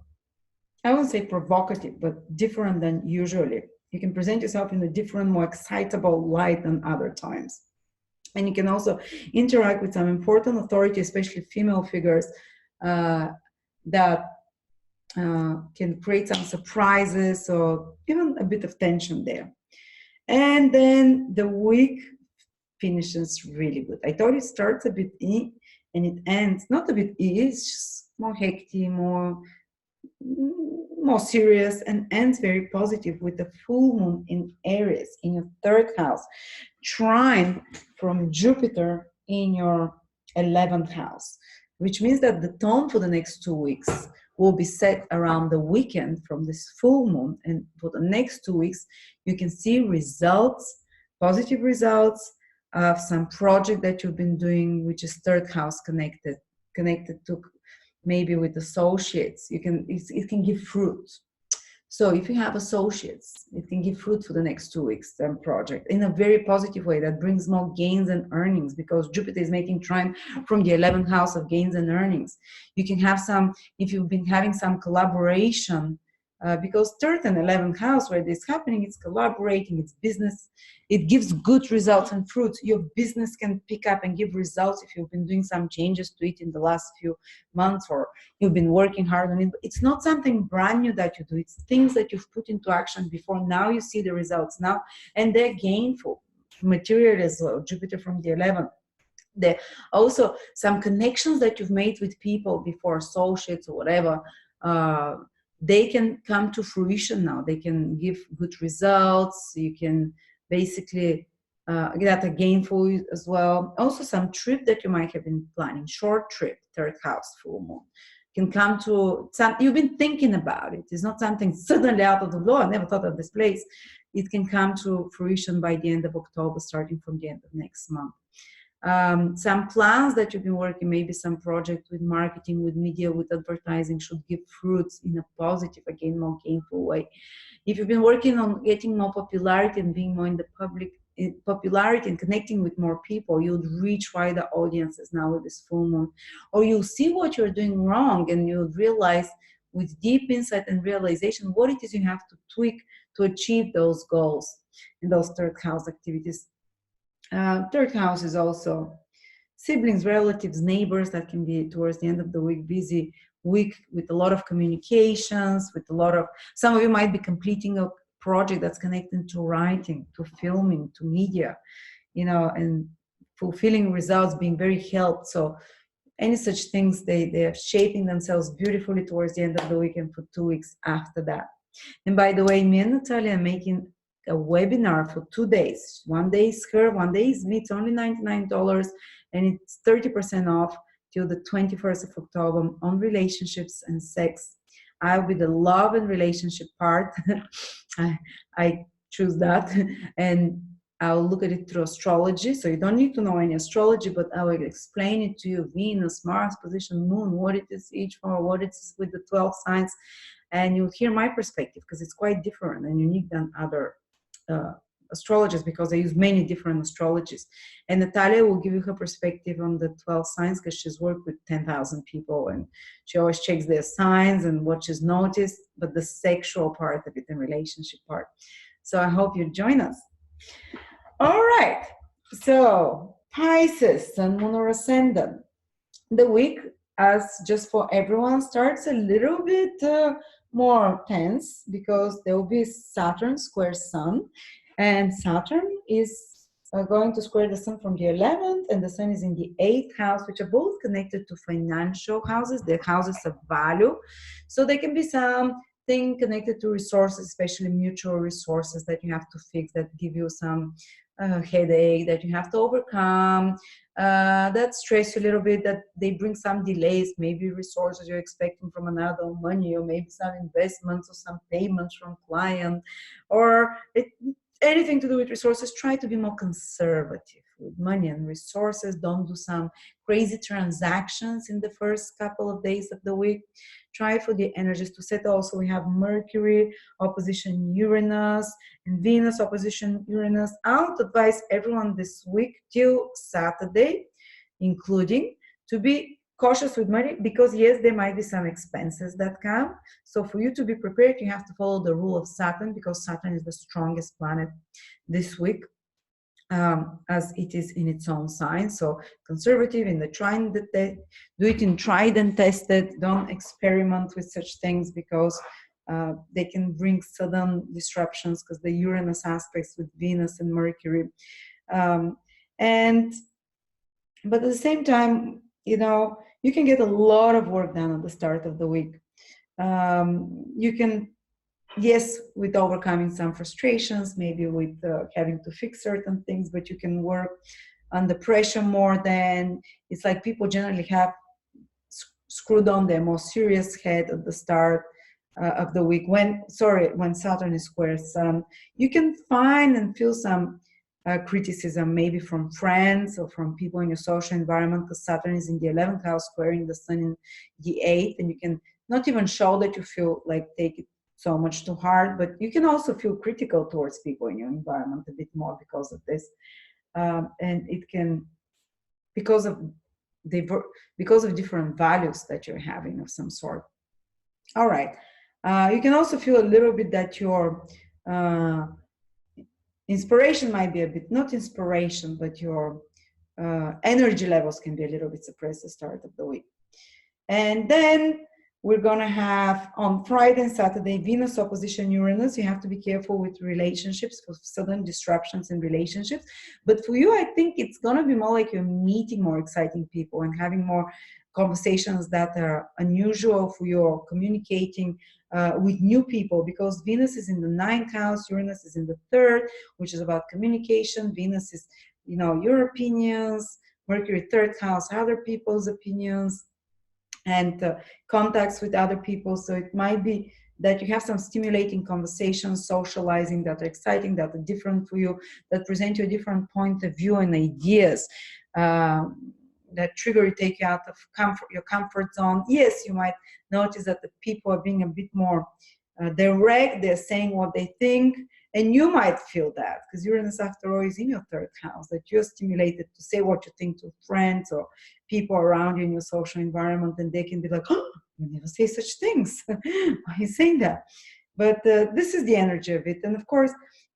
I won't say provocative, but different than usually. You can present yourself in a different, more excitable light than other times. And you can also interact with some important authority, especially female figures, that can create some surprises or even a bit of tension there. And then the week finishes really good. I thought it starts a bit E and it ends not a bit E, it's just more hectic, more serious, and ends very positive with the full moon in Aries in your 3rd house, trine from Jupiter in your 11th house, which means that the tone for the next 2 weeks will be set around the weekend from this full moon. And for the next 2 weeks, you can see results, positive results of some project that you've been doing, which is 3rd house connected to maybe with associates. It can give fruit. So if you have associates, it can give fruit for the next 2 weeks, project, in a very positive way that brings more gains and earnings, because Jupiter is making trine from the 11th house of gains and earnings. You can have some, if you've been having some collaboration, because 3rd and 11th house, where this is happening, it's collaborating, it's business, it gives good results and fruits. Your business can pick up and give results if you've been doing some changes to it in the last few months, or you've been working hard on it. It's not something brand new that you do, it's things that you've put into action before. Now you see the results now, and they're gainful, material as well. Jupiter from the 11th. There also some connections that you've made with people before, associates or whatever, they can come to fruition now. They can give good results. You can basically get a gainful as well. Also some trip that you might have been planning, short trip, 3rd house, full moon, can come to some, you've been thinking about it. It's not something suddenly out of the blue, I never thought of this place. It can come to fruition by the end of October, starting from the end of next month. Some plans that you've been working, maybe some project with marketing, with media, with advertising, should give fruits in a positive, again, more gainful way. If you've been working on getting more popularity and being more in the public, popularity and connecting with more people, you'll reach wider audiences now with this full moon. Or you'll see what you're doing wrong, and you'll realize with deep insight and realization what it is you have to tweak to achieve those goals in those 3rd house activities. 3rd house is also siblings, relatives, neighbors. That can be towards the end of the week, busy week with a lot of communications, with a lot of, some of you might be completing a project that's connected to writing, to filming, to media, you know, and fulfilling results, being very helped. So any such things, they are shaping themselves beautifully towards the end of the week and for 2 weeks after that. And by the way, me and Natalia are making a webinar for 2 days. One day is her, one day is me. It's only $99 and it's 30% off till the 21st of October on relationships and sex. I'll be the love and relationship part. I choose that. And I'll look at it through astrology. So you don't need to know any astrology, but I will explain it to you. Venus, Mars, position, moon, what it is each for, what it is with the 12 signs. And you'll hear my perspective because it's quite different and unique than other astrologers because I use many different astrologies. And Natalia will give you her perspective on the 12 signs because she's worked with 10,000 people and she always checks their signs and what she's noticed, but the sexual part of it and relationship part. So I hope you join us. All right. So Pisces, Sun, Moon, or Ascendant. The week, as just for everyone, starts a little bit more tense because there will be Saturn square Sun, and Saturn is going to square the Sun from the 11th, and the Sun is in the 8th house, which are both connected to financial houses. They're houses of value, so there can be something connected to resources, especially mutual resources that you have to fix that give you some headache that you have to overcome, that stress you a little bit, that they bring some delays, maybe resources you're expecting from another money, or maybe some investments or some payments from client, or anything to do with resources. Try to be more conservative with money and resources. Don't do some crazy transactions in the first couple of days of the week. Try for the energies to set. Also, we have Mercury opposition Uranus and Venus opposition Uranus. I would advise everyone this week till Saturday, including, to be cautious with money because yes, there might be some expenses that come. So for you to be prepared, you have to follow the rule of Saturn because Saturn is the strongest planet this week. As it is in its own sign. So conservative in the trying that they do it in tried and tested. Don't experiment with such things because they can bring sudden disruptions because the Uranus aspects with Venus and Mercury. But at the same time, you know, you can get a lot of work done at the start of the week. You can, yes, with overcoming some frustrations, maybe with having to fix certain things, but you can work under pressure more than, it's like people generally have screwed on their more serious head at the start of the week. When Saturn is square Sun, you can find and feel some criticism, maybe from friends or from people in your social environment, because Saturn is in the 11th house, squaring the Sun in the 8th, and you can not even show that you feel like take it so much too hard, but you can also feel critical towards people in your environment a bit more because of this, and it can because of different values that you're having of some sort. All right, you can also feel a little bit that your inspiration might be a bit, not inspiration, but your energy levels can be a little bit suppressed at the start of the week. And then we're going to have on Friday and Saturday, Venus opposition Uranus. You have to be careful with relationships, for sudden disruptions in relationships. But for you, I think it's going to be more like you're meeting more exciting people and having more conversations that are unusual for you, or communicating with new people, because Venus is in the 9th house, Uranus is in the 3rd, which is about communication. Venus is, you know, your opinions, Mercury 3rd house, other people's opinions, and contacts with other people. So it might be that you have some stimulating conversations, socializing that are exciting, that are different for you, that present you a different point of view and ideas, that trigger you, take you out of your comfort zone. Yes, you might notice that the people are being a bit more direct, they're saying what they think, and you might feel that because Uranus, after all, is in your 3rd house, that you're stimulated to say what you think to friends or people around you in your social environment, and they can be like, oh, you never say such things. Why are you saying that? But this is the energy of it. And of course,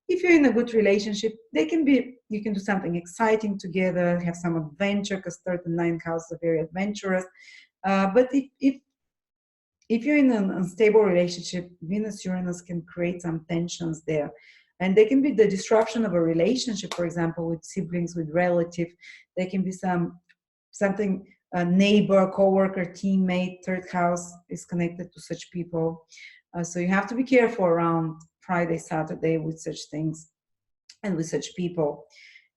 if you're in a good relationship, you can do something exciting together, have some adventure, because 3rd and 9th house are very adventurous. But if if you're in an unstable relationship, Venus Uranus can create some tensions there. And they can be the disruption of a relationship, for example, with siblings, with relative. There can be something, a neighbor, coworker, teammate, third house is connected to such people. So you have to be careful around Friday, Saturday with such things and with such people,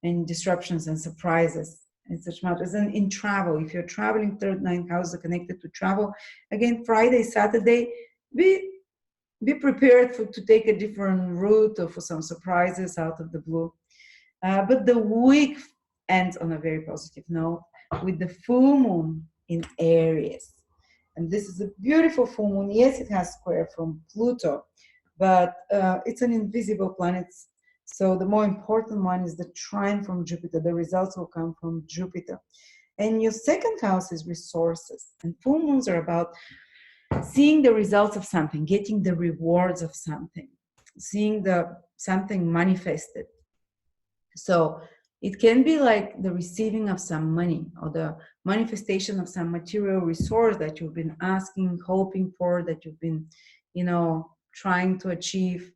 and disruptions and surprises and such matters. And in travel, if you're traveling, third, ninth houses are connected to travel. Again, Friday, Saturday, be prepared to take a different route or for some surprises out of the blue. But the week ends on a very positive note with the full moon in Aries. And this is a beautiful full moon. Yes, it has square from Pluto, but it's an invisible planet. So the more important one is the trine from Jupiter. The results will come from Jupiter. And your second house is resources. And full moons are about seeing the results of something, getting the rewards of something, seeing something manifested. So it can be like the receiving of some money or the manifestation of some material resource that you've been asking, hoping for, that you've been, trying to achieve.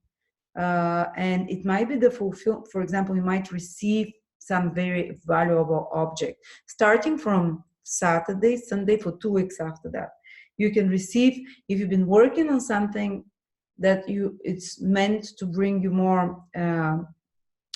And it might be the fulfill. For example, you might receive some very valuable object starting from Saturday, Sunday, for 2 weeks after that. You can receive, if you've been working on something that it's meant to bring you more.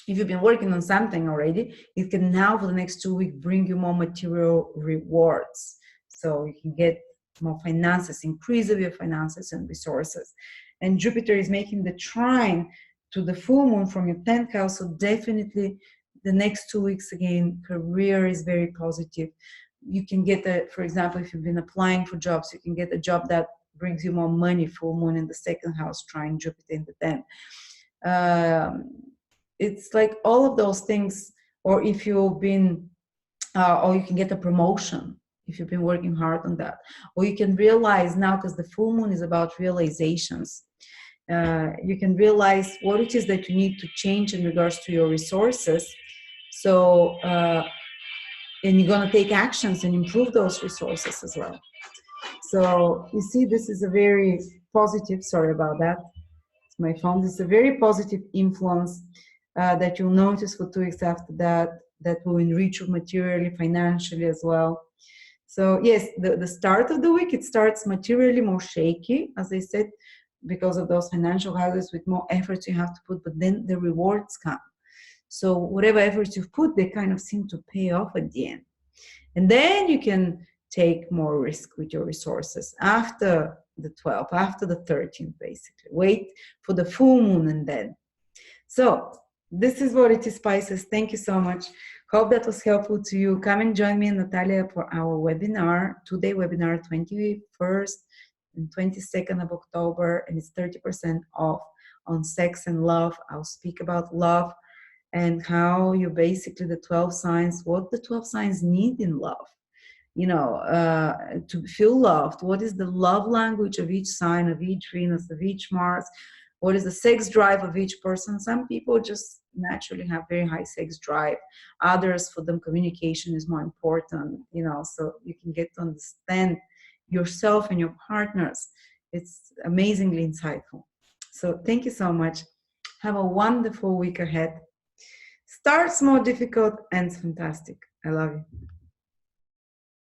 If you've been working on something already, it can now for the next 2 weeks bring you more material rewards. So you can get more finances, increase of your finances and resources. And Jupiter is making the trine to the full moon from your 10th house. So definitely the next 2 weeks again, career is very positive. You can get for example, if you've been applying for jobs, you can get a job that brings you more money, full moon in the second house, trine Jupiter in the 10th. It's like all of those things. Or if you've been, or you can get a promotion if you've been working hard on that. Or you can realize now, because the full moon is about realizations, you can realize what it is that you need to change in regards to your resources. So, and you're going to take actions and improve those resources as well. So you see, this is a very positive, sorry about that, it's my phone. This is a very positive influence that you'll notice for 2 weeks after that, that will enrich you materially, financially as well. So yes, the start of the week, it starts materially more shaky, as I said, because of those financial houses with more efforts you have to put, but then the rewards come. So whatever efforts you've put, they kind of seem to pay off at the end. And then you can take more risk with your resources after the 12th, after the 13th, basically. Wait for the full moon and then. So this is what it is, Pisces. Thank you so much. Hope that was helpful to you. Come and join me and Natalia for our webinar, 2-day webinar, 21st and 22nd of October, and it's 30% off on sex and love. I'll speak about love and how you basically, the 12 signs, what the 12 signs need in love, to feel loved. What is the love language of each sign, of each Venus, of each Mars? What is the sex drive of each person? Some people just naturally have very high sex drive. Others, for them, communication is more important, so you can get to understand yourself and your partners. It's amazingly insightful. So thank you so much. Have a wonderful week ahead. Starts more difficult, ends fantastic. I love you.